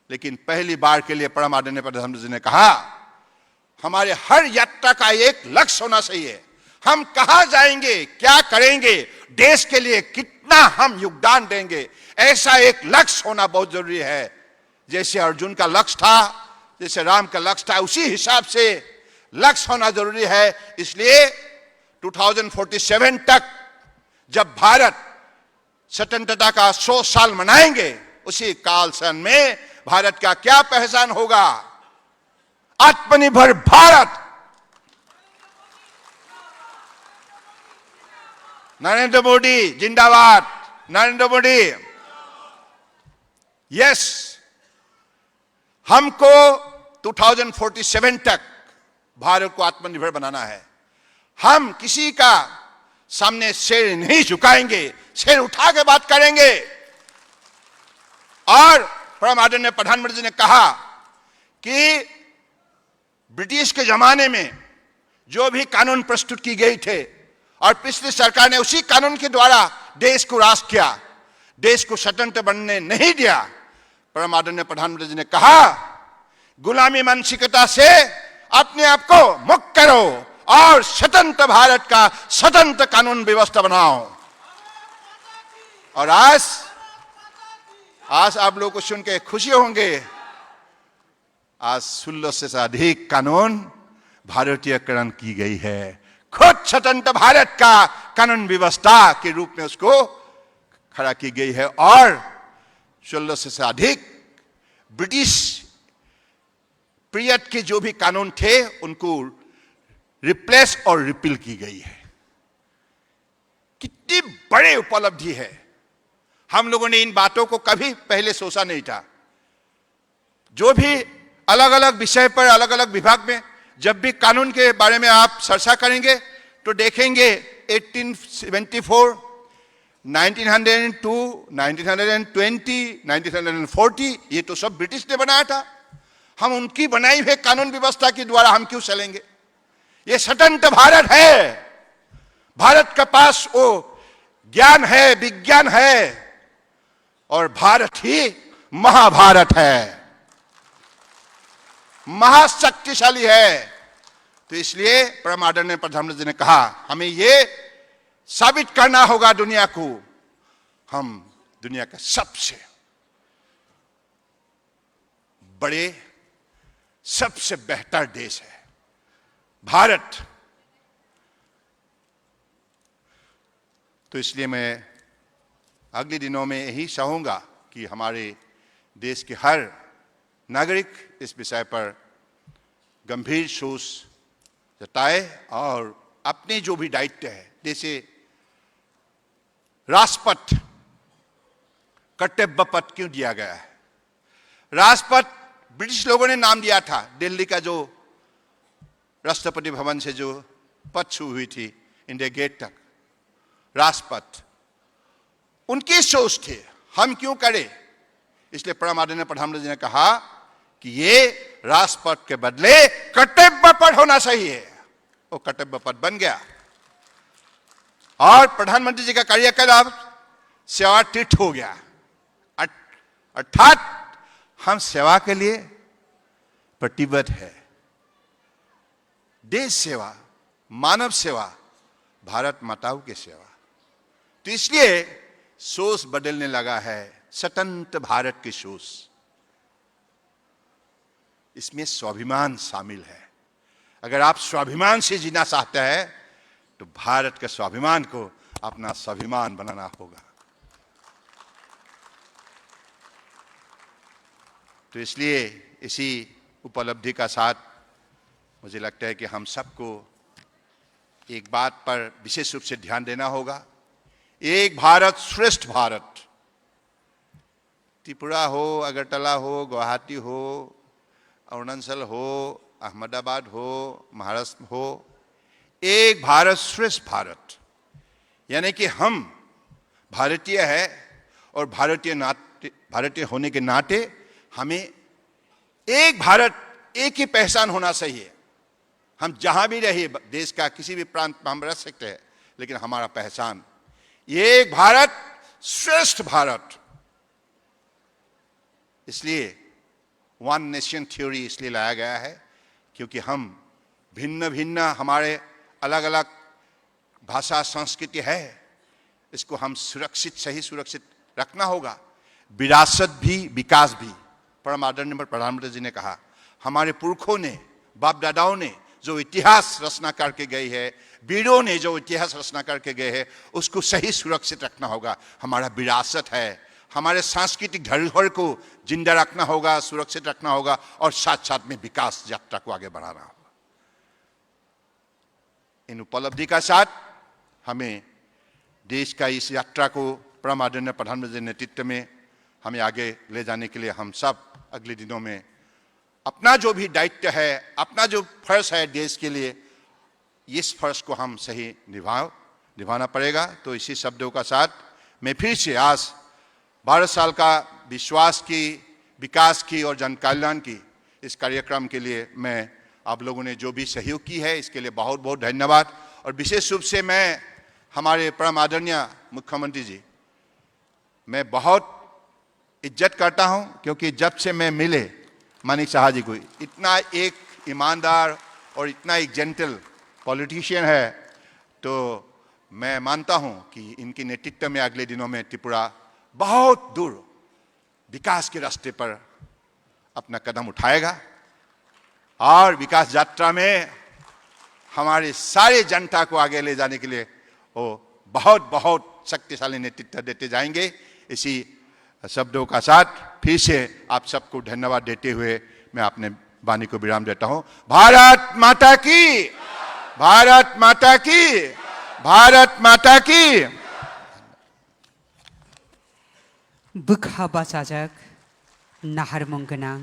लेकिन पहली बार के लिए परम आदरणीय प्रधानमंत्री ने कहा, हमारे हर यात्रा का एक लक्ष्य होना चाहिए। हम कहां जाएंगे, क्या करेंगे, देश के लिए कितना हम योगदान देंगे, ऐसा एक लक्ष्य होना बहुत जरूरी है। जैसे अर्जुन का लक्ष्य था, जैसे राम का लक्ष्य था, उसी हिसाब से लक्ष्य होना जरूरी है। इसलिए 2047 तक जब भारत स्वतंत्रता का 100 साल मनाएंगे, उसी काल सन में भारत का क्या पहचान होगा? आत्मनिर्भर भारत। नरेंद्र मोदी जिंदाबाद, नरेंद्र मोदी। यस, हमको 2047 तक भारत को आत्मनिर्भर बनाना है। हम किसी का सामने सिर नहीं झुकाएंगे, सिर उठा के बात करेंगे। और परम आदरणीय प्रधानमंत्री जी ने कहा कि ब्रिटिश के जमाने में जो भी कानून प्रस्तुत की गई थे और पिछली सरकार ने उसी कानून के द्वारा देश को राष्ट्र किया, देश को स्वतंत्र बनने नहीं दिया। परम आदरणीय प्रधानमंत्री जी ने कहा, गुलामी मानसिकता से अपने आप को मुक्त करो और स्वतंत्र भारत का स्वतंत्र कानून व्यवस्था बनाओ। और आज आप लोगों को सुन के खुशी होंगे, आज 16 से अधिक कानून भारतीयकरण की गई है। खुद स्वतंत्र भारत का कानून व्यवस्था के रूप में उसको खड़ा की गई है और 16 से अधिक ब्रिटिश पीरियड के जो भी कानून थे उनको रिप्लेस और रिपील की गई है। कितनी बड़ी उपलब्धि है। हम लोगों ने इन बातों को कभी पहले सोचा नहीं था। जो भी अलग अलग विषय पर, अलग अलग विभाग में जब भी कानून के बारे में आप चर्चा करेंगे तो देखेंगे 1874, 1902, 1920, 1940, ये तो सब ब्रिटिश ने बनाया था। हम उनकी बनाई हुई कानून व्यवस्था के द्वारा हम क्यों चलेंगे? ये स्वतंत्र भारत है। भारत के पास वो ज्ञान है, विज्ञान है और भारत ही महाभारत है, महाशक्तिशाली है। तो इसलिए परम आदरणीय प्रधानमंत्री जी ने कहा हमें ये साबित करना होगा दुनिया को हम दुनिया का सबसे बड़े सबसे बेहतर देश है भारत। तो इसलिए मैं अगले दिनों में यही चाहूंगा कि हमारे देश के हर नागरिक इस विषय पर गंभीर सोच जताए और अपने जो भी दायित्व है, जैसे राजपथ कर्तव्य पथ क्यों दिया गया है? राजपथ ब्रिटिश लोगों ने नाम दिया था। दिल्ली का जो राष्ट्रपति भवन से जो पथ शुरू हुई थी इंडिया गेट तक, राजपथ उनकी सोच थी, हम क्यों करें? इसलिए परम आदरणीय प्रधानमंत्री जी ने कहा कि ये राजपथ के बदले कर्तव्य पथ होना चाहिए। वो कर्तव्य पथ बन गया और प्रधानमंत्री जी का कार्यकाल सेवातीर्थ हो गया। अर्थात हम सेवा के लिए प्रतिबद्ध है। देश सेवा, मानव सेवा, भारत माताओं की सेवा। तो इसलिए सोच बदलने लगा है, स्वतंत्र भारत की सोच। इसमें स्वाभिमान शामिल है। अगर आप स्वाभिमान से जीना चाहते हैं तो भारत के स्वाभिमान को अपना स्वाभिमान बनाना होगा। तो इसलिए इसी उपलब्धि का साथ मुझे लगता है कि हम सबको एक बात पर विशेष रूप से ध्यान देना होगा। एक भारत श्रेष्ठ भारत, त्रिपुरा हो, अगरतला हो, गुवाहाटी हो, अरुणाचल हो, अहमदाबाद हो, महाराष्ट्र हो, एक भारत श्रेष्ठ भारत। यानी कि हम भारतीय है और भारतीय होने के नाते हमें एक भारत, एक ही पहचान होना चाहिए। हम जहां भी रहे, देश का किसी भी प्रांत में हम रह सकते हैं, लेकिन हमारा पहचान ये एक भारत श्रेष्ठ भारत। इसलिए वन नेशन थ्योरी इसलिए लाया गया है क्योंकि हम भिन्न भिन्न, हमारे अलग अलग भाषा संस्कृति है, इसको हम सुरक्षित, सही सुरक्षित रखना होगा। विरासत भी, विकास भी। परम आदरणीय प्रधानमंत्री जी ने कहा हमारे पुरखों ने, बाप दादाओं ने जो इतिहास रचना करके गई है, वीरों ने जो इतिहास रचना करके गए हैं, उसको सही सुरक्षित रखना होगा। हमारा विरासत है, हमारे सांस्कृतिक धरोहर को जिंदा रखना होगा, सुरक्षित रखना होगा और साथ साथ में विकास यात्रा को आगे बढ़ाना होगा। इन उपलब्धि का साथ हमें देश का इस यात्रा को परम आदरणीय प्रधानमंत्री के नेतृत्व में हमें आगे ले जाने के लिए हम सब अगले दिनों में अपना जो भी दायित्व है, अपना जो फर्ज है देश के लिए, इस फर्ज को हम सही निभाना पड़ेगा। तो इसी शब्दों का साथ मैं फिर से आज 12 साल का विश्वास की, विकास की और जन कल्याण की इस कार्यक्रम के लिए मैं आप लोगों ने जो भी सहयोग की है इसके लिए बहुत बहुत धन्यवाद। और विशेष रूप से मैं हमारे परम आदरणीय मुख्यमंत्री जी, मैं बहुत इज्जत करता हूं क्योंकि जब से मैं मिले मानिक शाह जी को, इतना एक ईमानदार और इतना एक जेंटल पॉलिटिशियन है, तो मैं मानता हूं कि इनके नेतृत्व में अगले दिनों में त्रिपुरा बहुत दूर विकास के रास्ते पर अपना कदम उठाएगा और विकास यात्रा में हमारे सारे जनता को आगे ले जाने के लिए वो बहुत बहुत शक्तिशाली नेतृत्व देते जाएंगे। इसी शब्दों का साथ फिर से आप सबको धन्यवाद देते हुए मैं अपने वाणी को विराम देता हूं। भारत माता की, भारत माता की, भारत माता की। बुखा बाजाजक नाहार मंगनां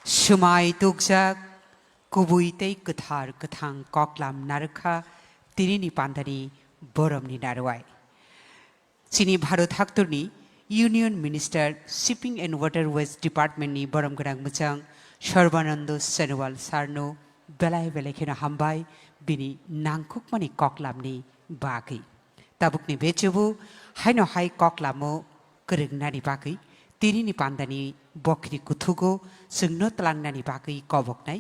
सुमाय तुगजाक कुबुइतै गोथार गोथां कक्लाम नारखा तिरिनि पान्दानि बरमनि नारवाय चीनी भारत हाक्टरनि union minister shipping and waterways डिपार्टमेंटनि बरमगोनां मोजां सर्बानंद सोनोवाल सारनो बेलाय बेलायखेनो हामबाय बिनि नांखुकमानि कक्लामनि बागै ताबुकनि बेचोबो हायनो हाय कक्लामो गोरोंनानि बागै तिरिनि पान्दानि बख्रि कुथुगो जोंनो तलांनानि बागै कबकनाय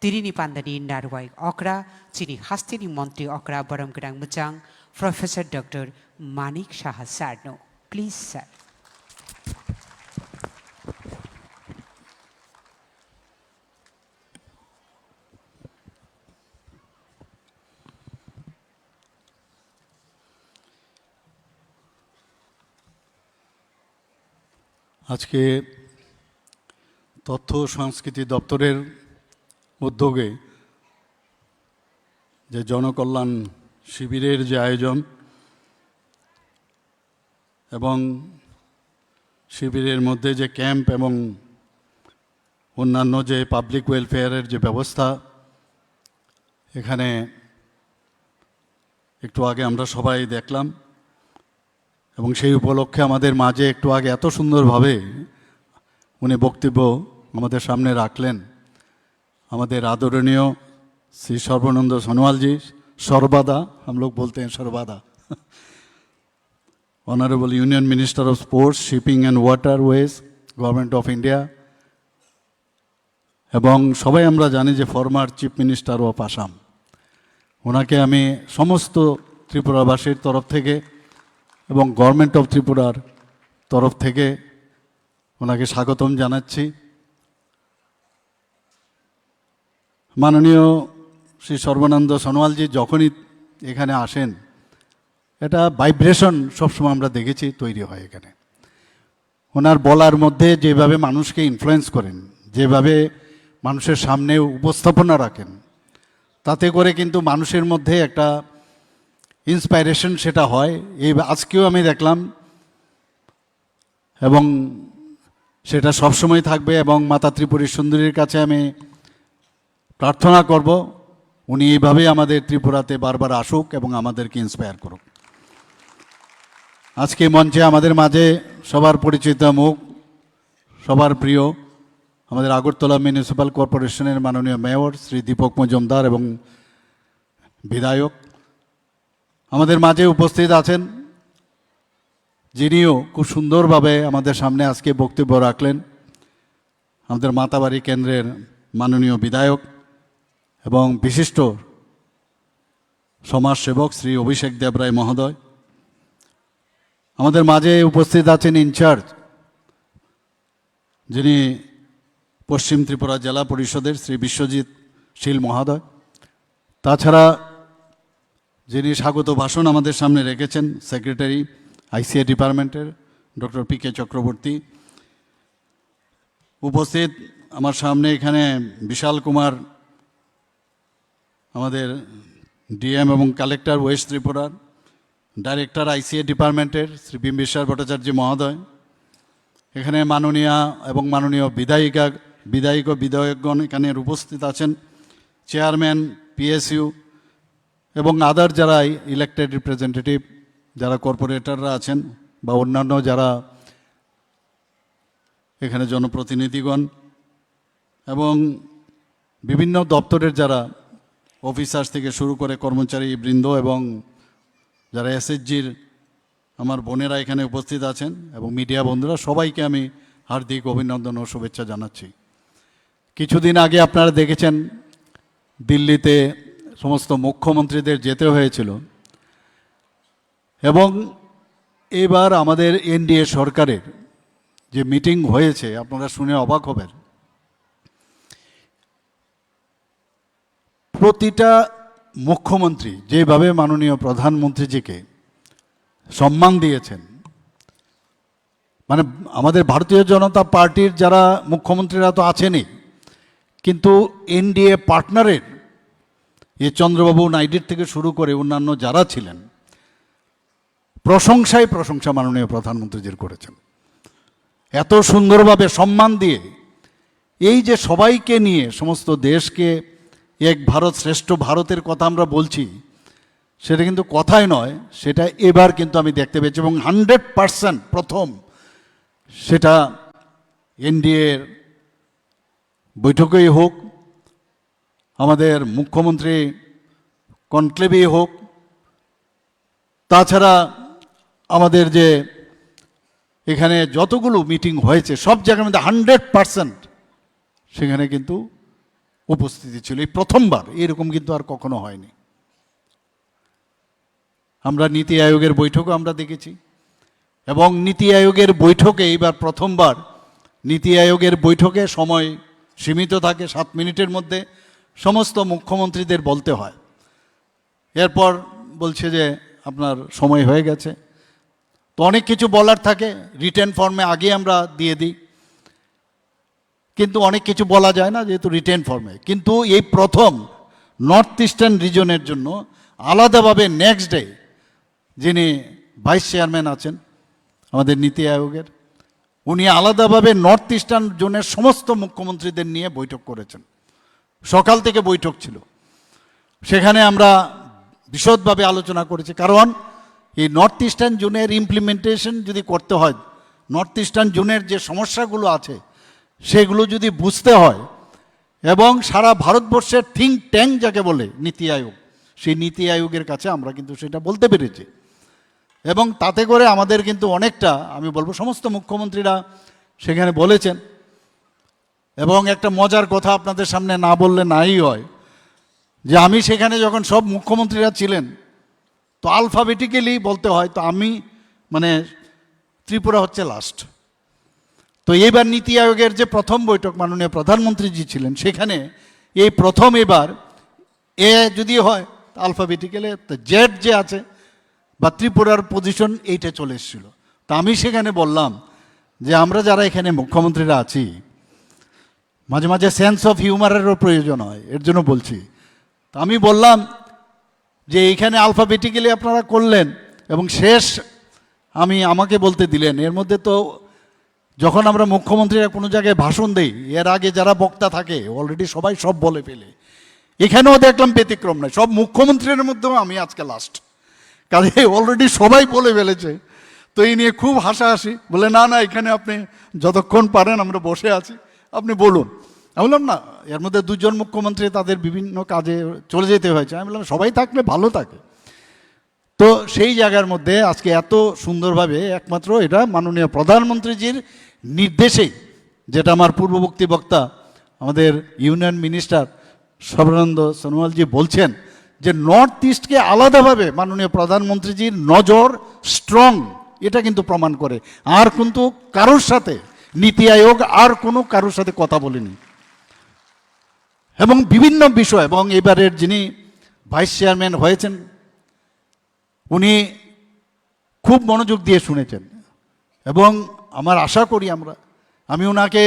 Tirini Pandani Narwai Okra, Chini Hastini Monti Okra Baram Grang Muchang, Professor Dr. Manik Shah Sarno. Please, sir. আজকে তথ্য সংস্কৃতি দপ্তরের উদ্যোগে যে জনকল্যাণ শিবিরের যে আয়োজন এবং শিবিরের মধ্যে যে ক্যাম্প এবং অন্যান্য যে পাবলিক ওয়েলফেয়ারের যে ব্যবস্থা, এখানে একটু আগে আমরা সবাই দেখলাম এবং সেই উপলক্ষে আমাদের মাঝে একটু আগে এত সুন্দরভাবে উনি বক্তব্য আমাদের সামনে রাখলেন আমাদের আদরণীয় শ্রী সর্বানন্দ सोनोवाल जी, सर्वदा हम लोग बोलते हैं सर्वदा, honourable union minister of sports, shipping and waterways, government of India, এবং সবাই আমরা জানি যে former chief minister of Assam. ওনাকে আমি সমস্ত ত্রিপুরাবাসীর তরফ থেকে এবং গভর্নমেন্ট অফ ত্রিপুরার তরফ থেকে ওনাকে স্বাগতম জানাচ্ছি। মাননীয় শ্রী সর্বানন্দ सोनोवाल जी যখনই এখানে আসেন, এটা ভাইব্রেশন সবসময় আমরা দেখেছি তৈরি হয় এখানে। ওনার বলার মধ্যে যেভাবে মানুষকে ইনফ্লুয়েন্স করেন, যেভাবে মানুষের সামনে উপস্থাপনা রাখেন, তাতে করে কিন্তু মানুষের মধ্যে একটা ইন্সপাইরেশন সেটা হয়। এই আজকেও আমি দেখলাম এবং সেটা সবসময় থাকবে। এবং মাতা ত্রিপুরী সুন্দরীর কাছে আমি প্রার্থনা করব উনি এইভাবেই আমাদের ত্রিপুরাতে বারবার আসুক এবং আমাদেরকে ইন্সপায়ার করুক। আজকে মঞ্চে আমাদের মাঝে সবার পরিচিত মুখ, সবার প্রিয় আমাদের আগরতলা মিউনিসিপ্যাল কর্পোরেশনের মাননীয় মেয়র শ্রী দীপক মজুমদার এবং বিধায়ক আমাদের মাঝে উপস্থিত আছেন, যিনিও খুব সুন্দরভাবে আমাদের সামনে আজকে বক্তব্য রাখলেন আমাদের মাতাবাড়ি কেন্দ্রের মাননীয় বিধায়ক এবং বিশিষ্ট সমাজসেবক শ্রী অভিষেক দেবরায় মহোদয়। আমাদের মাঝে উপস্থিত আছেন ইনচার্জ, যিনি পশ্চিম ত্রিপুরা জেলা পরিষদের শ্রী বিশ্বজিৎ শীল মহোদয়। তাছাড়া যিনি স্বাগত ভাষণ আমাদের সামনে রেখেছেন সেক্রেটারি আইসিএ ডিপার্টমেন্টের ডক্টর পি.কে. চক্রবর্তী। উপস্থিত আমার সামনে এখানে বিশাল কুমার, আমাদের ডিএম এবং কালেক্টর ওয়েস্ট ত্রিপুরার, ডাইরেক্টর আইসিএ ডিপার্টমেন্টের শ্রী বিম্বিসার ভট্টাচার্য মহোদয়। এখানে মাননীয়া এবং মাননীয় বিধায়ক ও বিধায়কগণ এখানে উপস্থিত আছেন, চেয়ারম্যান পিএসইউ এবং আদার যারা ইলেক্টেড রিপ্রেজেন্টেটিভ, যারা কর্পোরেটররা আছেন বা অন্যান্য যারা এখানে জনপ্রতিনিধিগণ এবং বিভিন্ন দপ্তরের যারা অফিসার্স থেকে শুরু করে কর্মচারী বৃন্দ এবং যারা এসএসজির আমার বোনেরা এখানে উপস্থিত আছেন এবং মিডিয়া বন্ধুরা, সবাইকে আমি হার্দিক অভিনন্দন ও শুভেচ্ছা জানাচ্ছি। কিছুদিন আগে আপনারা দেখেছেন দিল্লিতে সমস্ত মুখ্যমন্ত্রীদের যেতে হয়েছিল এবং এবার আমাদের এনডিএ সরকারের যে মিটিং হয়েছে আপনারা শুনে অবাক হবেন। প্রতিটা মুখ্যমন্ত্রী যেভাবে মাননীয় প্রধানমন্ত্রীজিকে সম্মান দিয়েছেন, মানে আমাদের ভারতীয় জনতা পার্টির যারা মুখ্যমন্ত্রীরা তো আছেনই, কিন্তু এনডিএ পার্টনারের এ চন্দ্রবাবু নাইডুর থেকে শুরু করে অন্যান্য যারা ছিলেন, প্রশংসা মাননীয় প্রধানমন্ত্রীজির করেছেন। এত সুন্দরভাবে সম্মান দিয়ে এই যে সবাইকে নিয়ে সমস্ত দেশকে এক ভারত শ্রেষ্ঠ ভারতের কথা আমরা বলছি, সেটা কিন্তু কথাই নয়, সেটা এবার কিন্তু আমি দেখতে পেয়েছি এবং 100% প্রথম সেটা এনডিএর বৈঠকেই হোক, আমাদের মুখ্যমন্ত্রী কনক্লেভেই হোক, তাছাড়া আমাদের যে এখানে যতগুলো মিটিং হয়েছে সব জায়গার মধ্যে 100% সেখানে কিন্তু উপস্থিতি ছিল, এই প্রথমবার, এরকম কিন্তু আর কখনো হয়নি। আমরা নীতি আয়োগের বৈঠকও আমরা দেখেছি, এবং নীতি আয়োগের বৈঠকে এইবার প্রথমবার নীতি আয়োগের বৈঠকে সময় সীমিত থাকে, 7 মিনিটের মধ্যে সমস্ত মুখ্যমন্ত্রীদের বলতে হয়। এরপর বলছে যে আপনার সময় হয়ে গেছে। তো অনেক কিছু বলার থাকে, রিটেন ফর্মে আগে আমরা দিয়ে দিই, কিন্তু অনেক কিছু বলা যায় না যেহেতু রিটেন ফর্মে। কিন্তু এই প্রথম নর্থ ইস্টার্ন রিজনের জন্য আলাদাভাবে নেক্সট ডে যিনি ভাইস চেয়ারম্যান আছেন আমাদের নীতি আয়োগের, উনি আলাদাভাবে নর্থ ইস্টার্ন জোনের সমস্ত মুখ্যমন্ত্রীদের নিয়ে বৈঠক করেছেন। সকাল থেকে বৈঠক ছিল, সেখানে আমরা বিশদভাবে আলোচনা করেছি। কারণ এই নর্থ ইস্টার্ন জোনের ইমপ্লিমেন্টেশন যদি করতে হয়, নর্থ ইস্টার্ন জোনের যে সমস্যাগুলো আছে সেগুলো যদি বুঝতে হয়, এবং সারা ভারতবর্ষের থিঙ্ক ট্যাঙ্ক যাকে বলে নীতি আয়োগ, সেই নীতি আয়োগের কাছে আমরা কিন্তু সেটা বলতে পেরেছি। এবং তাতে করে আমাদের কিন্তু অনেকটা, আমি বলবো সমস্ত মুখ্যমন্ত্রীরা সেখানে বলেছেন। এবং একটা মজার কথা আপনাদের সামনে না বললে নাই হয়, যে আমি সেখানে যখন সব মুখ্যমন্ত্রীরা ছিলেন, তো আলফাবেটিক্যালি বলতে হয়, তো আমি মানে ত্রিপুরা হচ্ছে লাস্ট। তো এইবার নীতি আয়োগের যে প্রথম বৈঠক মাননীয় প্রধানমন্ত্রীজি ছিলেন, সেখানে এই প্রথম এবার এ যদি হয় আলফাবেটিক্যালি, তো জেড যে আছে বা ত্রিপুরার পজিশন এইটা চলে এসেছিল। তা আমি সেখানে বললাম যে আমরা যারা এখানে মুখ্যমন্ত্রীরা আছি, মাঝে মাঝে সেন্স অফ হিউমারেরও প্রয়োজন হয়, এর জন্য বলছি। তো আমি বললাম যে এইখানে আলফাবেটিক্যালি আপনারা করলেন, এবং শেষ আমাকে বলতে দিলেন। এর মধ্যে তো যখন আমরা মুখ্যমন্ত্রীরা কোনো জায়গায় ভাষণ দেই, এর আগে যারা বক্তা থাকে অলরেডি সবাই সব বলে ফেলে। এখানেও দেখলাম ব্যতিক্রম নয়, সব মুখ্যমন্ত্রীর মধ্যেও আমি আজকে লাস্ট, কাজে অলরেডি সবাই বলে ফেলেছে। তো এই নিয়ে খুব হাসাহাসি, বলে না না এখানে আপনি যতক্ষণ পারেন আমরা বসে আছি, আপনি বলুন। আমি বললাম না, এর মধ্যে 2 জন মুখ্যমন্ত্রী তাদের বিভিন্ন কাজে চলে যেতে হয়েছে। আমি বললাম সবাই থাকলে ভালো থাকে। তো সেই জায়গার মধ্যে আজকে এত সুন্দরভাবে একমাত্র এটা মাননীয় প্রধানমন্ত্রীজির নির্দেশেই, যেটা আমার পূর্ববর্তী বক্তা আমাদের ইউনিয়ন মিনিস্টার সর্বানন্দ সোনোয়ালজি বলছেন, যে নর্থ ইস্টকে আলাদাভাবে মাননীয় প্রধানমন্ত্রীজির নজর স্ট্রং, এটা কিন্তু প্রমাণ করে। আর কিন্তু কারোর সাথে নীতি আয়োগ আর কোনো কারোর সাথে কথা বলেনি, এবং বিভিন্ন বিষয়। এবং এবারের যিনি ভাইস চেয়ারম্যান হয়েছেন, উনি খুব মনোযোগ দিয়ে শুনেছেন, এবং আমার আশা করি আমি ওনাকে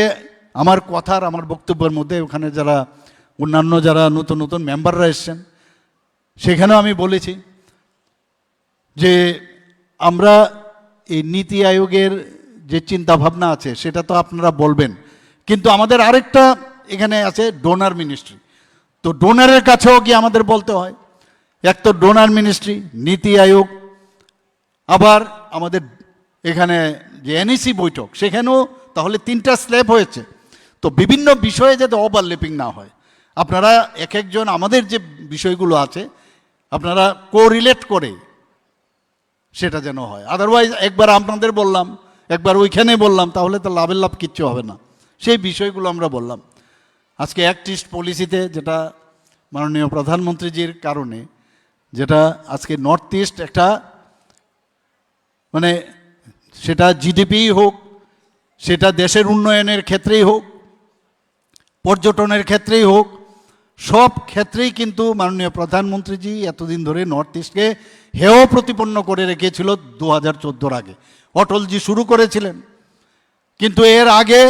আমার কথার, আমার বক্তব্যের মধ্যে ওখানে যারা অন্যান্য যারা নতুন নতুন মেম্বাররা এসছেন, সেখানেও আমি বলেছি যে আমরা এই নীতি আয়োগের যে চিন্তাভাবনা আছে সেটা তো আপনারা বলবেন, কিন্তু আমাদের আরেকটা এখানে আছে ডোনার মিনিস্ট্রি। তো ডোনারের কাছেও গিয়ে আমাদের বলতে হয়। এক তো ডোনার মিনিস্ট্রি, নীতি আয়োগ, আবার আমাদের এখানে যে এনইসি বৈঠক, সেখানেও তাহলে 3টা স্ল্যাব হয়েছে। তো বিভিন্ন বিষয়ে যাতে ওভারল্যাপিং না হয়, আপনারা এক একজন আমাদের যে বিষয়গুলো আছে আপনারা কোরিলেট করে সেটা যেন হয়। আদারওয়াইজ একবার আপনাদের বললাম, একবার ওইখানে বললাম, তাহলে তো লাভের লাভ কিচ্ছু হবে না। সেই বিষয়গুলো আমরা বললাম। আজকে অ্যাক্ট ইস্ট পলিসিতে যেটা মাননীয় প্রধানমন্ত্রীজির কারণে, যেটা আজকে নর্থ ইস্ট একটা মানে সেটা জিডিপি হোক, সেটা দেশের উন্নয়নের ক্ষেত্রেই হোক, পর্যটনের ক্ষেত্রেই হোক, সব ক্ষেত্রেই কিন্তু মাননীয় প্রধানমন্ত্রীজি এতদিন ধরে নর্থ ইস্টকে হেয় প্রতিপন্ন করে রেখেছিল। 2014 আগে অটলজি শুরু করেছিলেন, কিন্তু এর আগে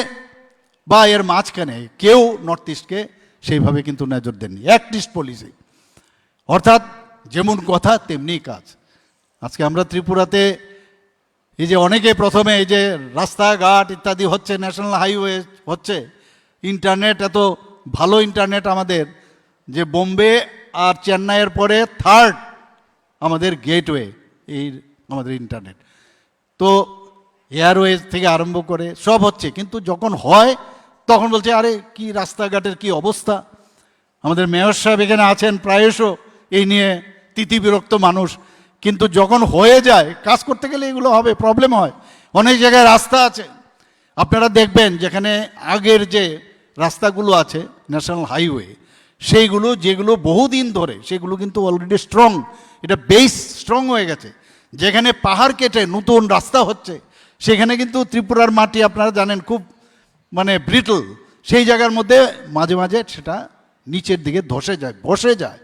বা এর মাঝখানে কেউ নর্থ ইস্টকে সেইভাবে কিন্তু নজর দেননি। অ্যাক্ট ইস্ট পলিসি অর্থাৎ যেমন কথা তেমনি কাজ। আজকে আমরা ত্রিপুরাতে এই যে অনেকে প্রথমে এই যে রাস্তাঘাট ইত্যাদি হচ্ছে, ন্যাশনাল হাইওয়ে হচ্ছে, ইন্টারনেট এত ভালো ইন্টারনেট আমাদের, যে বোম্বে আর চেন্নাইয়ের পরে 3rd আমাদের গেটওয়ে এই আমাদের ইন্টারনেট। তো এয়ারওয়েজ থেকে আরম্ভ করে সব হচ্ছে, কিন্তু যখন হয় তখন বলছে আরে কি রাস্তাঘাটের কি অবস্থা। আমাদের মেয়র সাহেব এখানে আছেন, প্রায়শ এই নিয়ে তিতিবিরক্ত মানুষ, কিন্তু যখন হয়ে যায় কাজ করতে গেলে এগুলো হবে, প্রবলেম হয়। অনেক জায়গায় রাস্তা আছে আপনারা দেখবেন যেখানে আগের যে রাস্তাগুলো আছে ন্যাশনাল হাইওয়ে, সেইগুলো যেগুলো বহুদিন ধরে, সেগুলো কিন্তু অলরেডি স্ট্রং, এটা বেস স্ট্রং হয়ে গেছে। যেখানে পাহাড় কেটে নতুন রাস্তা হচ্ছে, সেখানে কিন্তু ত্রিপুরার মাটি আপনারা জানেন খুব মানে ব্রিটল, সেই জায়গার মধ্যে মাঝে মাঝে সেটা নিচের দিকে ধসে যায়, বসে যায়।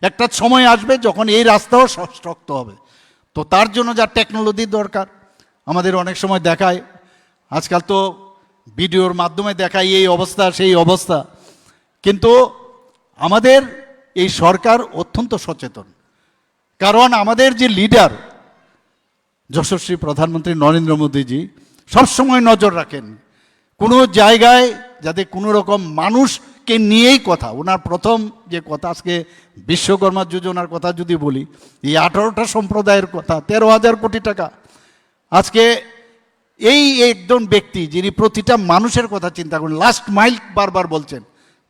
একটা সময় আসবে যখন এই রাস্তাও শক্ত হবে। তো তার জন্য যা টেকনোলজির দরকার, আমাদের অনেক সময় দেখায়, আজকাল তো ভিডিওর মাধ্যমে দেখায় এই অবস্থা সেই অবস্থা, কিন্তু আমাদের এই সরকার অত্যন্ত সচেতন। কারণ আমাদের যে লিডার যশস্বী প্রধানমন্ত্রী নরেন্দ্র মোদীজি সবসময় নজর রাখেন কোনো জায়গায় যাতে কোনো রকম মানুষকে নিয়েই কথা। ওনার প্রথম যে কথা, আজকে বিশ্বকর্মা যোজনার কথা যদি বলি, এই 18টা সম্প্রদায়ের কথা, 13,000 কোটি টাকা। আজকে এই একজন ব্যক্তি যিনি প্রতিটা মানুষের কথা চিন্তা করেন, লাস্ট মাইল বারবার বলছেন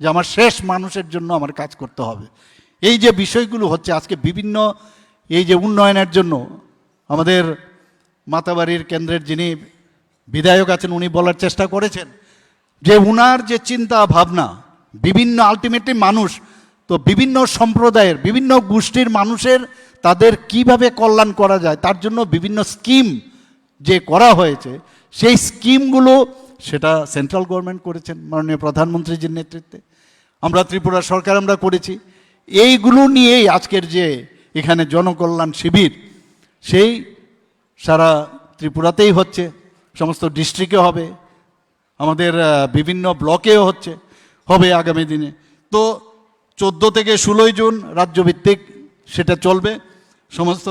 যে আমার শেষ মানুষের জন্য আমার কাজ করতে হবে। এই যে বিষয়গুলো হচ্ছে আজকে বিভিন্ন এই যে উন্নয়নের জন্য, আমাদের মাতাবাড়ির কেন্দ্রের যিনি বিধায়ক আছেন উনি বলার চেষ্টা করেছেন যে উনার যে চিন্তা ভাবনা, বিভিন্ন আলটিমেটলি মানুষ তো বিভিন্ন সম্প্রদায়ের বিভিন্ন গোষ্ঠীর মানুষের তাদের কিভাবে কল্যাণ করা যায় তার জন্য বিভিন্ন স্কিম যে করা হয়েছে, সেই স্কিমগুলো সেটা সেন্ট্রাল গভর্নমেন্ট করেছেন মাননীয় প্রধানমন্ত্রীজির নেতৃত্বে, আমরা ত্রিপুরা সরকার আমরা করেছি। এইগুলো নিয়েই আজকের যে এখানে জনকল্যাণ শিবির, সেই সারা ত্রিপুরাতেই হচ্ছে, সমস্ত ডিস্ট্রিক্টে হবে, আমাদের বিভিন্ন ব্লকেও হবে আগামী দিনে। তো 14 থেকে 16 জুন রাজ্যভিত্তিক সেটা চলবে, সমস্ত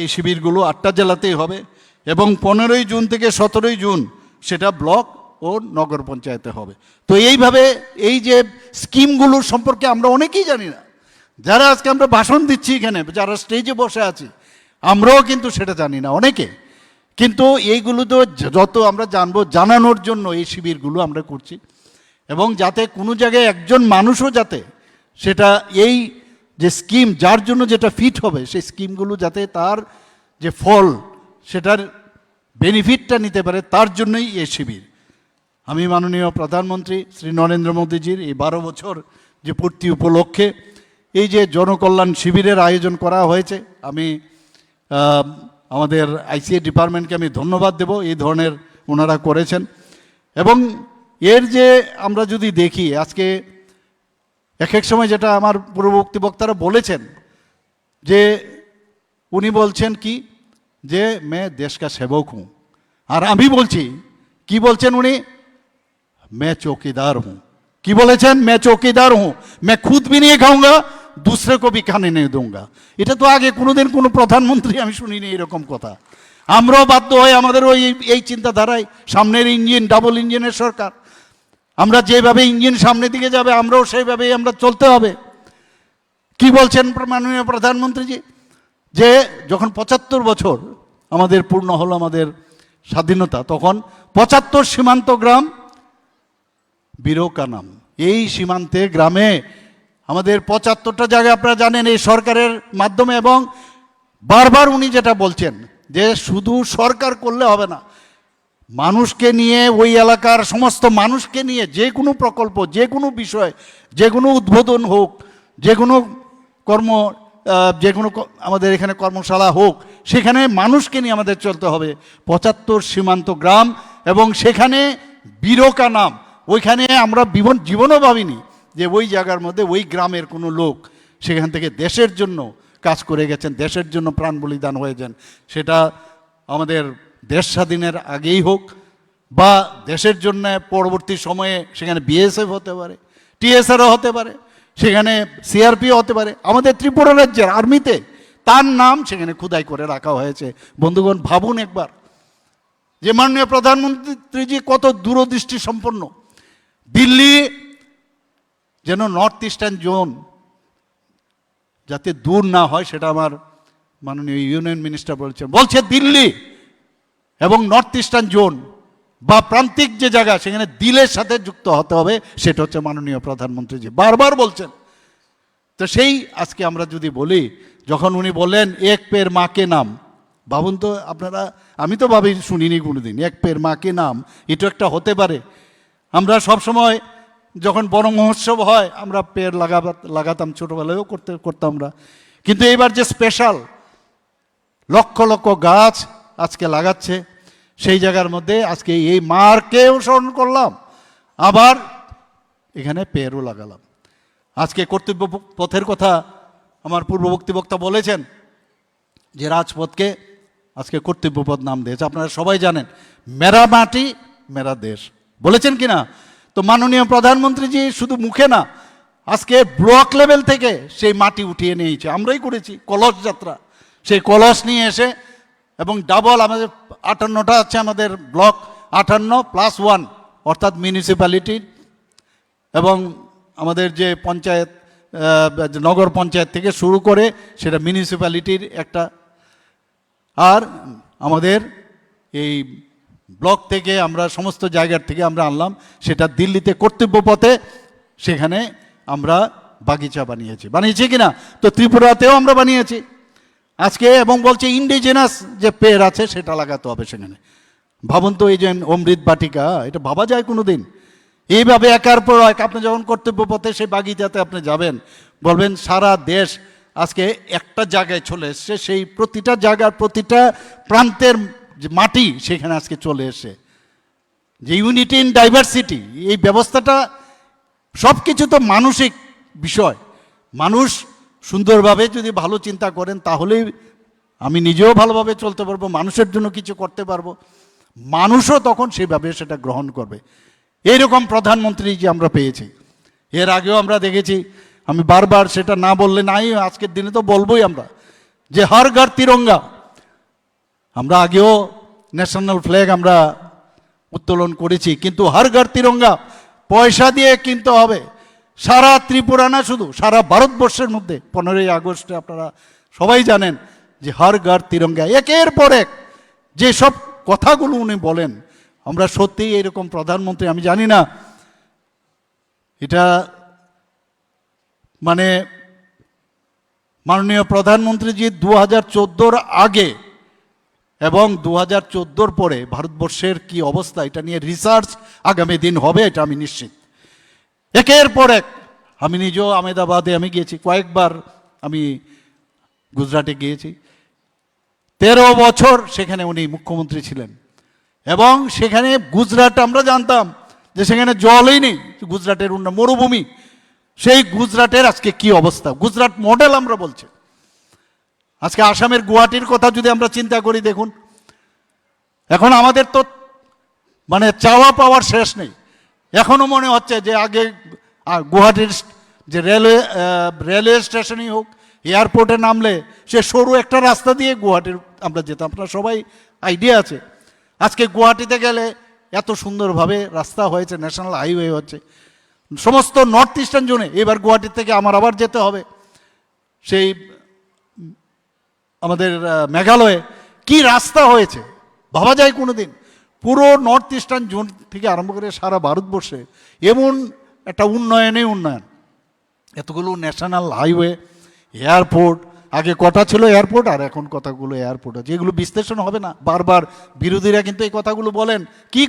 এই শিবিরগুলো 8টা জেলাতেই হবে, এবং 15ই জুন থেকে 17ই জুন সেটা ব্লক ও নগর পঞ্চায়েতে হবে। তো এইভাবে এই যে স্কিমগুলোর সম্পর্কে আমরা অনেকেই জানি না, যারা আজকে আমরা ভাষণ দিচ্ছি এখানে, যারা স্টেজে বসে আছি, আমরাও কিন্তু সেটা জানি না অনেকে। কিন্তু এইগুলো তো যত আমরা জানবো, জানানোর জন্য এই শিবিরগুলো আমরা করছি, এবং যাতে কোনো জায়গায় একজন মানুষও যাতে সেটা এই যে স্কিম যার জন্য যেটা ফিট হবে, সেই স্কিমগুলো যাতে তার যে ফল সেটার বেনিফিটটা নিতে পারে, তার জন্যই এই শিবির। আমি মাননীয় প্রধানমন্ত্রী শ্রী নরেন্দ্র মোদীজির এই 12 বছর যে পূর্তি উপলক্ষে এই যে জনকল্যাণ শিবিরের আয়োজন করা হয়েছে, আমি আমাদের আইসিএ ডিপার্টমেন্টকে আমি ধন্যবাদ দেব, এই ধরনের ওনারা করেছেন। এবং এর যে আমরা যদি দেখি আজকে এক এক সময় যেটা আমার পূর্ববর্তী বক্তারা বলেছেন যে উনি বলছেন কি যে মে দেশ কা সেবক হুঁ, আর আমি বলছি কি বলছেন উনি, मैं चौकीदार हूं। কি বলেছেন, मैं चौकीदार हूं, मैं खुद भी नहीं खाऊंगा, दूसरे को भी खाने नहीं दूंगा। এটা তো আগে কোনোদিন কোনো প্রধানমন্ত্রী আমি শুনিনি এরকম কথা। আমরাও বাধ্য হই আমাদের ওই এই চিন্তাধারায়, সামনের ইঞ্জিন ডাবল ইঞ্জিনের সরকার, আমরা যেভাবে ইঞ্জিন সামনের দিকে যাবে আমরাও সেইভাবেই আমরা চলতে হবে। কি বলছেন মাননীয় প্রধানমন্ত্রীজি, যে যখন 75 বছর আমাদের পূর্ণ হলো আমাদের স্বাধীনতা, তখন 75 সীমান্ত গ্রাম বীরকা নাম, এই সীমান্তে গ্রামে আমাদের 75টা জায়গায় আপনারা জানেন এই সরকারের মাধ্যমে। এবং বারবার উনি যেটা বলছেন যে শুধু সরকার করলে হবে না, মানুষকে নিয়ে ওই এলাকার সমস্ত মানুষকে নিয়ে যে কোনো প্রকল্প, যে কোনো বিষয়, যে কোনো উদ্বোধন হোক, যে কোনো কর্ম, যে কোনো আমাদের এখানে কর্মশালা হোক, সেখানে মানুষকে নিয়ে আমাদের চলতে হবে। 75 সীমান্ত গ্রাম, এবং সেখানে বীরকা নাম, ওইখানে আমরা জীবনও ভাবিনি যে ওই জায়গার মধ্যে ওই গ্রামের কোনো লোক সেখান থেকে দেশের জন্য কাজ করে গেছেন, দেশের জন্য প্রাণ বলিদান হয়েছেন। সেটা আমাদের দেশ স্বাধীনের আগেই হোক বা দেশের জন্য পরবর্তী সময়ে, সেখানে বিএসএফ হতে পারে, টিএসআরও হতে পারে, সেখানে সিআরপিও হতে পারে, আমাদের ত্রিপুরা রাজ্যের আর্মিতে তার নাম সেখানে খোদাই করে রাখা হয়েছে। বন্ধুগণ ভাবুন একবার যে মাননীয় প্রধানমন্ত্রীজি কত দূরদৃষ্টি সম্পন্ন। দিল্লি যেন নর্থ ইস্টার্ন জোন যাতে দূর না হয়, সেটা আমার মাননীয় ইউনিয়ন মিনিস্টার বলছে দিল্লি এবং নর্থ ইস্টার্ন জোন বা প্রান্তিক যে জায়গা সেখানে দিলের সাথে যুক্ত হতে হবে, সেটা হচ্ছে মাননীয় প্রধানমন্ত্রীজি বারবার বলছেন। তো সেই আজকে আমরা যদি বলি, যখন উনি বললেন এক পের মাকে নাম, ভাবুন তো আপনারা, আমি তো ভাবি শুনিনি কোনোদিন এক পের মাকে নাম, এটা একটা হতে পারে। আমরা সবসময় যখন বন মহোৎসব হয় আমরা পেড় লাগাতাম, ছোটোবেলায়ও করতাম আমরা। কিন্তু এবার যে স্পেশাল লক্ষ লক্ষ গাছ আজকে লাগাচ্ছে, সেই জায়গার মধ্যে আজকে এই মারকেও স্মরণ করলাম, আবার এখানে পেড়ও লাগালাম। আজকে কর্তব্য পথের কথা আমার পূর্ববর্তী বক্তা বলেছেন যে রাজপথকে আজকে কর্তব্য পথ নাম দিয়েছে। আপনারা সবাই জানেন মেরা মাটি মেরা দেশ বলেছেন কিনা। তো মাননীয় প্রধানমন্ত্রীজি শুধু মুখে না, আজকে ব্লক লেভেল থেকে সেই মাটি উঠিয়ে নিয়েছে, আমরাই করেছি কলস যাত্রা। সেই কলস নিয়ে এসে এবং ডাবল আমাদের 58টা আছে আমাদের ব্লক, 58+1 অর্থাৎ মিউনিসিপ্যালিটির এবং আমাদের যে পঞ্চায়েত নগর পঞ্চায়েত থেকে শুরু করে সেটা মিউনিসিপ্যালিটির একটা, আর আমাদের এই ব্লক থেকে আমরা সমস্ত জায়গার থেকে আমরা আনলাম, সেটা দিল্লিতে কর্তব্য পথে সেখানে আমরা বাগিচা বানিয়েছি কিনা। তো ত্রিপুরাতেও আমরা বানিয়েছি আজকে, এবং বলছে ইন্ডিজেনাস যে পেড় আছে সেটা লাগাতে হবে সেখানে। ভাবুন তো, এই যে অমৃত বাটিকা, এটা ভাবা যায় কোনো দিন? এইভাবে একার পর এক আপনি যখন কর্তব্য পথে সেই বাগিচাতে আপনি যাবেন, বলবেন সারা দেশ আজকে একটা জায়গায় চলে এসছে, সেই প্রতিটা জায়গার প্রতিটা প্রান্তের যে মাটি সেখানে আজকে চলে এসে, যে ইউনিটি ইন ডাইভার্সিটি, এই ব্যবস্থাটা সব কিছু তো মানসিক বিষয়। মানুষ সুন্দরভাবে যদি ভালো চিন্তা করেন তাহলেই আমি নিজেও ভালোভাবে চলতে পারবো, মানুষের জন্য কিছু করতে পারবো, মানুষও তখন সেভাবে সেটা গ্রহণ করবে। এইরকম প্রধানমন্ত্রী যে আমরা পেয়েছি, এর আগেও আমরা দেখেছি, আমি বারবার সেটা না বললে নাই, আজকের দিনে তো বলবোই আমরা, যে হর ঘর তিরঙ্গা। আমরা আগেও ন্যাশনাল ফ্ল্যাগ আমরা উত্তোলন করেছি, কিন্তু হর ঘর তিরঙ্গা পয়সা দিয়ে কিনতে হবে। সারা ত্রিপুরা না, শুধু সারা ভারতবর্ষের মধ্যে 15ই আগস্টে আপনারা সবাই জানেন যে হর ঘর তিরঙ্গা, একের পর এক যে সব কথাগুলো উনি বলেন, আমরা সত্যিই এরকম প্রধানমন্ত্রী আমি জানি না এটা মানে মাননীয় প্রধানমন্ত্রীজি 2014-র আগে এবং 2014-র পরে ভারতবর্ষের কি অবস্থা, এটা নিয়ে রিসার্চ আগামী দিন হবে, এটা আমি নিশ্চিত। একের পর এক, আমি নিজেও আহমেদাবাদে আমি গিয়েছি কয়েকবার, আমি গুজরাটে গিয়েছি, 13 বছর সেখানে উনি মুখ্যমন্ত্রী ছিলেন। এবং সেখানে গুজরাট আমরা জানতাম যে সেখানে জলই নেই, গুজরাটের মরুভূমি, সেই গুজরাটের আজকে কি অবস্থা, গুজরাট মডেল আমরা বলছি। আজকে আসামের গুয়াহাটির কথা যদি আমরা চিন্তা করি, দেখুন এখন আমাদের তো মানে চাওয়া পাওয়ার শেষ নেই। এখনও মনে হচ্ছে যে আগে গুয়াহাটির যে রেলওয়ে স্টেশনই হোক, এয়ারপোর্টে নামলে সে সরু একটা রাস্তা দিয়ে গুয়াহাটির আমরা যেতাম, আপনার সবাই আইডিয়া আছে। আজকে গুয়াহাটিতে গেলে এত সুন্দরভাবে রাস্তা হয়েছে, ন্যাশনাল হাইওয়ে হচ্ছে সমস্ত নর্থ ইস্টার্ন জোনে। এবার গুয়াহাটি থেকে আমার আবার যেতে হবে সেই আমাদের মেঘালয়ে, কি রাস্তা হয়েছে ভাবা যায় কোনো দিন? পুরো নর্থ ইস্টার্ন জোন থেকে আরম্ভ করে সারা ভারতবর্ষে এমন একটা উন্নয়ন, এতগুলো ন্যাশনাল হাইওয়ে, এয়ারপোর্ট, আগে কটা ছিল এয়ারপোর্ট আর এখন কতগুলো এয়ারপোর্ট আছে, এগুলো বিশ্লেষণ হবে না? বারবার বিরোধীরা কিন্তু এই কথাগুলো বলেন, কি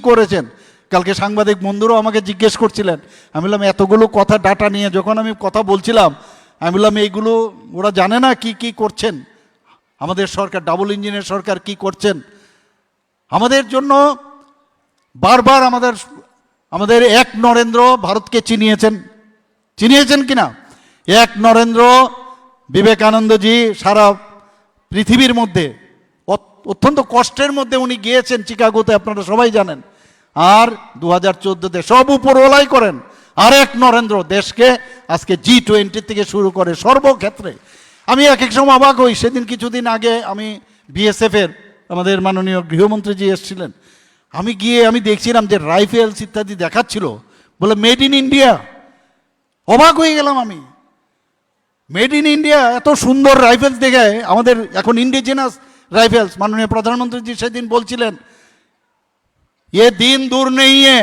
করেছেন। কালকে সাংবাদিক বন্ধুরাও আমাকে জিজ্ঞেস করছিলেন, আমি বললাম এতগুলো কথা ডাটা নিয়ে যখন আমি কথা বলছিলাম, আমি বললাম এইগুলো ওরা জানে না কি করছেন আমাদের সরকার, ডাবল ইঞ্জিনের সরকার কি করছেন আমাদের জন্য। বারবার আমাদের এক নরেন্দ্র ভারতকে চিনিয়েছেন কিনা? এক নরেন্দ্র বিবেকানন্দজি সারা পৃথিবীর মধ্যে অত্যন্ত কষ্টের মধ্যে উনি গিয়েছেন চিকাগোতে, আপনারা সবাই জানেন। আর 2014-তে সব উপরওয়ালাই করেন, আর এক নরেন্দ্র দেশকে আজকে G20 থেকে শুরু করে সর্বক্ষেত্রে। আমি এক সময় অবাক হই, সেদিন কিছুদিন আগে আমি BSF-এর আমাদের মাননীয় গৃহমন্ত্রীজি এসেছিলেন, আমি দেখছিলাম যে রাইফেলস ইত্যাদি দেখাচ্ছিল, বলে মেড ইন ইন্ডিয়া। অবাক হয়ে গেলাম আমি, মেড ইন ইন্ডিয়া, এত সুন্দর রাইফেলস দেখে আমাদের এখন ইন্ডিজেনাস রাইফেলস। মাননীয় প্রধানমন্ত্রীজি সেদিন বলছিলেন, ये दिन दूर नहीं है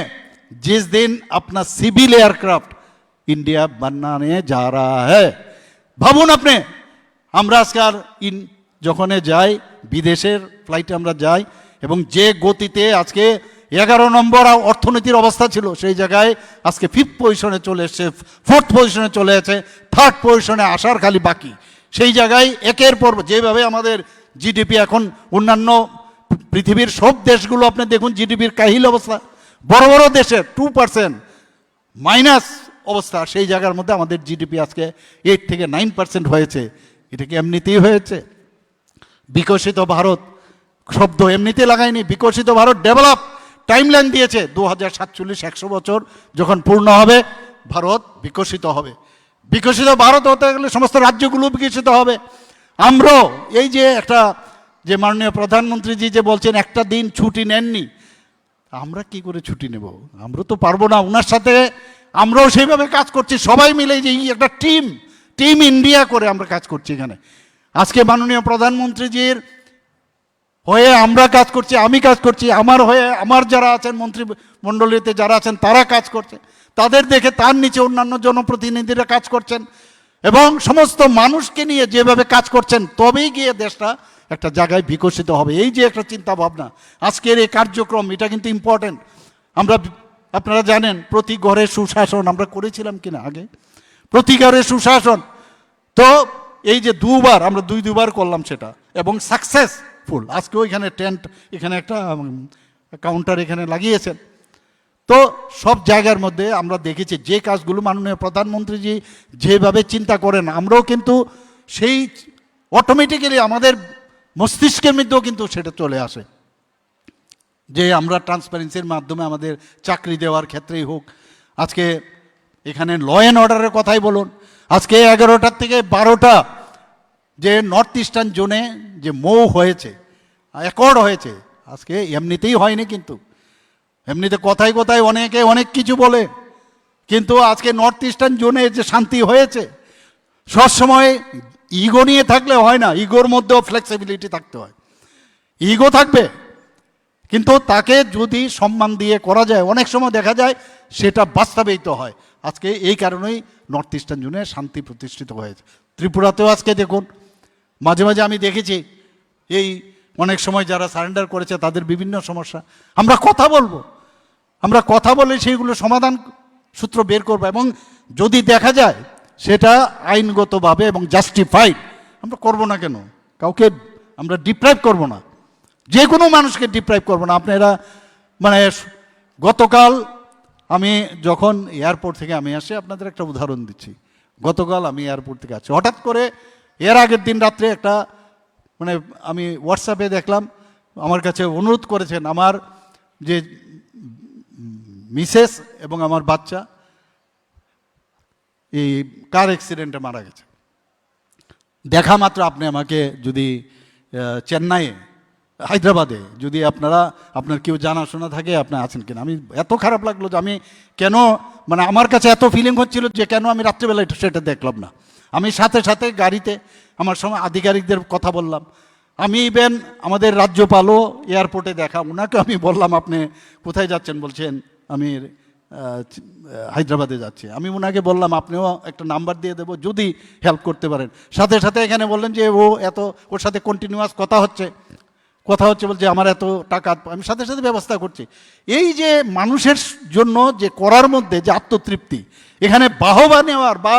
जिस दिन अपना सिविल एयरक्राफ्ट इंडिया बनाने जा रहा है। ভাবুন আপনি, আমরা আজকাল যখন যাই বিদেশের ফ্লাইটে আমরা যাই, এবং যে গতিতে আজকে 11 নম্বর অর্থনীতির অবস্থা ছিল, সেই জায়গায় আজকে 5th পজিশনে চলে এসছে, 4th পজিশনে চলে এসেছে, 3rd পজিশনে আসার খালি বাকি। সেই জায়গায় একের পর যেভাবে আমাদের জিডিপি এখন অন্যান্য পৃথিবীর সব দেশগুলো আপনি দেখুন জিডিপির কাহিল অবস্থা, বড় বড় দেশের 2% মাইনাস অবস্থা, সেই জায়গার মধ্যে আমাদের জিডিপি আজকে 8 থেকে 9% হয়েছে। এটা কি এমনিতেই হয়েছে? বিকশিত ভারত শব্দ এমনিতে লাগায়নি, বিকশিত ভারত ডেভেলপ টাইমলাইন দিয়েছে 2047 100 বছর যখন পূর্ণ হবে ভারত বিকশিত হবে। বিকশিত ভারত হতে গেলে সমস্ত রাজ্যগুলো বিকশিত হবে। আমরাও এই যে একটা যে মাননীয় প্রধানমন্ত্রীজি যে বলছেন একটা দিন ছুটি নেননি, আমরা কি করে ছুটি নেব? আমরা তো পারবো না। ওনার সাথে আমরাও সেইভাবে কাজ করছি, সবাই মিলে যে একটা টিম ইন্ডিয়া করে আমরা কাজ করছি এখানে। আজকে মাননীয় প্রধানমন্ত্রীজির হয়ে আমরা কাজ করছি, আমি কাজ করছি, আমার হয়ে আমার যারা আছেন মন্ত্রিমণ্ডলীতে যারা আছেন তারা কাজ করছে, তাদের দেখে তার নিচে অন্যান্য জনপ্রতিনিধিরা কাজ করছেন, এবং সমস্ত মানুষকে নিয়ে যেভাবে কাজ করছেন তবেই গিয়ে দেশটা একটা জায়গায় বিকশিত হবে। এই যে একটা চিন্তা ভাবনা, আজকের এই কার্যক্রম, এটা কিন্তু ইম্পর্টেন্ট। আপনারা জানেন প্রতি ঘরে সুশাসন আমরা করেছিলাম কিনা আগে, প্রতি ঘরে সুশাসন। তো এই যে আমরা দুইবার করলাম সেটা, এবং সাকসেসফুল। আজকেও এখানে টেন্ট, এখানে একটা কাউন্টার এখানে লাগিয়েছেন। তো সব জায়গার মধ্যে আমরা দেখেছি যে কাজগুলো মাননীয় প্রধানমন্ত্রীজি যেভাবে চিন্তা করেন, আমরাও কিন্তু সেই অটোমেটিক্যালি আমাদের মস্তিষ্কের মধ্যেও কিন্তু সেটা চলে আসে, যে আমরা ট্রান্সপারেন্সির মাধ্যমে আমাদের চাকরি দেওয়ার ক্ষেত্রেই হোক, আজকে এখানে ল অ্যান্ড অর্ডারের কথাই বলুন, আজকে 11টা থেকে 12টা যে নর্থ ইস্টার্ন জোনে যে হয়েছে, অ্যাকর্ড হয়েছে, আজকে এমনিতেই হয়নি, কিন্তু এমনিতে কথায় কথায় অনেকে অনেক কিছু বলে, কিন্তু আজকে নর্থ ইস্টার্ন জোনে যে শান্তি হয়েছে, সবসময় ইগো নিয়ে থাকলে হয় না, ইগোর মধ্যেও ফ্লেক্সিবিলিটি থাকতে হয়। ইগো থাকবে, কিন্তু তাকে যদি সম্মান দিয়ে করা যায়, অনেক সময় দেখা যায় সেটা বাস্তবায়িত হয়। আজকে এই কারণেই নর্থ ইস্টার্ন জোনে শান্তি প্রতিষ্ঠিত হয়েছে। ত্রিপুরাতেও আজকে দেখুন, মাঝে মাঝে আমি দেখেছি এই অনেক সময় যারা সারেন্ডার করেছে তাদের বিভিন্ন সমস্যা, আমরা কথা বলে সেইগুলো সমাধান সূত্র বের করবো, এবং যদি দেখা যায় সেটা আইনগতভাবে এবং জাস্টিফাইড, আমরা করবো না কেন? কাউকে আমরা ডিপ্রাইভ করবো না, যে কোনো মানুষকে ডিপ্রাইভ করবো না। আপনারা গতকাল আমি যখন এয়ারপোর্ট থেকে আমি আসি, আপনাদের একটা উদাহরণ দিচ্ছি। গতকাল আমি এয়ারপোর্ট থেকে আসছি, হঠাৎ করে এর আগের দিন রাত্রে একটা আমি হোয়াটসঅ্যাপে দেখলাম, আমার কাছে অনুরোধ করেছেন, আমার যে মিসেস এবং আমার বাচ্চা এই কার অ্যাক্সিডেন্টে মারা গেছে। দেখা মাত্র আপনি আমাকে যদি চেন্নাইয়ে, হায়দ্রাবাদে যদি আপনার কেউ জানাশোনা থাকে, আপনি আছেন কিনা। আমি এত খারাপ লাগলো যে আমি কেন, আমার কাছে এত ফিলিং হচ্ছিল যে কেন আমি রাত্রেবেলা সেটা দেখলাম না। আমি সাথে সাথে গাড়িতে আমার সময় আধিকারিকদের কথা বললাম, আমি ইভেন আমাদের রাজ্যপালও এয়ারপোর্টে দেখা, ওনাকে আমি বললাম আপনি কোথায় যাচ্ছেন? বলছেন আমি হায়দ্রাবাদে যাচ্ছি। আমি ওনাকে বললাম আপনিও একটা নাম্বার দিয়ে দেবো যদি হেল্প করতে পারেন। সাথে সাথে এখানে বললেন যে ওর সাথে কন্টিনিউয়াস কথা হচ্ছে বলছে আমার এত টাকা, আমি সাথে সাথে ব্যবস্থা করছি। এই যে মানুষের জন্য যে করার মধ্যে যে আত্মতৃপ্তি, এখানে বাহবা নেওয়ার বা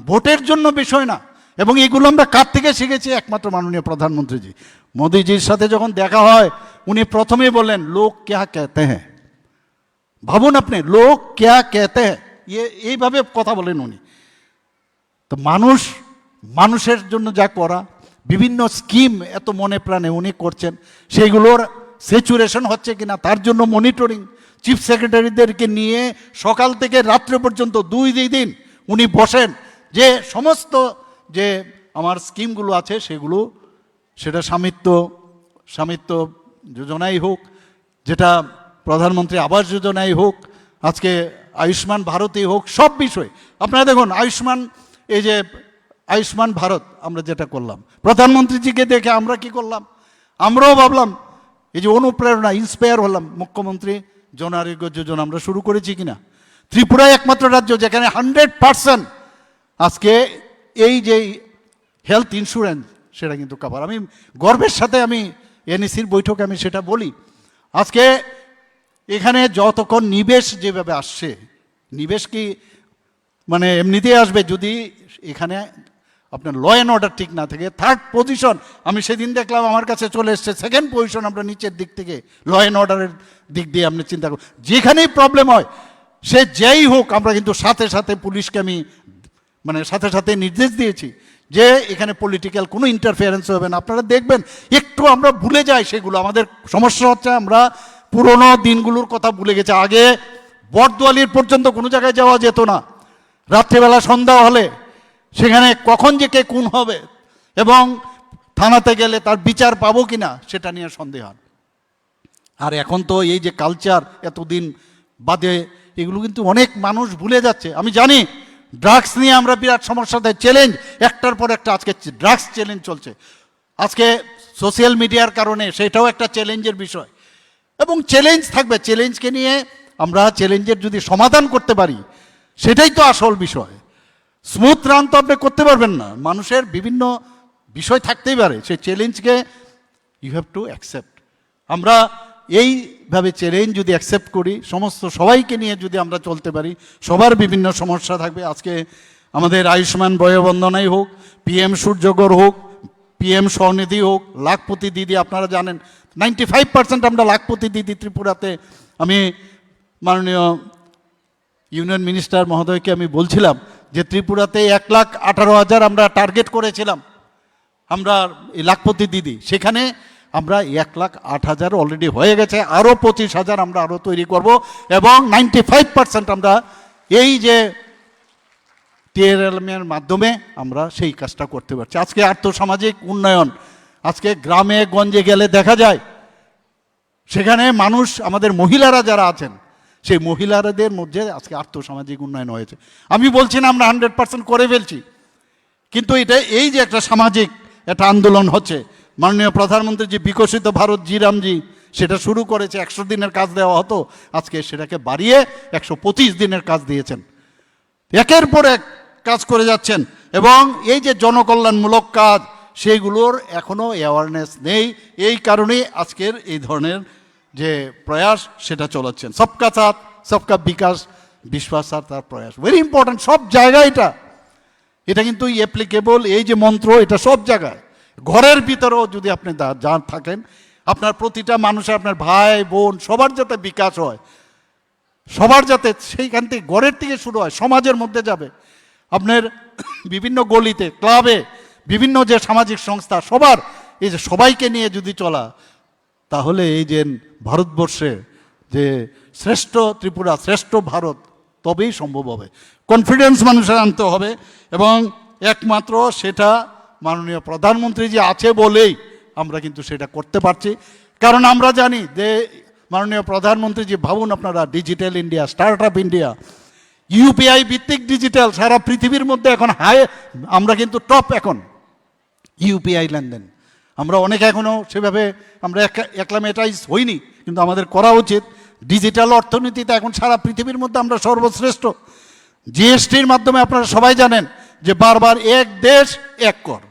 ভোটের জন্য বিষয় না। এবং এগুলো আমরা কার থেকে শিখেছি? একমাত্র মাননীয় প্রধানমন্ত্রীজি। মোদিজির সাথে যখন দেখা হয়, উনি প্রথমেই বললেন লোক ক্যা कहते हैं। ভাবুন আপনি, লোক ক্যা कहते हैं, এইভাবে কথা বলেন উনি। তো মানুষের জন্য যা করা, বিভিন্ন স্কিম এত মনে প্রাণে উনি করছেন, সেইগুলোর স্যাচুরেশন হচ্ছে কিনা তার জন্য মনিটরিং, চিফ সেক্রেটারিদেরকে নিয়ে সকাল থেকে রাত্রে পর্যন্ত 2 দিন উনি বসেন, যে সমস্ত যে আমার স্কিমগুলো আছে সেটা স্বামিত্ব যোজনাই হোক, যেটা প্রধানমন্ত্রী আবাস যোজনাই হোক, আজকে আয়ুষ্মান ভারতই হোক, সব বিষয় আপনারা দেখুন। আয়ুষ্মান ভারত আমরা যেটা করলাম, প্রধানমন্ত্রীজিকে দেখে আমরা কি করলাম? আমরাও ভাবলাম, এই যে অনুপ্রেরণা, ইন্সপায়ার হলাম, মুখ্যমন্ত্রী জন আরোগ্য যোজনা আমরা শুরু করেছি কিনা। ত্রিপুরায় একমাত্র রাজ্য যেখানে 100% আজকে এই যে হেলথ ইন্স্যুরেন্স সেটা কিন্তু কভার। আমি গর্বের সাথে আমি এনইসির বৈঠকে আমি সেটা বলি। আজকে এখানে যতক্ষণ নিবেশ যেভাবে আসছে, নিবেশ কি মানে এমনিতেই আসবে যদি এখানে আপনার ল অ্যান্ড অর্ডার ঠিক না থাকে। থার্ড পজিশন আমি সেদিন দেখলাম আমার কাছে চলে এসছে, সেকেন্ড পজিশন আমরা নিচের দিক থেকে ল অ্যান্ড অর্ডারের দিক দিয়ে আপনি চিন্তা করুন। যেখানেই প্রবলেম হয় সে যেই হোক, আমরা কিন্তু সাথে সাথে পুলিশকে আমি মানে সাথে সাথে নির্দেশ দিয়েছি যে এখানে পলিটিক্যাল কোনো ইন্টারফিয়ারেন্স হবে না। আপনারা দেখবেন একটু আমরা ভুলে যাই সেগুলো। আমাদের সমস্যা হচ্ছে আমরা পুরোনো দিনগুলোর কথা ভুলে গেছি। আগে বটদোয়ালির পর্যন্ত কোনো জায়গায় যাওয়া যেত না, রাত্রিবেলা সন্ধ্যা হলে সেখানে কখন যে কে খুন হবে এবং থানাতে গেলে তার বিচার পাবো কিনা সেটা নিয়ে সন্দেহ। আর এখন তো এই যে কালচার এতদিন বাদে, এগুলো কিন্তু অনেক মানুষ ভুলে যাচ্ছে। আমি জানি ড্রাগস নিয়ে আমরা বিরাট সমস্যাতে চ্যালেঞ্জ, একটার পর একটা আজকে ড্রাগস চ্যালেঞ্জ চলছে। আজকে সোশ্যাল মিডিয়ার কারণে সেটাও একটা চ্যালেঞ্জের বিষয় এবং চ্যালেঞ্জ থাকবে। চ্যালেঞ্জকে নিয়ে আমরা চ্যালেঞ্জের যদি সমাধান করতে পারি সেটাই তো আসল বিষয়। স্মুথ রান তো আপনি করতে পারবেন না, মানুষের বিভিন্ন বিষয় থাকতেই পারে। সেই চ্যালেঞ্জকে ইউ হ্যাভ টু অ্যাকসেপ্ট। আমরা এইভাবে চ্যালেঞ্জ যদি অ্যাকসেপ্ট করি, সমস্ত সবাইকে নিয়ে যদি আমরা চলতে পারি, সবার বিভিন্ন সমস্যা থাকবে। আজকে আমাদের আয়ুষ্মান বয়োবন্দনাই হোক, পিএম সূর্যগর হোক, পিএম স্বনিধি হোক, লাখপতি দিদি, আপনারা জানেন 95% আমরা লাখপতি দিদি ত্রিপুরাতে। আমি মাননীয় ইউনিয়ন মিনিস্টার মহোদয়কে আমি বলছিলাম যে ত্রিপুরাতে 1,18,000 আমরা টার্গেট করেছিলাম আমরা এই লাখপতি দিদি, সেখানে আমরা 1,08,000 অলরেডি হয়ে গেছে। আরও 25,000 আমরা আরও তৈরি করব এবং 95% আমরা এই যে টিআরএলএমের মাধ্যমে আমরা সেই কাজটা করতে পারছি। আজকে আর্থসামাজিক উন্নয়ন, আজকে গ্রামে গঞ্জে গেলে দেখা যায় সেখানে মানুষ, আমাদের মহিলারা যারা আছেন সেই মহিলাদের মধ্যে আজকে আর্থসামাজিক উন্নয়ন হয়েছে। আমি বলছি না আমরা 100% করে ফেলছি, কিন্তু এটা এই যে একটা সামাজিক একটা আন্দোলন হচ্ছে, মাননীয় প্রধানমন্ত্রী যে বিকশিত ভারত জি রামজি সেটা শুরু করেছে, 100 দিনের কাজ দেওয়া হতো, আজকে সেটাকে বাড়িয়ে 125 দিনের কাজ দিয়েছেন। একের পর এক কাজ করে যাচ্ছেন এবং এই যে জনকল্যাণমূলক কাজ সেইগুলোর এখনও অ্যাওয়ারনেস নেই। এই কারণেই আজকের এই ধরনের যে প্রয়াস সেটা চলাচ্ছেন। সবকা সাথ সবকা বিকাশ, বিশ্বাস আর তার প্রয়াস ভেরি ইম্পর্ট্যান্ট। সব জায়গায় এটা কিন্তু অ্যাপ্লিকেবল। এই যে মন্ত্র এটা সব জায়গায়, ঘরের ভিতরেও যদি আপনি যান থাকেন, আপনার প্রতিটা মানুষের, আপনার ভাই বোন সবার যাতে বিকাশ হয়, সবার যাতে সেইখান থেকে ঘরের থেকে শুরু হয়, সমাজের মধ্যে যাবে, আপনার বিভিন্ন গলিতে ক্লাবে বিভিন্ন যে সামাজিক সংস্থা সবার এই যে সবাইকে নিয়ে যদি চলা, তাহলে এই যে ভারতবর্ষে যে শ্রেষ্ঠ ত্রিপুরা, শ্রেষ্ঠ ভারত তবেই সম্ভব হবে। কনফিডেন্স মানুষের আনতে হবে এবং একমাত্র সেটা মাননীয় প্রধানমন্ত্রী যে আছে বলেই আমরা কিন্তু সেটা করতে পারছি। কারণ আমরা জানি যে মাননীয় প্রধানমন্ত্রী যে, ভাবুন আপনারা, digital India, start up India, UPI ভিত্তিক ডিজিটাল সারা পৃথিবীর মধ্যে এখন আমরা কিন্তু টপ এখন ইউপিআই লেনদেন। আমরা অনেক এখনও সেভাবে আমরা অ্যাক্লামেটাইজ হইনি, কিন্তু আমাদের করা উচিত। ডিজিটাল অর্থনীতিতে এখন সারা পৃথিবীর মধ্যে আমরা সর্বশ্রেষ্ঠ। জিএসটির মাধ্যমে আপনারা সবাই জানেন যে বারবার এক দেশ এক কর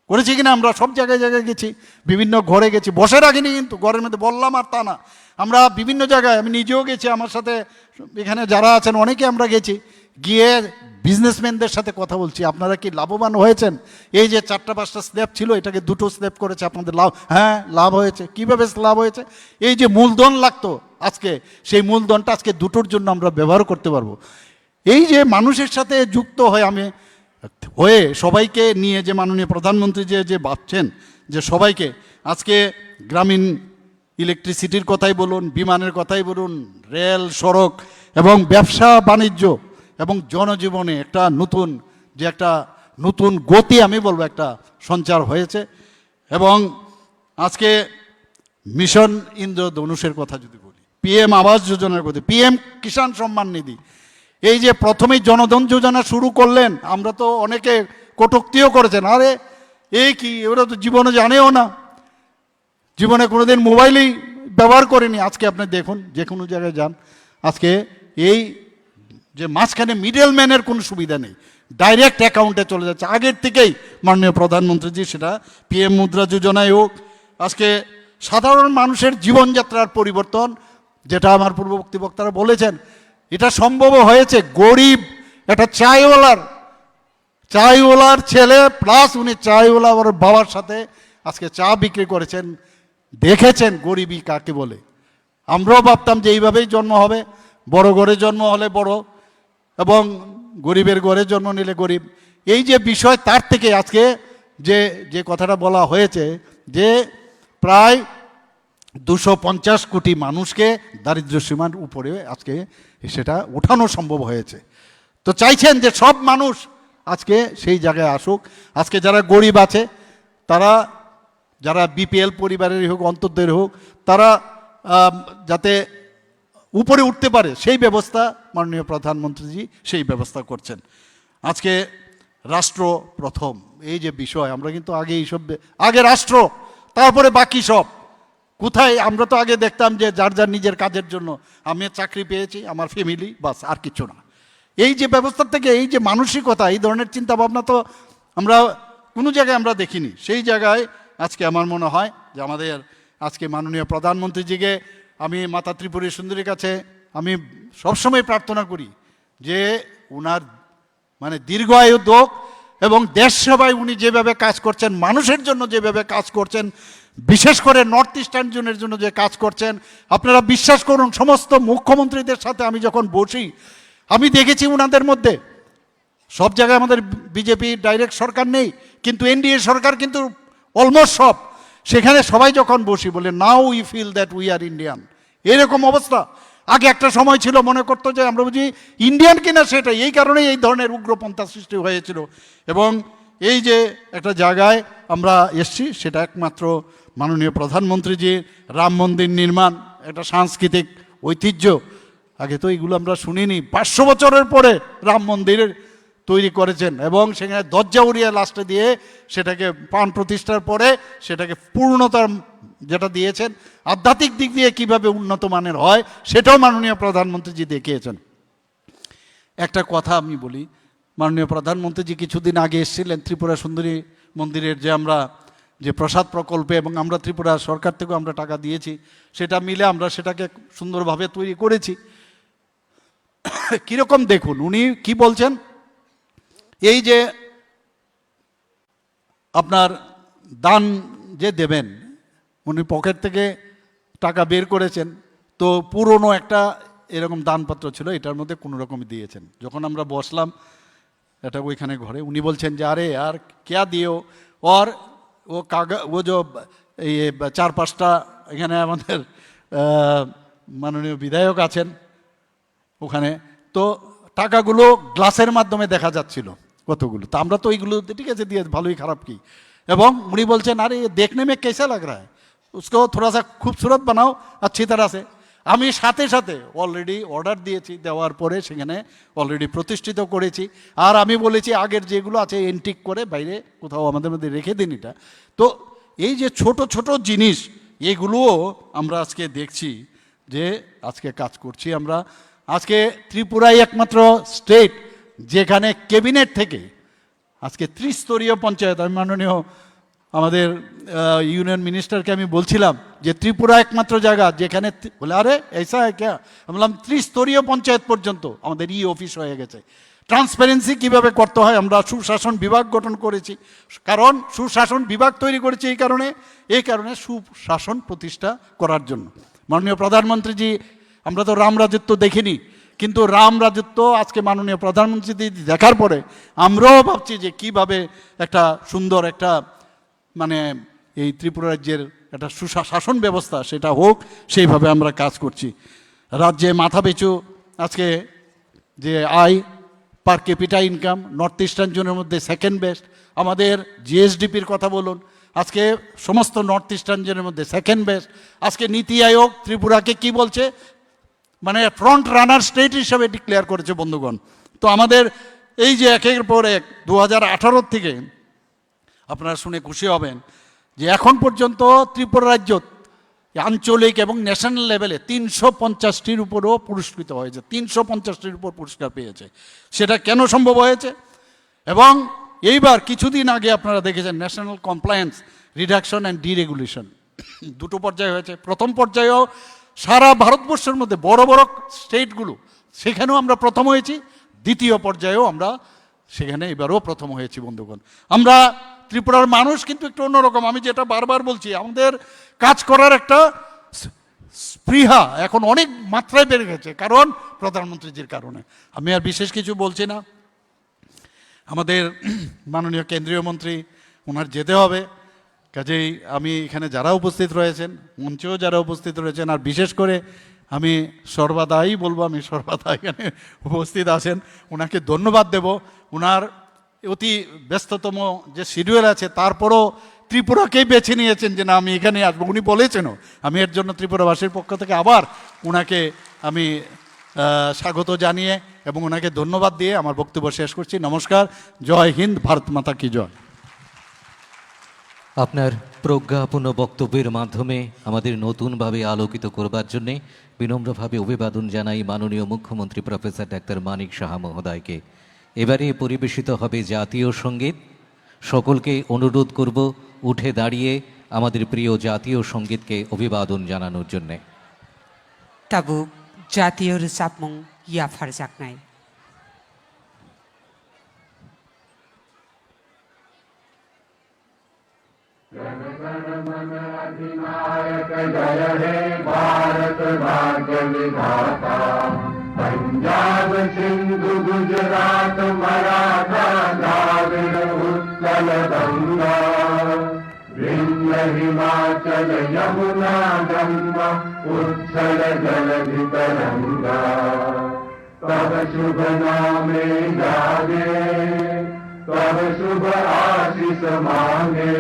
করেছি কিনা, আমরা সব জায়গায় জায়গায় গেছি, বিভিন্ন ঘরে গেছি, বসে রাখিনি কিন্তু ঘরের মধ্যে, বললাম আর তা না, আমরা বিভিন্ন জায়গায়, আমি নিজেও গেছি, আমার সাথে এখানে যারা আছেন অনেকে আমরা গেছি, গিয়ে বিজনেসম্যানদের সাথে কথা বলছি, আপনারা কি লাভবান হয়েছেন? এই যে 4-5টা স্ল্যাব ছিল এটাকে 2টো স্ল্যাব করেছে, আপনাদের লাভ? হ্যাঁ, লাভ হয়েছে। কিভাবে লাভ হয়েছে? এই যে মূলধন লাগতো আজকে, সেই মূলধনটা আজকে 2টোর জন্য আমরা ব্যবহার করতে পারবো। এই যে মানুষের সাথে যুক্ত হয়ে সবাইকে নিয়ে যে মাননীয় প্রধানমন্ত্রী যে ভাবছেন যে সবাইকে, আজকে গ্রামীণ ইলেকট্রিসিটির কথাই বলুন, বিমানের কথাই বলুন, রেল, সড়ক এবং ব্যবসা বাণিজ্য এবং জনজীবনে একটা নতুন গতি আমি বলবো একটা সঞ্চার হয়েছে। এবং আজকে মিশন ইন্দ্রধনুষের কথা যদি বলি, পিএম আবাস যোজনার কথা, পিএম কিষাণ সম্মান নিধি, এই যে প্রথমেই জনধন যোজনা শুরু করলেন, আমরা তো অনেকে কটূক্তিও করেছেন, আরে এই কি, ওরা তো জীবনে জানেও না, জীবনে কোনোদিন মোবাইলেই ব্যবহার করেনি। আজকে আপনি দেখুন যে কোনো জায়গায় যান, আজকে এই যে মাঝখানে মিডল ম্যানের কোনো সুবিধা নেই, ডাইরেক্ট অ্যাকাউন্টে চলে যাচ্ছে আগের থেকেই মাননীয় প্রধানমন্ত্রীজি, সেটা পিএম মুদ্রা যোজনায় হোক। আজকে সাধারণ মানুষের জীবনযাত্রার পরিবর্তন যেটা আমার পূর্ববর্তী বক্তারা বলেছেন, এটা সম্ভব হয়েছে গরিব একটা চাইওয়ালার ছেলে প্লাস উনি চাইওয়ালা ওর বাবার সাথে আজকে চা বিক্রি করেছেন, দেখেছেন গরিবই কাকে বলে। আমরাও ভাবতাম যে এইভাবেই জন্ম হবে, বড় ঘরে জন্ম হলে বড় এবং গরিবের ঘরে জন্ম নিলে গরিব। এই যে বিষয়, তার থেকে আজকে যে কথাটা বলা হয়েছে যে প্রায় 250 কোটি মানুষকে দারিদ্র্য সীমার উপরে আজকে সেটা ওঠানো সম্ভব হয়েছে। তো চাইছেন যে সব মানুষ আজকে সেই জায়গায় আসুক। আজকে যারা গরিব আছে, তারা যারা বিপিএল পরিবারের হোক, অন্তর্দের হোক, তারা যাতে উপরে উঠতে পারে সেই ব্যবস্থা মাননীয় প্রধানমন্ত্রীজি সেই ব্যবস্থা করছেন। আজকে রাষ্ট্র প্রথম এই যে বিষয়, আমরা কিন্তু আগে এইসব আগে রাষ্ট্র তারপরে বাকি সব। কোথায় আমরা তো আগে দেখতাম যে যার যার নিজের কাজের জন্য, আমি চাকরি পেয়েছি, আমার ফ্যামিলি, বাস, আর কিছু না। এই যে ব্যবস্থা থেকে এই যে মানসিকতা, এই ধরনের চিন্তা ভাবনা তো আমরা কোনো জায়গায় আমরা দেখিনি। সেই জায়গায় আজকে আমার মনে হয় যে আমাদের আজকে মাননীয় প্রধানমন্ত্রীজিকে আমি মাতা ত্রিপুরী সুন্দরীর কাছে আমি সবসময় প্রার্থনা করি যে উনার মানে দীর্ঘ আয়ু হোক এবং দেশ সেবায় উনি যেভাবে কাজ করছেন, মানুষের জন্য যেভাবে কাজ করছেন, বিশেষ করে নর্থ ইস্টার্ন জোনের জন্য যে কাজ করছেন, আপনারা বিশ্বাস করুন সমস্ত মুখ্যমন্ত্রীদের সাথে আমি যখন বসি আমি দেখেছি উনাদের মধ্যে সব জায়গায় আমাদের বিজেপি ডাইরেক্ট সরকার নেই, কিন্তু এনডিএ সরকার কিন্তু অলমোস্ট সব। সেখানে সবাই যখন বসি বলে now we feel that we are Indian, এরকম অবস্থা। আগে একটা সময় ছিল মনে করতো যে আমরা বুঝি ইন্ডিয়ান কিনা, সেটা এই কারণেই এই ধরনের উগ্রপন্থা সৃষ্টি হয়েছিল। এবং এই যে একটা জায়গায় আমরা এসছি, সেটা একমাত্র মাননীয় প্রধানমন্ত্রীজির রাম মন্দির নির্মাণ, একটা সাংস্কৃতিক ঐতিহ্য। আগে তো এইগুলো আমরা শুনিনি। 500 বছরের পরে রাম মন্দিরের তৈরি করেছেন এবং সেখানে দরজা উড়িয়ে লাস্টে দিয়ে সেটাকে প্রাণ প্রতিষ্ঠার পরে সেটাকে পূর্ণতার যেটা দিয়েছেন, আধ্যাত্মিক দিক দিয়ে কিভাবে উন্নত মানের হয় সেটাও মাননীয় প্রধানমন্ত্রীজি দেখিয়েছেন। একটা কথা আমি বলি, মাননীয় প্রধানমন্ত্রীজি কিছুদিন আগে এসেছিলেন ত্রিপুরা সুন্দরী মন্দিরের যে আমরা যে প্রসাদ প্রকল্পে, এবং আমরা ত্রিপুরা সরকার থেকেও আমরা টাকা দিয়েছি, সেটা মিলে আমরা সেটাকে সুন্দরভাবে তৈরি করেছি। কীরকম দেখুন উনি কি বলছেন, এই যে আপনার দান যে দেবেন, উনি পকেট থেকে টাকা বের করেছেন, তো পুরনো একটা এরকম দানপত্র ছিল, এটার মধ্যে কোনো রকমই দিয়েছেন। যখন আমরা বসলাম এটা ওইখানে ঘরে, উনি বলছেন যে আরে আর ক্যা দিও, और वो कागज वो जो ये 4-5টা এখানে আমাদের মাননীয় বিধায়ক আছেন ওখানে, তো টাকাগুলো গ্লাসের মাধ্যমে দেখা যাচ্ছিল কতগুলো। তো আমরা তো এইগুলো ঠিক আছে দিয়ে ভালোই খারাপ কি, এবং উনি বলছেন আরে দেখনে में कैसा लग रहा है, उसको थोड़ा सा खूबसूरत बनाओ अच्छी तरह से। আমি সাথে সাথে অলরেডি অর্ডার দিয়েছি, দেওয়ার পরে সেখানে অলরেডি প্রতিষ্ঠিত করেছি। আর আমি বলেছি আগের যেগুলো আছে এন্টিক করে বাইরে কোথাও আমাদের মধ্যে রেখে দিন এটা। তো এই যে ছোট ছোট জিনিস, এগুলোও আমরা আজকে দেখছি যে আজকে কাজ করছি আমরা। আজকে ত্রিপুরাই একমাত্র স্টেট যেখানে ক্যাবিনেট থেকে আজকে ত্রিস্তরীয় পঞ্চায়েত, আমি মাননীয় আমাদের ইউনিয়ন মিনিস্টারকে আমি বলছিলাম যে ত্রিপুরা একমাত্র জায়গা যেখানে, বলে আরে এইসা ক্যা, আমি বললাম ত্রিস্তরীয় পঞ্চায়েত পর্যন্ত আমাদের অফিস হয়ে গেছে। ট্রান্সপারেন্সি কিভাবে করতে হয়, আমরা সুশাসন বিভাগ গঠন করেছি, কারণ সুশাসন বিভাগ তৈরি করেছি এই কারণে সুশাসন প্রতিষ্ঠা করার জন্য। মাননীয় প্রধানমন্ত্রীজি, আমরা তো রাম রাজত্ব দেখিনি, কিন্তু রাম রাজত্ব আজকে মাননীয় প্রধানমন্ত্রী দেখার পরে আমরাও ভাবছি যে কিভাবে একটা সুন্দর একটা মানে এই ত্রিপুরা রাজ্যের একটা সুশাসন ব্যবস্থা সেটা হোক, সেইভাবে আমরা কাজ করছি। রাজ্যে মাথাপিছু আজকে যে আয় পার ক্যাপিটা ইনকাম নর্থ ইস্টার্ন জোনের মধ্যে সেকেন্ড বেস্ট। আমাদের জিএসডিপির কথা বলুন, আজকে সমস্ত নর্থ ইস্টার্ন জোনের মধ্যে সেকেন্ড বেস্ট। আজকে নীতি আয়োগ ত্রিপুরাকে কি বলছে, মানে ফ্রন্ট রানার স্টেট হিসাবে ডিক্লেয়ার করেছে বন্ধুগণ। তো আমাদের এই যে একের পর এক 2018 থেকে আপনারা শুনে খুশি হবেন যে এখন পর্যন্ত ত্রিপুরা রাজ্য আঞ্চলিক এবং ন্যাশনাল লেভেলে 350টির উপরও পুরস্কৃত হয়েছে, 350টির উপর পুরস্কার পেয়েছে। সেটা কেন সম্ভব হয়েছে? এবং এইবার কিছুদিন আগে আপনারা দেখেছেন national compliance reduction and deregulation দুটো পর্যায়ে হয়েছে। প্রথম পর্যায়েও সারা ভারতবর্ষের মধ্যে বড় বড় স্টেটগুলো সেখানেও আমরা প্রথম হয়েছি, দ্বিতীয় পর্যায়েও আমরা সেখানে এবারও প্রথম হয়েছি বন্ধুগণ। আমরা ত্রিপুরার মানুষ কিন্তু একটু অন্যরকম, আমি যেটা বারবার বলছি, আমাদের কাজ করার একটা স্পৃহা এখন অনেক মাত্রায় বেড়ে গেছে, কারণ প্রধানমন্ত্রীজির কারণে। আমি আর বিশেষ কিছু বলছি না, আমাদের মাননীয় কেন্দ্রীয় মন্ত্রী ওনার যেতে হবে, কাজেই আমি এখানে যারা উপস্থিত রয়েছেন, মঞ্চেও যারা উপস্থিত রয়েছেন, আর বিশেষ করে আমি সর্বদাই বলবো, আমি সর্বদা এখানে উপস্থিত আছেন, ওনাকে ধন্যবাদ দেব। ওনার অতি ব্যস্ততম যে শিডিউল আছে তারপরও ত্রিপুরাকেই বেছে নিয়েছেন যে না আমি এখানে আসবো, উনি বলেছেনও। আমি এর জন্য ত্রিপুরাবাসীর পক্ষ থেকে আবার ওনাকে আমি স্বাগত জানিয়ে এবং ওনাকে ধন্যবাদ দিয়ে আমার বক্তব্য শেষ করছি। নমস্কার, জয় হিন্দ, ভারত মাতা কি জয়। আপনার প্রজ্ঞাপূর্ণ বক্তব্যের মাধ্যমে আমাদের নতুনভাবে আলোকিত করবার জন্যে বিনম্রভাবে অভিবাদন জানাই মাননীয় মুখ্যমন্ত্রী প্রফেসর ডাক্তার মানিক সাহা মহোদয়কে। এবারে পরিবেশিত হবে জাতীয় সঙ্গীত। সকলকে অনুরোধ করব উঠে দাঁড়িয়ে আমাদের প্রিয় জাতীয় সঙ্গীতকে অভিবাদন জানানোর জন্যে। Tabuk Jatiyo Resapmung Ya Farjaknai. Punjab Sindhu Gujarat Maratha Dravida Utkal Ganga Vindhya Himachal Yamuna Ganga उच्छल जलधि तरंगा तब शुभ नामे जागे तब शुभ आशीष मांगे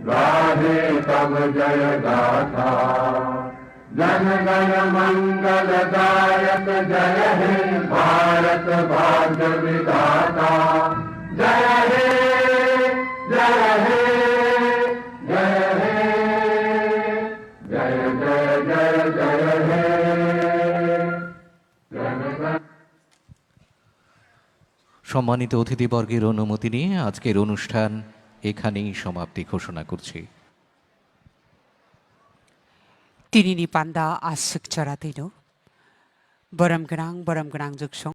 गाहे तब जय गाथा जन गण मंगलदायक जय हे भारत भाग्य विधाता जय हे जय हे जय हे जय जय जय जय हे সম্মানিত অতিথিবর্গের অনুমতি নিয়ে আজকের অনুষ্ঠান এখানেই সমাপ্তি ঘোষণা করছি। Tinini Panda Asik Charatino Baram Grang Juksong